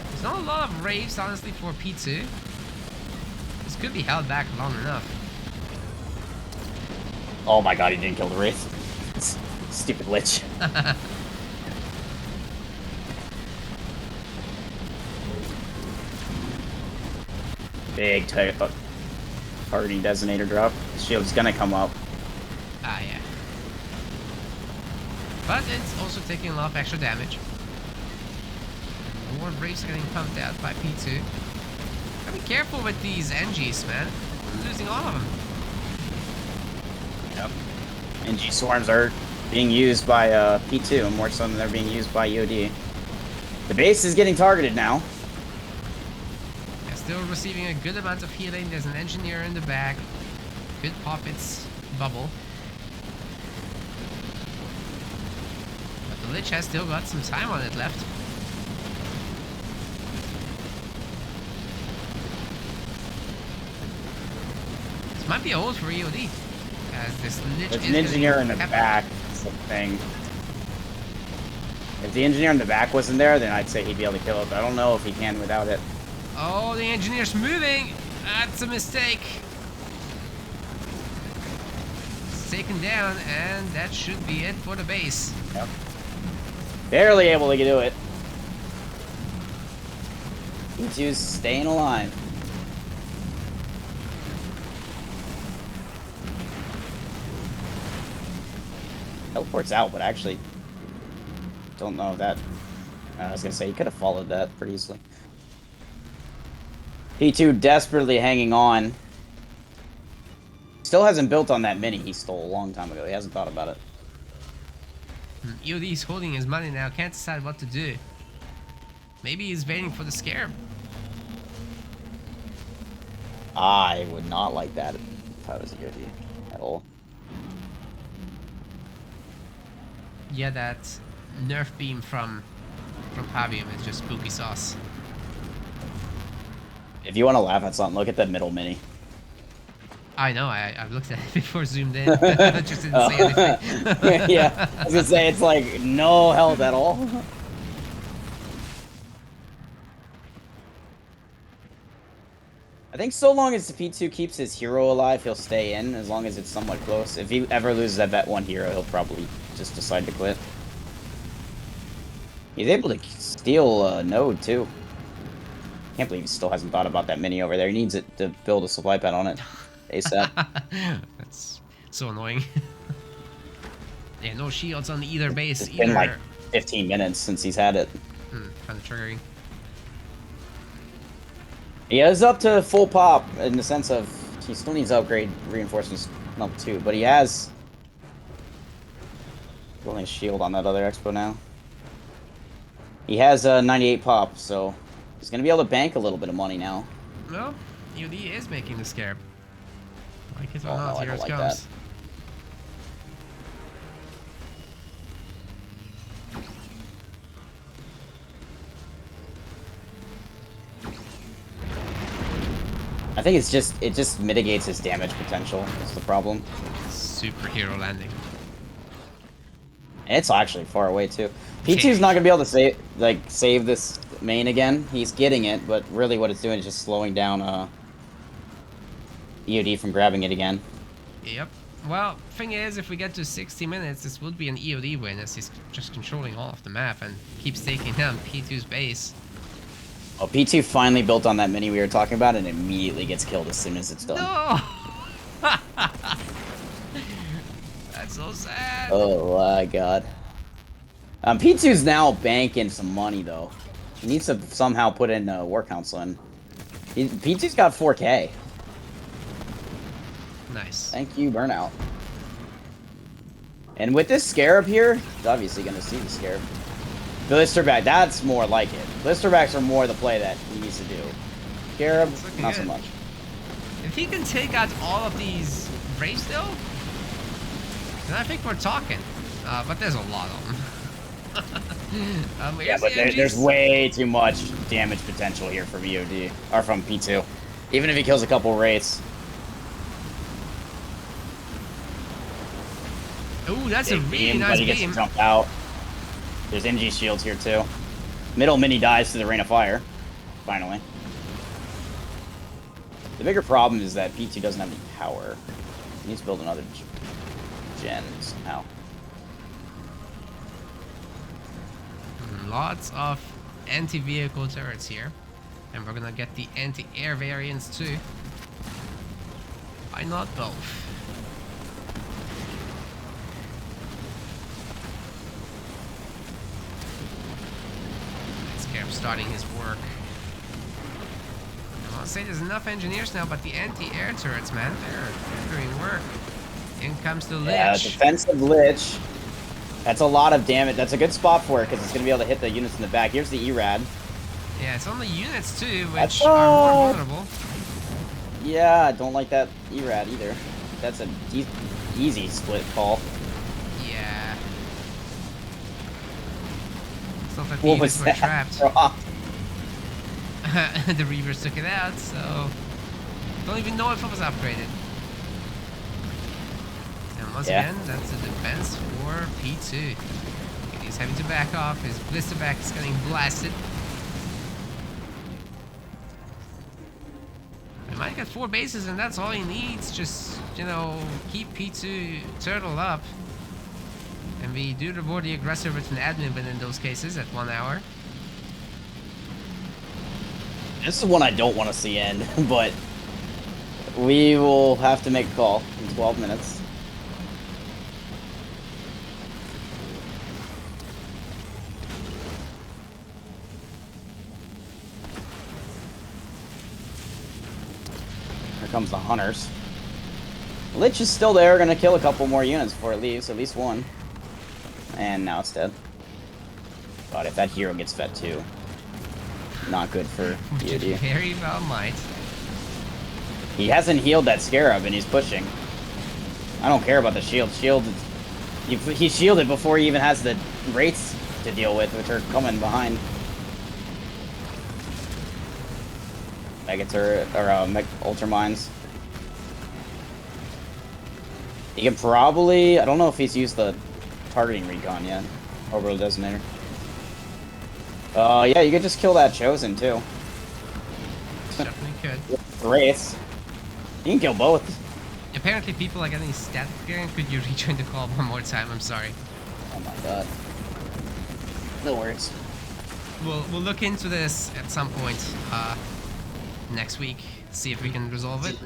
Speaker 1: There's not a lot of Raves, honestly, for P2. This could be held back long enough.
Speaker 2: Oh my god, he didn't kill the Wraith. Stupid Lich. Big targeting designator drop. Shield's gonna come up.
Speaker 1: Ah, yeah. But it's also taking a lot of extra damage. more Braves are getting pumped out by P2. Gotta be careful with these NGs, man. I'm losing all of them.
Speaker 2: Yep. NG swarms are being used by P2 more so than they're being used by EOD. The base is getting targeted now.
Speaker 1: They're still receiving a good amount of healing. There's an engineer in the back. Good pop its bubble. But the Lich has still got some time on it left. This might be a hold for EOD. As this Lich
Speaker 2: There's
Speaker 1: is
Speaker 2: an engineer in the
Speaker 1: kept
Speaker 2: back. That's the thing. If the engineer in the back wasn't there, then I'd say he'd be able to kill it. But I don't know if he can without it.
Speaker 1: Oh, the engineer's moving. That's a mistake. It's taken down, and that should be it for the base.
Speaker 2: Yep. Barely able to do it. P2's staying alive. Teleports out, but actually don't know if that. I was gonna say he could have followed that pretty easily. P2 desperately hanging on. Still hasn't built on that mini he stole a long time ago. He hasn't thought about it.
Speaker 1: EOD's holding his money now, can't decide what to do. Maybe he's waiting for the scare.
Speaker 2: I would not like that if I was EOD at all.
Speaker 1: Yeah, that nerf beam from Pavium is just spooky sauce.
Speaker 2: If you want to laugh at something, look at that middle mini.
Speaker 1: I know, I've looked at it before zoomed in. I just didn't say anything.
Speaker 2: Yeah, I was gonna say it's like no health at all. I think so long as the P2 keeps his hero alive, he'll stay in, as long as it's somewhat close. If he ever loses that one hero, he'll probably just decide to quit. He's able to steal a node, too. Can't believe he still hasn't thought about that mini over there. He needs it to build a supply pad on it ASAP.
Speaker 1: That's so annoying. Yeah, no shields on either base
Speaker 2: It's
Speaker 1: either.
Speaker 2: been like 15 minutes since he's had it.
Speaker 1: Kind of triggering.
Speaker 2: He is up to full pop in the sense of he still needs to upgrade reinforcements level 2, but he has only a shield on that other expo now. He has 98 pop, so he's gonna be able to bank a little bit of money now.
Speaker 1: Well, EOD is making the scare. Like it or
Speaker 2: Oh,
Speaker 1: not,
Speaker 2: no, I
Speaker 1: here it
Speaker 2: don't like
Speaker 1: comes.
Speaker 2: that. I think it just mitigates his damage potential. That's the problem.
Speaker 1: Superhero landing.
Speaker 2: And it's actually far away too. P2's not gonna be able to save this main again. He's getting it, but really what it's doing is just slowing down EOD from grabbing it again.
Speaker 1: Yep. Well, thing is, if we get to 60 minutes, this would be an EOD win, as he's just controlling all of the map and keeps taking down P2's base.
Speaker 2: Oh, P2 finally built on that mini we were talking about and immediately gets killed as soon as it's done.
Speaker 1: No! That's so sad.
Speaker 2: Oh my god. P2's now banking some money though. He needs to somehow put in War Council in. P2's got 4K.
Speaker 1: Nice.
Speaker 2: Thank you, Burnout. And with this Scarab here, he's obviously going to see the Scarab. Blisterback, that's more like it. Blisterbacks are more the play that he needs to do. Scarab, not so much.
Speaker 1: If he can take out all of these Braves still, then I think we're talking. But there's a lot of them.
Speaker 2: Yeah, but there's way too much damage potential here from EOD, or from P2. Even if he kills a couple Wraiths.
Speaker 1: Ooh, that's a really nice
Speaker 2: but he gets
Speaker 1: beam.
Speaker 2: to jump out. There's MG shields here too. Middle mini dies to the Rain of Fire. Finally. The bigger problem is that P2 doesn't have any power. He needs to build another gen somehow.
Speaker 1: Lots of anti-vehicle turrets here. And we're gonna get the anti-air variants too. Why not both? Scarab starting his work. I won't say there's enough engineers now, but the anti-air turrets, man, they're doing work. In comes the Lich.
Speaker 2: Yeah, defensive Lich. That's a lot of damage. That's a good spot for it because it's going to be able to hit the units in the back. Here's the ERAD.
Speaker 1: Yeah, it's only units too, which are more vulnerable.
Speaker 2: Yeah, I don't like that ERAD either. That's an easy split call.
Speaker 1: Yeah. It's not that the units were trapped. The Reavers took it out, so don't even know if it was upgraded. And once again, that's a defense for P2. He's having to back off. His blister back is getting blasted. He might get 4 bases, and that's all he needs. Just, you know, keep P2 turtle up. And we do reward the aggressor with an admin win in those cases at 1 hour.
Speaker 2: This is one I don't want to see end, but we will have to make a call in 12 minutes. Here comes the hunters. Lich is still there, gonna kill a couple more units before it leaves, at least one. And now it's dead. God, if that hero gets fed too. Not good for EOD.
Speaker 1: Very well might.
Speaker 2: He hasn't healed that Scarab and he's pushing. I don't care about the shield. He shielded before he even has the Wraiths to deal with, which are coming behind. Mega turret, or Ultra Mines. He can probably, I don't know if he's used the targeting recon yet. Orbital Designator. Yeah, you could just kill that Chosen too.
Speaker 1: Definitely could.
Speaker 2: Wraiths. You can kill both.
Speaker 1: Apparently people are getting static again. Could you rejoin the call one more time? I'm sorry.
Speaker 2: Oh my god. No worries.
Speaker 1: We'll look into this at some point next week. See if we can resolve it.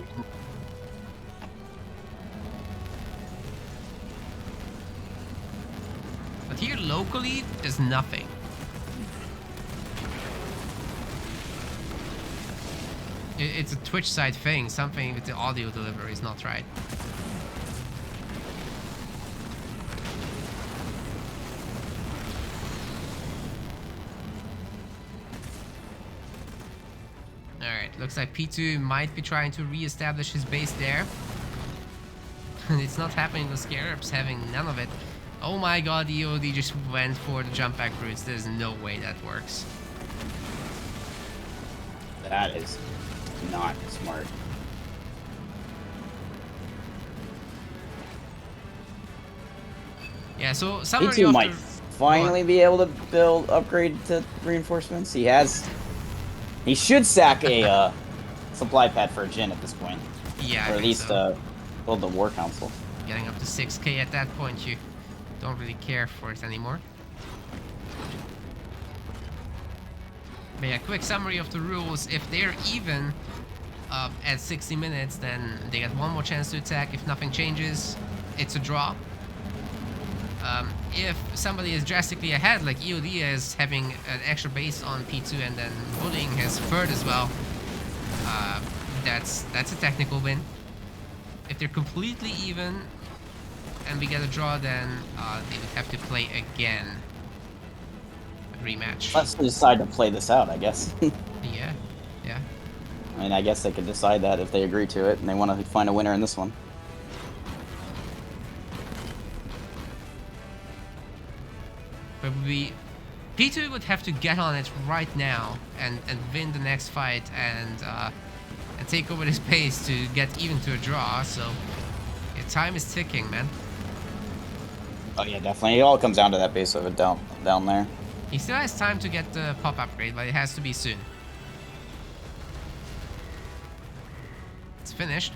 Speaker 1: But here locally, there's nothing. It's a Twitch side thing. Something with the audio delivery is not right. Alright, looks like P2 might be trying to re-establish his base there. And it's not happening with Scarabs having none of it. Oh my god, EOD just went for the jump back routes. There's no way that works.
Speaker 2: That is not smart.
Speaker 1: Yeah, so summary
Speaker 2: P2
Speaker 1: of
Speaker 2: might finally be able to upgrade to reinforcements. He should sack a supply pad for a Jin at this point.
Speaker 1: Yeah,
Speaker 2: or at least
Speaker 1: so.
Speaker 2: Build the War Council.
Speaker 1: Getting up to 6k at that point, you don't really care for it anymore. But yeah, quick summary of the rules. If they're even at 60 minutes, then they get one more chance to attack. If nothing changes, it's a draw. If somebody is drastically ahead, like EOD is having an extra base on P2 and then bullying his third as well, that's a technical win. If they're completely even and we get a draw, then they would have to play again. A rematch.
Speaker 2: Let's decide to play this out, I guess.
Speaker 1: Yeah.
Speaker 2: I mean, I guess they could decide that if they agree to it and they want to find a winner in this one.
Speaker 1: But P2 would have to get on it right now and win the next fight and take over this base to get even to a draw. So yeah, time is ticking, man.
Speaker 2: Oh yeah, definitely. It all comes down to that base of it down there.
Speaker 1: He still has time to get the pop upgrade, but it has to be soon. It's finished.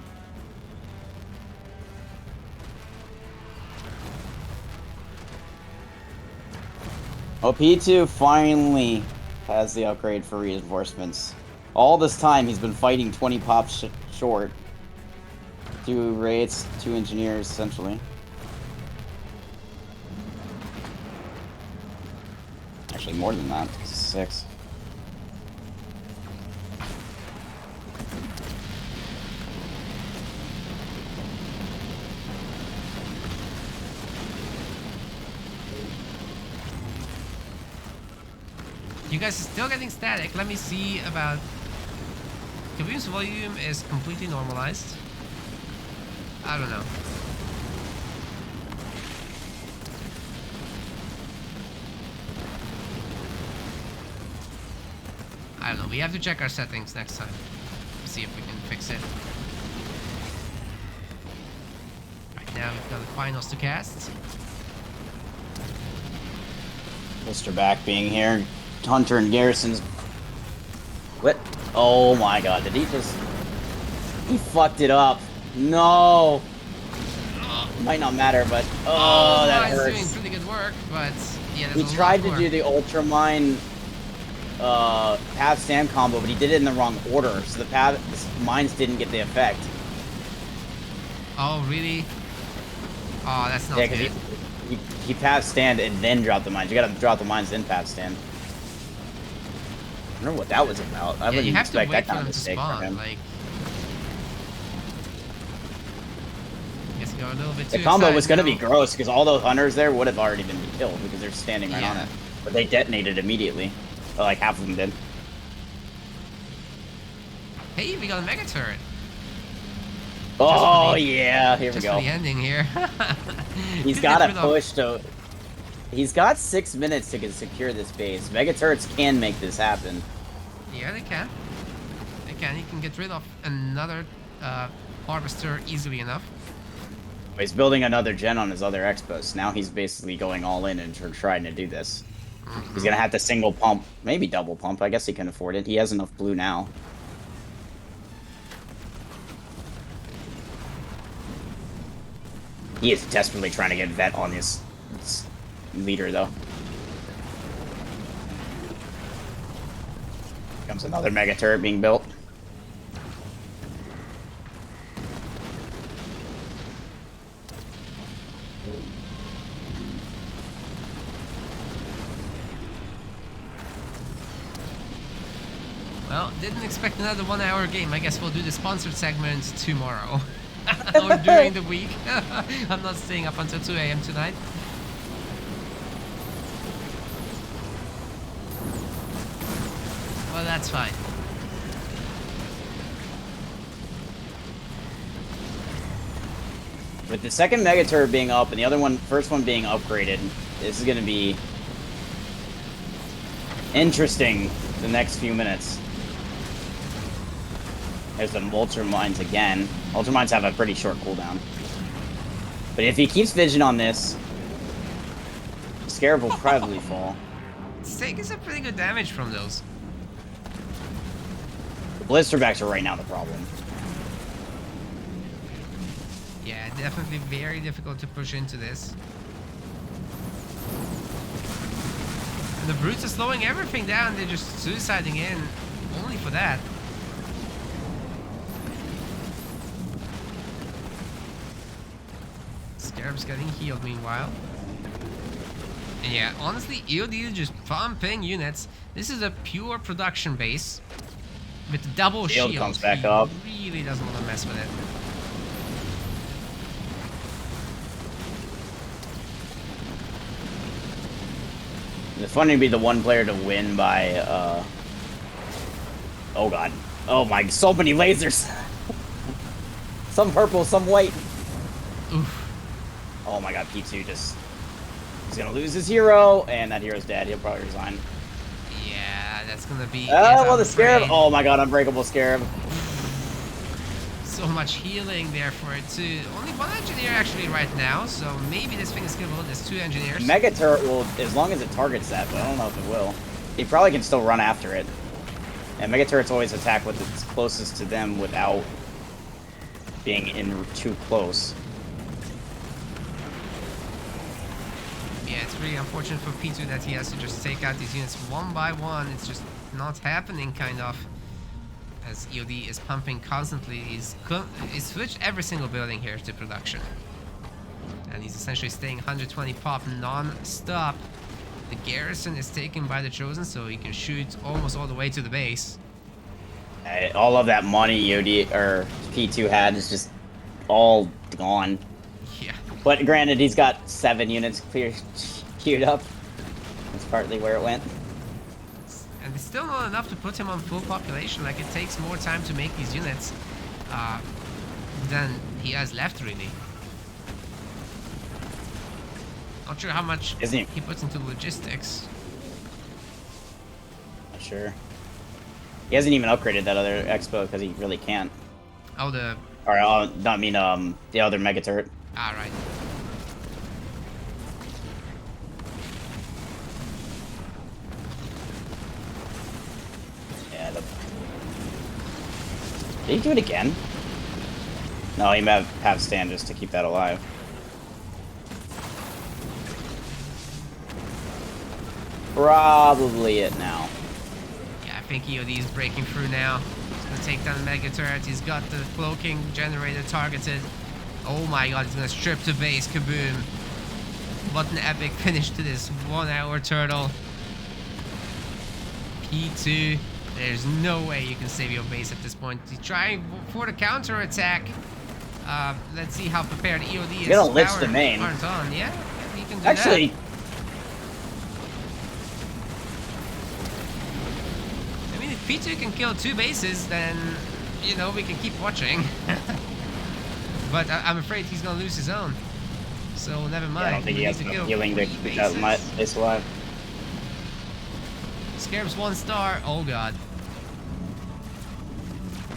Speaker 2: Oh, P2 finally has the upgrade for reinforcements. All this time, he's been fighting 20 pops short. 2 Wraiths, 2 Engineers, essentially. Actually, more than that. 6.
Speaker 1: You guys are still getting static. Let me see about... Kaboom's volume is completely normalized. I don't know. I don't know. We have to check our settings next time. See if we can fix it. Right now we've got the finals to cast.
Speaker 2: Mr. Back being here. Hunter and Garrison's... What? Oh my god, did he just... He fucked it up. No! Might not matter, but... Oh, that hurts.
Speaker 1: He's doing pretty good work, but... Yeah,
Speaker 2: he tried to do the Ultramine... path stand combo, but he did it in the wrong order, so the mines didn't get the effect.
Speaker 1: Oh, really? Oh, that's not good.
Speaker 2: He path stand and then dropped the mines. You gotta drop the mines, then path stand. I don't know what that was about. I wouldn't expect that kind of mistake from him.
Speaker 1: Like, I guess go a little bit too
Speaker 2: the combo was going to
Speaker 1: now.
Speaker 2: be gross, because all those hunters there would have already been killed, because they're standing right on it. But they detonated immediately. Well, like, half of them did.
Speaker 1: Hey, we got a mega turret.
Speaker 2: Oh, yeah, here we go.
Speaker 1: Just for the ending here.
Speaker 2: He's got to push to... He's got 6 minutes to secure this base. Mega turrets can make this happen.
Speaker 1: Yeah, they can. They can. He can get rid of another harvester easily enough.
Speaker 2: He's building another gen on his other X-Post. Now he's basically going all in and trying to do this. He's going to have to single pump, maybe double pump. I guess he can afford it. He has enough blue now. He is desperately trying to get vet on his leader, though. Comes another mega turret being built.
Speaker 1: Well, didn't expect another 1 hour game. I guess we'll do the sponsored segment tomorrow. Or during the week. I'm not staying up until 2 AM tonight. Well, that's fine.
Speaker 2: With the second mega turret being up and the other one, first one being upgraded, this is going to be interesting the next few minutes. There's the Ultramines again. Ultramines have a pretty short cooldown. But if he keeps vision on this, Scarab will probably fall.
Speaker 1: It's taking some pretty good damage from those.
Speaker 2: The Blisterbacks are right now the problem.
Speaker 1: Yeah, definitely very difficult to push into this. And the Brutes are slowing everything down. They're just suiciding in only for that. Scarab's getting healed meanwhile. And yeah, honestly, EOD is just pumping units. This is a pure production base with double shield.
Speaker 2: Comes back up.
Speaker 1: He really doesn't want to mess with it.
Speaker 2: It's funny to be the one player to win by, oh god. Oh my, so many lasers! Some purple, some white.
Speaker 1: Oof.
Speaker 2: Oh my god, P2 just... He's gonna lose his hero, and that hero's dead. He'll probably resign.
Speaker 1: Yeah, that's gonna be...
Speaker 2: Oh, well, the Scarab... Oh my god, Unbreakable Scarab.
Speaker 1: So much healing there for it too. Only one engineer actually right now, so maybe this thing is killable. There's 2 engineers.
Speaker 2: Mega Turret will, as long as it targets that, but I don't know if it will. He probably can still run after it. And Mega Turrets always attack what's closest to them without being in too close.
Speaker 1: Yeah, it's really unfortunate for P2 that he has to just take out these units one by one. It's just not happening, kind of. As EOD is pumping constantly. He's switched every single building here to production. And he's essentially staying 120 pop non-stop. The garrison is taken by the Chosen, so he can shoot almost all the way to the base.
Speaker 2: All of that money EOD, or P2 had is just all gone.
Speaker 1: Yeah.
Speaker 2: But granted, he's got 7 units queued up. That's partly where it went.
Speaker 1: And it's still not enough to put him on full population. Like, it takes more time to make these units than he has left, really. Not sure how much he puts into logistics.
Speaker 2: Not sure. He hasn't even upgraded that other expo because he really can't.
Speaker 1: Oh, the...
Speaker 2: Or, not I mean, the other mega turret.
Speaker 1: Ah, right.
Speaker 2: Yeah, Did he do it again? No, he might have stand just to keep that alive. Probably it now.
Speaker 1: Yeah, I think EOD is breaking through now. He's gonna take down the mega turret. He's got the cloaking generator targeted. Oh my god, he's gonna strip the base. Kaboom. What an epic finish to this 1 hour turtle. P2. There's no way you can save your base at this point. He's trying for the counter attack. Let's see how prepared EOD is.
Speaker 2: He's gonna Lich the main.
Speaker 1: Aren't on. Yeah, he can do
Speaker 2: Actually,
Speaker 1: that. I mean, if P2 can kill 2 bases, then, you know, we can keep watching. But I'm afraid he's gonna lose his own. So never mind.
Speaker 2: Yeah, I don't think he has enough healing to keep that base alive.
Speaker 1: Scarab's 1 star. Oh god.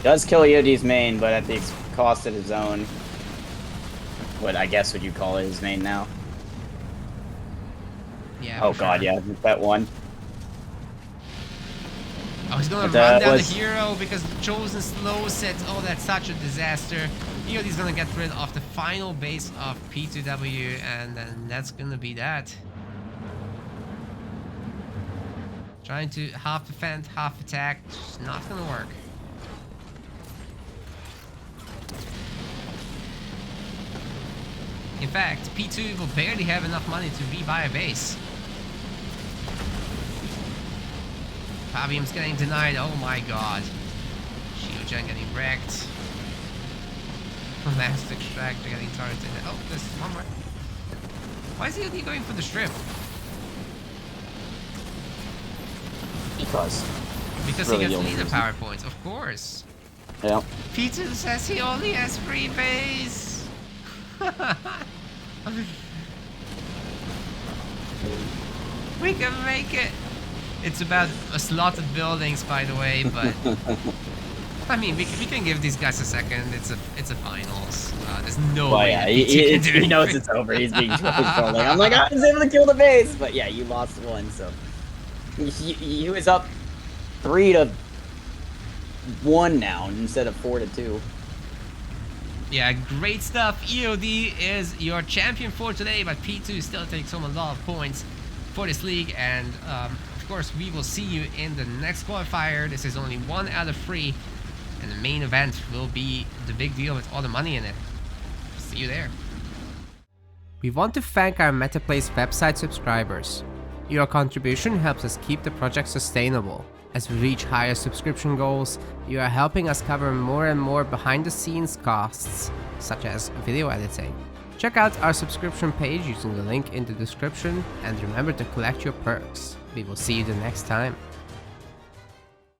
Speaker 2: Does kill EOD's main, but at the cost of his own. What I guess would you call it his main now?
Speaker 1: Yeah.
Speaker 2: Oh god, yeah, that one.
Speaker 1: Oh, he's gonna run down the hero because the Chosen slows it. Oh, that's such a disaster. EOD's gonna get rid of the final base of p2w, and then that's gonna be that. Trying to half defend, half attack, just not gonna work. In fact, P2 will barely have enough money to rebuy a base. Fabium's getting denied, oh my god. Shiojan getting wrecked. Last extractor getting targeted. Oh, there's one more. Why is he going for the strip?
Speaker 2: Because
Speaker 1: really he gets leader power points, of course.
Speaker 2: Yeah.
Speaker 1: P2 says he only has 3 base. We can make it. It's about slotted buildings, by the way, but I mean, we can give these guys a second. It's a finals. There's no way.
Speaker 2: Yeah,
Speaker 1: that P2 can do
Speaker 2: he knows it's over. He's being trolling. I'm like, I was able to kill the base, but yeah, you lost 1, so he was up 3-1 now instead of 4-2.
Speaker 1: Yeah, great stuff. EOD is your champion for today, but P2 still takes home a lot of points for this league, and of course we will see you in the next qualifier. This is only 1 out of 3, and the main event will be the big deal with all the money in it. See you there. We want to thank our MetaPlace website subscribers. Your contribution helps us keep the project sustainable. As we reach higher subscription goals, you are helping us cover more and more behind-the-scenes costs, such as video editing. Check out our subscription page using the link in the description, and remember to collect your perks. We will see you the next time.